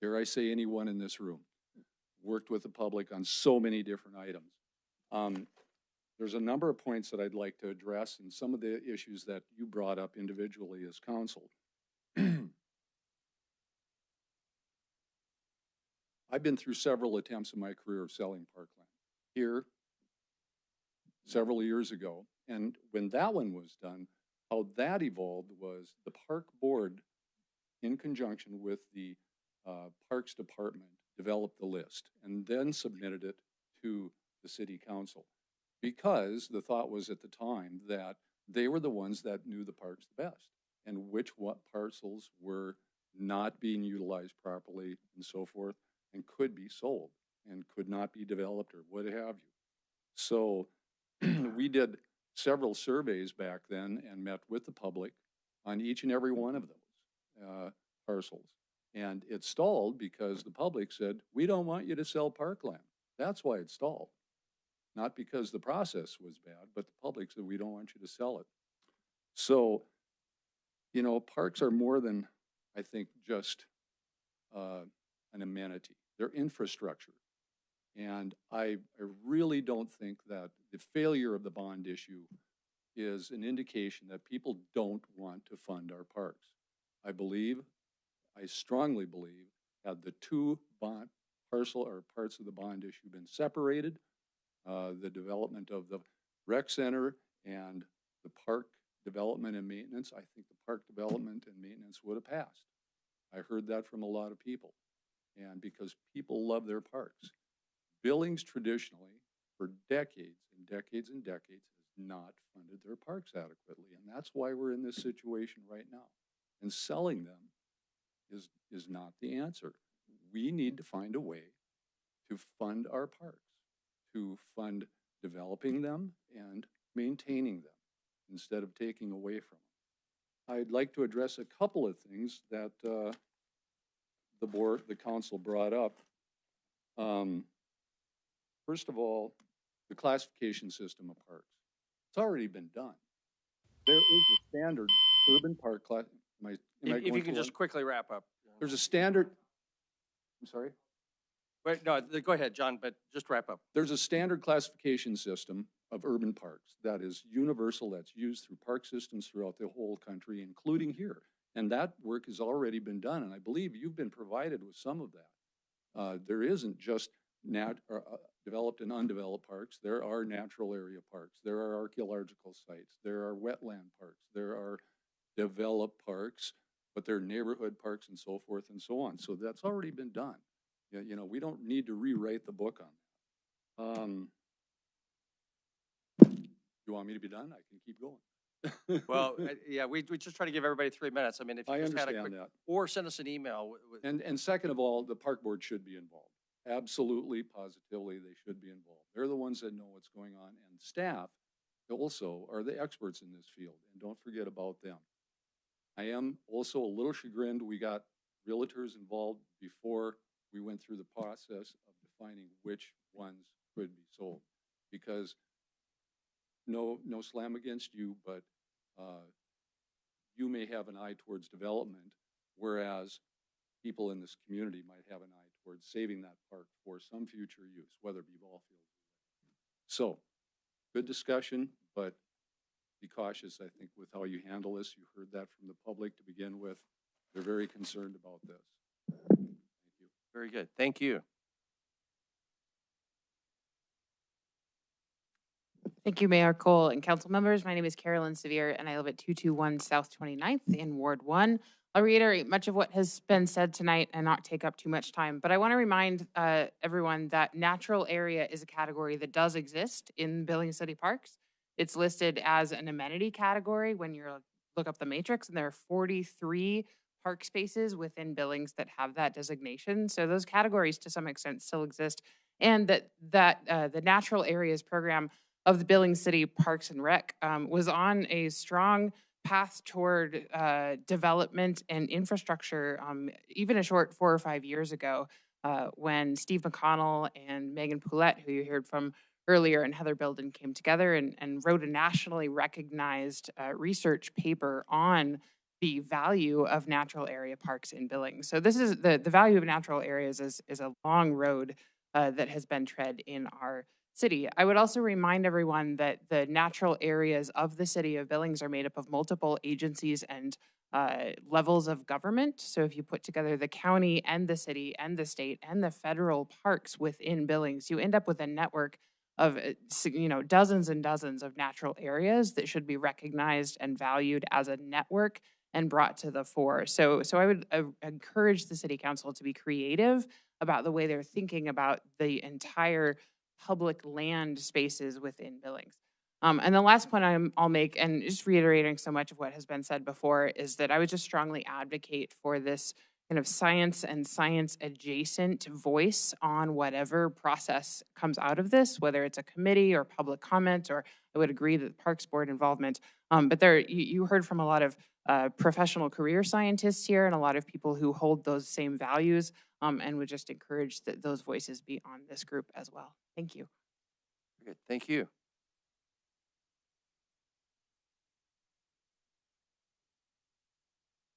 dare I say, anyone in this room. Worked with the public on so many different items. There's a number of points that I'd like to address and some of the issues that you brought up individually as council. I've been through several attempts in my career of selling parkland here several years ago. And when that one was done, how that evolved was the park board, in conjunction with the Parks Department, developed the list and then submitted it to the city council, because the thought was at the time that they were the ones that knew the parks the best and what parcels were not being utilized properly and so forth, and could be sold and could not be developed or what have you. So we did several surveys back then and met with the public on each and every one of those parcels. And it stalled because the public said, we don't want you to sell parkland. That's why it stalled. Not because the process was bad, but the public said, we don't want you to sell it. So, you know, parks are more than, I think, just an amenity. They're infrastructure. And I really don't think that the failure of the bond issue is an indication that people don't want to fund our parks. I strongly believe, had the two parts of the bond issue been separated, the development of the rec center and the park development and maintenance, I think the park development and maintenance would have passed. I heard that from a lot of people. And because people love their parks. Billings traditionally, for decades and decades and decades, has not funded their parks adequately. And that's why we're in this situation right now. And selling them is not the answer. We need to find a way to fund our parks, to fund developing them and maintaining them instead of taking away from them. I'd like to address a couple of things that the council brought up. First of all, the classification system of parks. It's already been done. There is a standard urban park class. If you can just quickly wrap up. There's a standard. I'm sorry? Wait, no, go ahead, John, but just wrap up. There's a standard classification system of urban parks that is universal, that's used through park systems throughout the whole country, including here. And that work has already been done, and I believe you've been provided with some of that. There isn't just developed and undeveloped parks. There are natural area parks. There are archaeological sites. There are wetland parks. There are developed parks, but there are neighborhood parks and so forth and so on. So that's already been done. You know, we don't need to rewrite the book on that. You want me to be done? I can keep going. Well, yeah, we just try to give everybody 3 minutes. I mean, if you just had a quick, that. or send us an email. And second of all, the park board should be involved. Absolutely, positively, they should be involved. They're the ones that know what's going on, and staff also are the experts in this field, and don't forget about them. I am also a little chagrined we got realtors involved before we went through the process of defining which ones could be sold. Because no slam against you, but you may have an eye towards development, whereas people in this community might have an eye towards saving that park for some future use, whether it be ball fields. So, good discussion, but be cautious, I think, with how you handle this. You heard that from the public to begin with. They're very concerned about this. Thank you. Very good. Thank you. Thank you, Mayor Cole and council members. My name is Carolyn Sevier, and I live at 221 South 29th in Ward 1. I'll reiterate much of what has been said tonight and not take up too much time, but I want to remind everyone that natural area is a category that does exist in Billings City Parks. It's listed as an amenity category when you look up the matrix, and there are 43 park spaces within Billings that have that designation. So those categories to some extent still exist, and that the natural areas program of the Billings City Parks and Rec was on a strong path toward development and infrastructure even a short 4 or 5 years ago when Steve McConnell and Megan Poulette, who you heard from earlier, and Heather Bilden came together and wrote a nationally recognized research paper on the value of natural area parks in Billings. So this is the value of natural areas is a long road that has been tread in our city. I would also remind everyone that the natural areas of the city of Billings are made up of multiple agencies and levels of government. So if you put together the county and the city and the state and the federal parks within Billings, you end up with a network of dozens and dozens of natural areas that should be recognized and valued as a network and brought to the fore. So I would encourage the city council to be creative about the way they're thinking about the entire public land spaces within Billings. And the last point I'll make, and just reiterating so much of what has been said before, is that I would just strongly advocate for this kind of science and science adjacent voice on whatever process comes out of this, whether it's a committee or public comment, or I would agree that the Parks Board involvement. But you heard from a lot of professional career scientists here and a lot of people who hold those same values, and would just encourage that those voices be on this group as well. Thank you. Good. Thank you.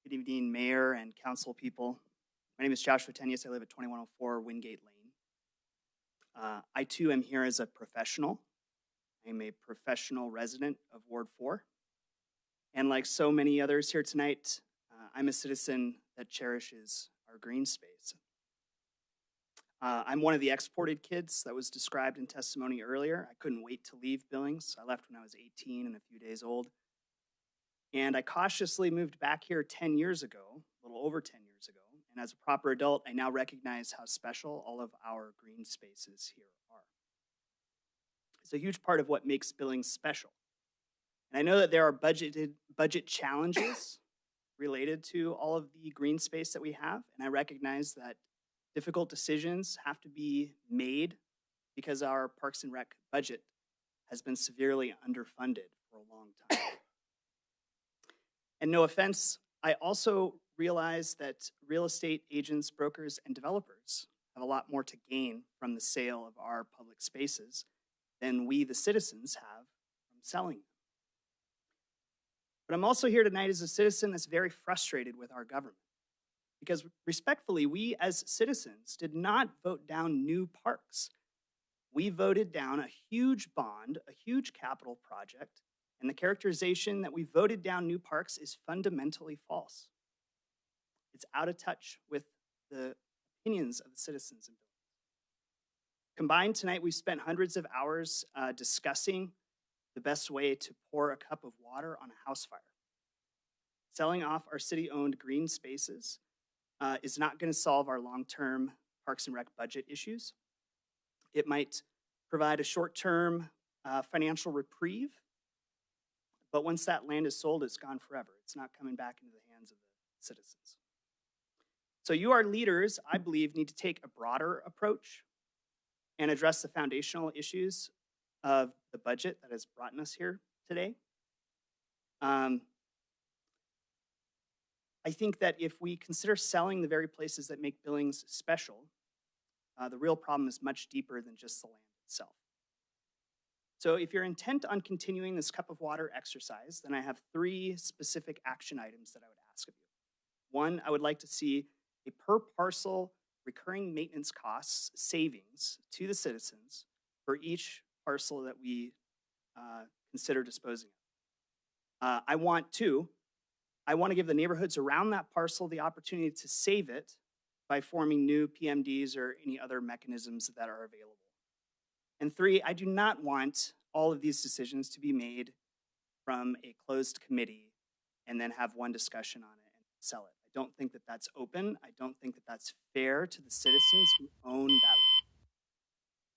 Good evening, Mayor and council people. My name is Joshua Tenius. I live at 2104 Wingate Lane. I too am here as a professional. I'm a professional resident of Ward 4. And like so many others here tonight, I'm a citizen that cherishes our green space. I'm one of the exported kids that was described in testimony earlier. I couldn't wait to leave Billings. I left when I was 18 and a few days old. And I cautiously moved back here 10 years ago, a little over 10 years ago. And as a proper adult, I now recognize how special all of our green spaces here are. It's a huge part of what makes Billings special. And I know that there are budget challenges related to all of the green space that we have. And I recognize that difficult decisions have to be made because our Parks and Rec budget has been severely underfunded for a long time. And no offense, I also realize that real estate agents, brokers, and developers have a lot more to gain from the sale of our public spaces than we, the citizens, have from selling them. But I'm also here tonight as a citizen that's very frustrated with our government. Because respectfully, we as citizens did not vote down new parks. We voted down a huge bond, a huge capital project, and the characterization that we voted down new parks is fundamentally false. It's out of touch with the opinions of the citizens in Billings. Combined tonight, we've spent hundreds of hours discussing the best way to pour a cup of water on a house fire. Selling off our city-owned green spaces is not going to solve our long-term Parks and Rec budget issues. It might provide a short-term financial reprieve, but once that land is sold, it's gone forever. It's not coming back into the hands of the citizens. So you, our leaders, I believe, need to take a broader approach and address the foundational issues of the budget that has brought us here today. I think that if we consider selling the very places that make Billings special, the real problem is much deeper than just the land itself. So if you're intent on continuing this cup of water exercise, then I have 3 specific action items that I would ask of you. 1, I would like to see a per parcel recurring maintenance costs savings to the citizens for each parcel that we consider disposing of. I want to give the neighborhoods around that parcel the opportunity to save it by forming new PMDs or any other mechanisms that are available. And 3, I do not want all of these decisions to be made from a closed committee and then have one discussion on it and sell it. I don't think that that's open. I don't think that that's fair to the citizens who own that land.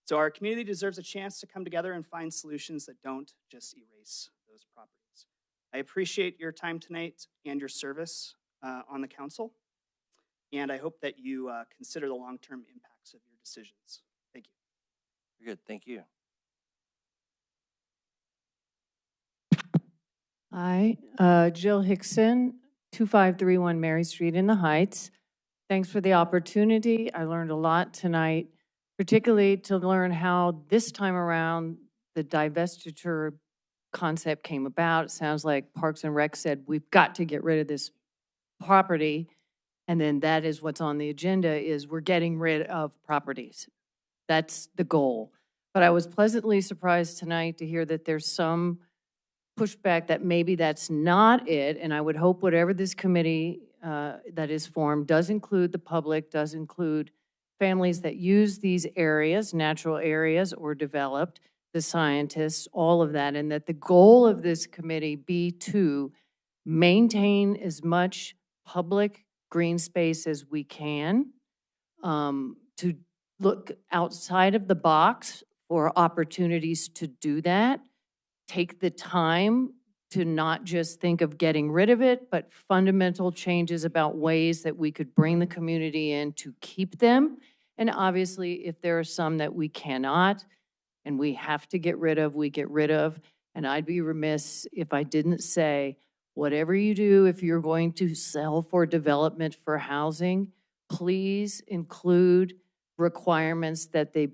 So our community deserves a chance to come together and find solutions that don't just erase those properties. I appreciate your time tonight and your service on the council, and I hope that you consider the long-term impacts of your decisions. Thank you. Very good, thank you. Hi, Jill Hickson, 2531 Mary Street in the Heights. Thanks for the opportunity. I learned a lot tonight, particularly to learn how this time around the divestiture concept came about. It sounds like Parks and Rec said, we've got to get rid of this property. And then that is what's on the agenda, is we're getting rid of properties. That's the goal. But I was pleasantly surprised tonight to hear that there's some pushback that maybe that's not it. And I would hope whatever this committee that is formed does include the public, does include families that use these areas, natural areas or developed, the scientists, all of that, and that the goal of this committee be to maintain as much public green space as we can, to look outside of the box for opportunities to do that, take the time to not just think of getting rid of it, but fundamental changes about ways that we could bring the community in to keep them. And obviously, if there are some that we cannot and we have to get rid of, we get rid of. And I'd be remiss if I didn't say, whatever you do, if you're going to sell for development for housing, please include requirements that the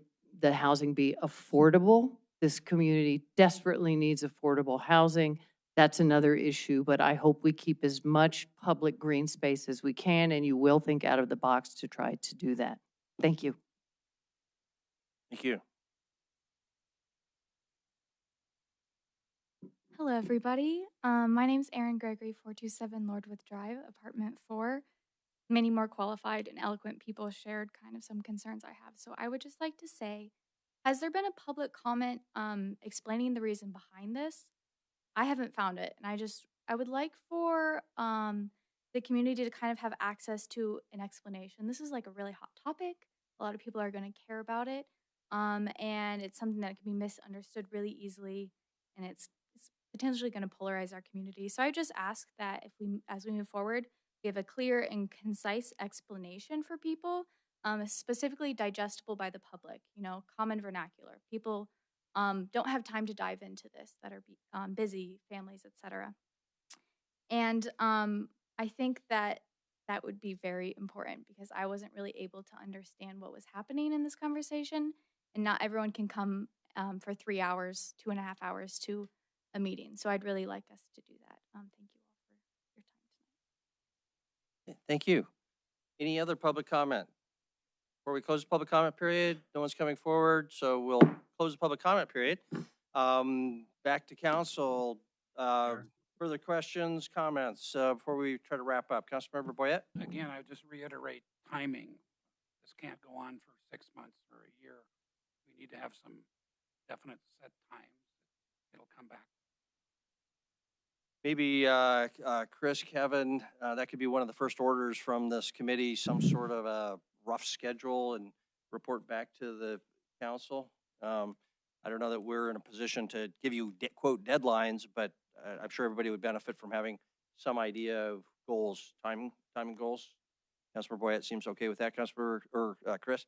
housing be affordable. This community desperately needs affordable housing. That's another issue, but I hope we keep as much public green space as we can, and you will think out of the box to try to do that. Thank you. Thank you. Hello, everybody. My name is Erin Gregory, 427 Lordwood Drive, apartment 4. Many more qualified and eloquent people shared kind of some concerns I have. So I would just like to say, has there been a public comment explaining the reason behind this? I haven't found it. And I would like for the community to kind of have access to an explanation. This is like a really hot topic. A lot of people are going to care about it. And it's something that can be misunderstood really easily. And it's potentially going to polarize our community. So I just ask that as we move forward, we have a clear and concise explanation for people, specifically digestible by the public, common vernacular. People don't have time to dive into this, that are busy, families, etc. And I think that would be very important, because I wasn't really able to understand what was happening in this conversation, and not everyone can come for 3 hours, 2.5 hours to a meeting. So I'd really like us to do that. Thank you all for your time tonight. Thank you. Any other public comment? Before we close the public comment period, no one's coming forward, so we'll close the public comment period. Back to council. Further questions, comments before we try to wrap up? Councilmember Boyette? Again, I just reiterate timing. This can't go on for 6 months or a year. We need to have some definite set times. It'll come back. Maybe Chris, Kevin, that could be one of the first orders from this committee, some sort of a rough schedule and report back to the council. I don't know that we're in a position to give you quote deadlines, but I'm sure everybody would benefit from having some idea of goals, timing goals. Councilmember Boyette seems okay with that. Councilmember or Chris?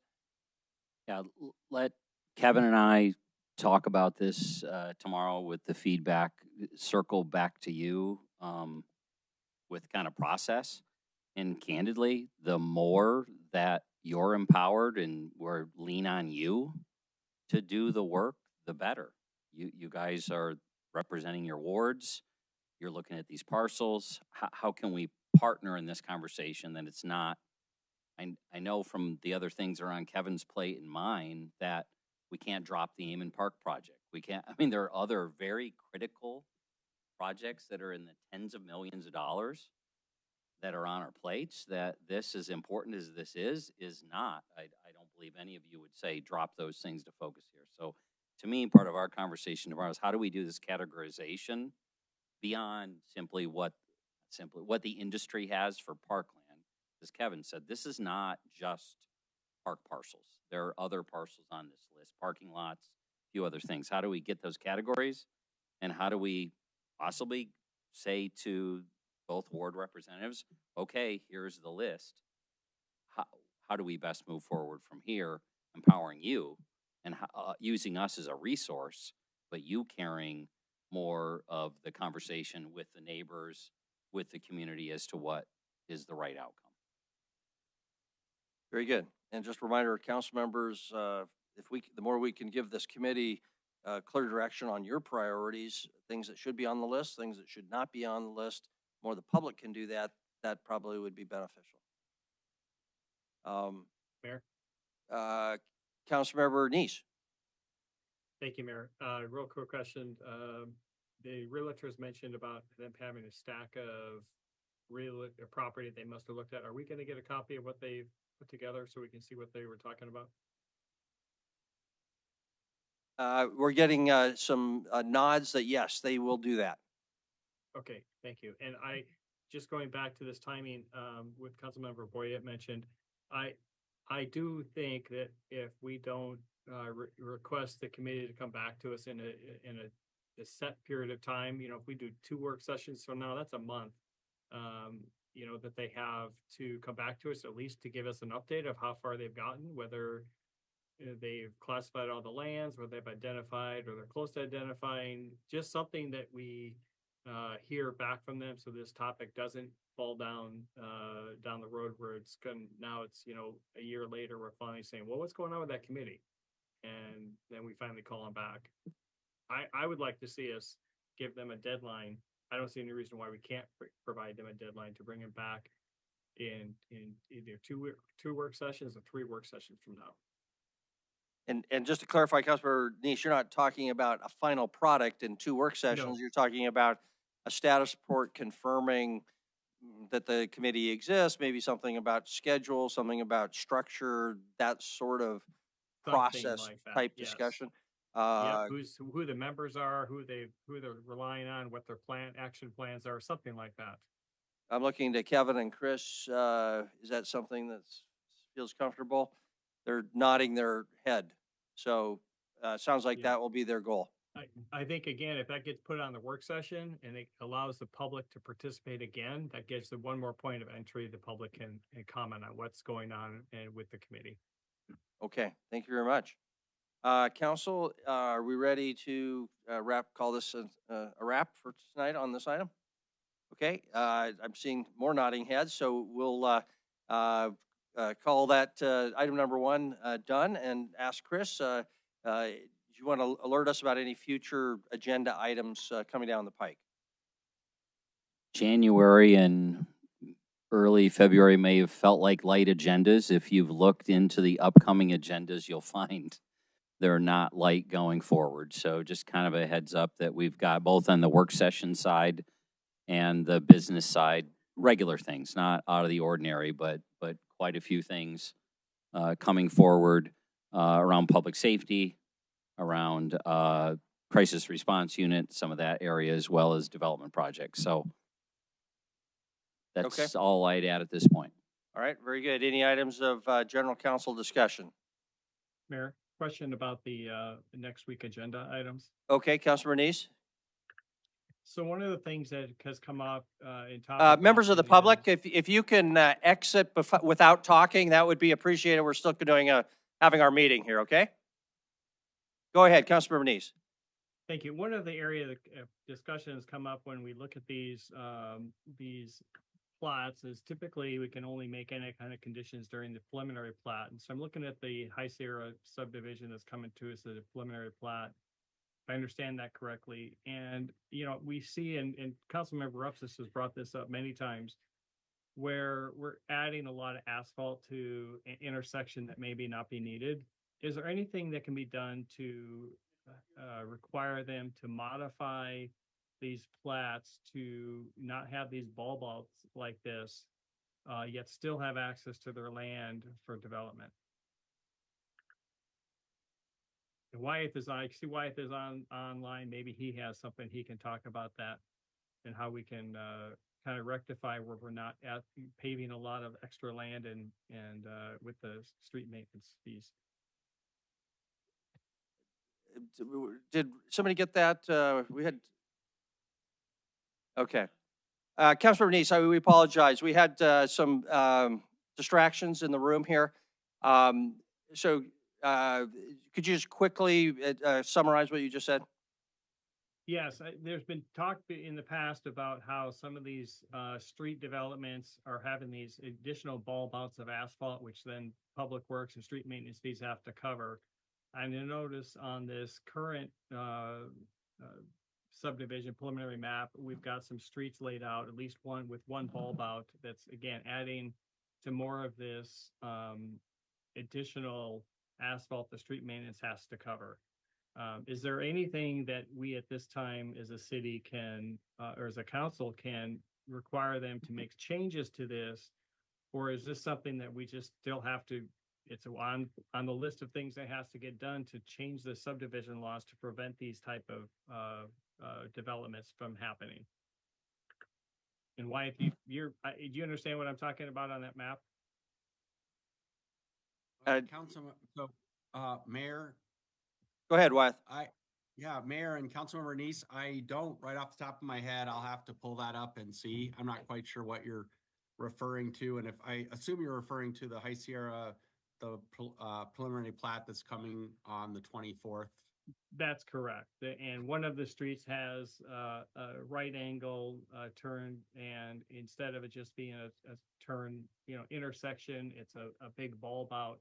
Yeah, let Kevin and I talk about this tomorrow with the feedback, circle back to you with kind of process. And candidly, the more that you're empowered and we're lean on you to do the work, the better. You guys are representing your wards. You're looking at these parcels. How can we partner in this conversation that it's not, I know from the other things that are on Kevin's plate and mine that we can't drop the Amon Park project. We can't, I mean, there are other very critical projects that are in the tens of millions of dollars that are on our plates, that this, as important as this is not. I don't believe any of you would say drop those things to focus here. So to me, part of our conversation tomorrow is how do we do this categorization beyond simply what the industry has for parkland. As Kevin said, this is not just park parcels. There are other parcels on this list, parking lots, a few other things. How do we get those categories? And how do we possibly say to both ward representatives, okay, here's the list. How do we best move forward from here, empowering you and using us as a resource, but you carrying more of the conversation with the neighbors, with the community as to what is the right outcome. Very good. And just a reminder, council members, the more we can give this committee clear direction on your priorities, things that should be on the list, things that should not be on the list, the more the public can do that, that probably would be beneficial. Mayor? Councilmember Neese. Thank you, Mayor. Real quick question. The realtors mentioned about them having a stack of real property they must have looked at. Are we going to get a copy of what they've put together so we can see what they were talking about? We're getting some nods that yes, they will do that. Okay, thank you. And just going back to this timing, with Councilmember Boyette mentioned, I do think that if we don't request the committee to come back to us in a set period of time, if we do 2 work sessions from now, that's a month, that they have to come back to us, at least to give us an update of how far they've gotten, whether they've classified all the lands, whether they've identified or they're close to identifying, just something that we hear back from them so this topic doesn't fall down the road where it's a year later we're finally saying, well, what's going on with that committee? And then we finally call them back. I would like to see us give them a deadline. I don't see any reason why we can't provide them a deadline to bring them back in either 2 work sessions or 3 work sessions from now. And just to clarify, Councilmember Neese, you're not talking about a final product in 2 work sessions. No. You're talking about a status report confirming that the committee exists, maybe something about schedule, something about structure, that sort of process like that, type yes. Discussion. Who the members are, who they're relying on, what their action plans are, something like that. I'm looking to Kevin and Chris. Is that something that feels comfortable? They're nodding their head. So sounds like that will be their goal. I think, again, if that gets put on the work session and it allows the public to participate again, that gives them one more point of entry. The public can comment on what's going on with the committee. Okay, thank you very much. Council, are we ready to call this a wrap for tonight on this item? Okay, I'm seeing more nodding heads, so we'll call that item number 1 done and ask Chris, do you want to alert us about any future agenda items coming down the pike? January and early February may have felt like light agendas. If you've looked into the upcoming agendas, you'll find they're not light going forward. So just kind of a heads up that we've got both on the work session side and the business side, regular things, not out of the ordinary, but quite a few things coming forward around public safety, around crisis response unit, some of that area, as well as development projects. So that's all I'd add at this point. All right, very good. Any items of general council discussion? Mayor, question about the next week agenda items. Okay, Councilor Neese. So one of the things that has come up in members of the public, if you can exit without talking, that would be appreciated. We're still doing having our meeting here. Okay. Go ahead, Councilmember Neese. Thank you. One of the area of discussion has come up when we look at these plots is typically we can only make any kind of conditions during the preliminary plat. And so I'm looking at the High Sierra subdivision that's coming to us as a preliminary plat. If I understand that correctly. And, you know, we see, and Councilmember Rupsis has brought this up many times, where we're adding a lot of asphalt to an intersection that maybe not be needed. Is there anything that can be done to require them to modify these plats to not have these bulb outs like this, yet still have access to their land for development? And Wyeth is on, I see Wyeth is online. Maybe he has something he can talk about that and how we can kind of rectify where we're not paving a lot of extra land and with the street maintenance fees. Did somebody get that? We had, okay. Councilmember Neese, we apologize. We had some distractions in the room here. So could you just quickly summarize what you just said? Yes, there's been talk in the past about how some of these street developments are having these additional bulb outs of asphalt, which then Public Works and street maintenance fees have to cover. I notice on this current subdivision preliminary map, we've got some streets laid out, at least one with one bulb out. That's again adding to more of this additional asphalt the street maintenance has to cover. Is there anything that we at this time as a city can, or as a council can require them to make changes to this? Or is this something that we just still have to, it's on the list of things that has to get done to change the subdivision laws to prevent these type of developments from happening? And why, if do you understand what I'm talking about on that map? Councilman, Mayor. Go ahead, Wyeth. Mayor and Councilmember Neese, I don't right off the top of my head. I'll have to pull that up and see. I'm not quite sure what you're referring to. And if I assume you're referring to the High Sierra, the preliminary plat that's coming on the 24th. That's correct. And one of the streets has a right angle turn, and instead of it just being a turn, intersection, it's a big bulb out,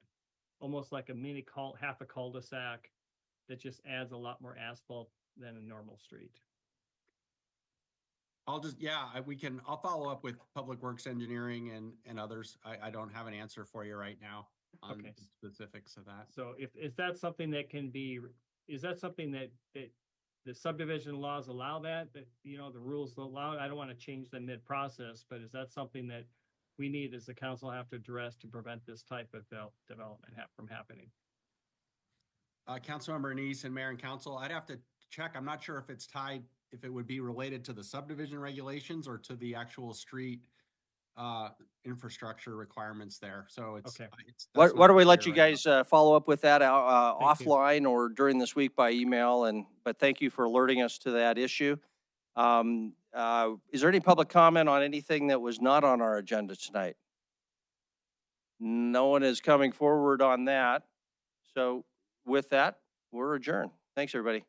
almost like a mini half a cul-de-sac that just adds a lot more asphalt than a normal street. I'll follow up with Public Works Engineering and others. I don't have an answer for you right now on the specifics of that. So is that something that can be, is that something that the subdivision laws allow that the rules allow? I don't want to change them mid-process, but is that something that we need as the council have to address to prevent this type of development from happening? Councilmember Neese and Mayor and Council, I'd have to check. I'm not sure if it's tied, if it would be related to the subdivision regulations or to the actual street infrastructure requirements there. So it's okay. Why don't we let you right guys follow up with that offline or during this week by email? But thank you for alerting us to that issue. Is there any public comment on anything that was not on our agenda tonight? No one is coming forward on that. So with that, we're adjourned. Thanks, everybody.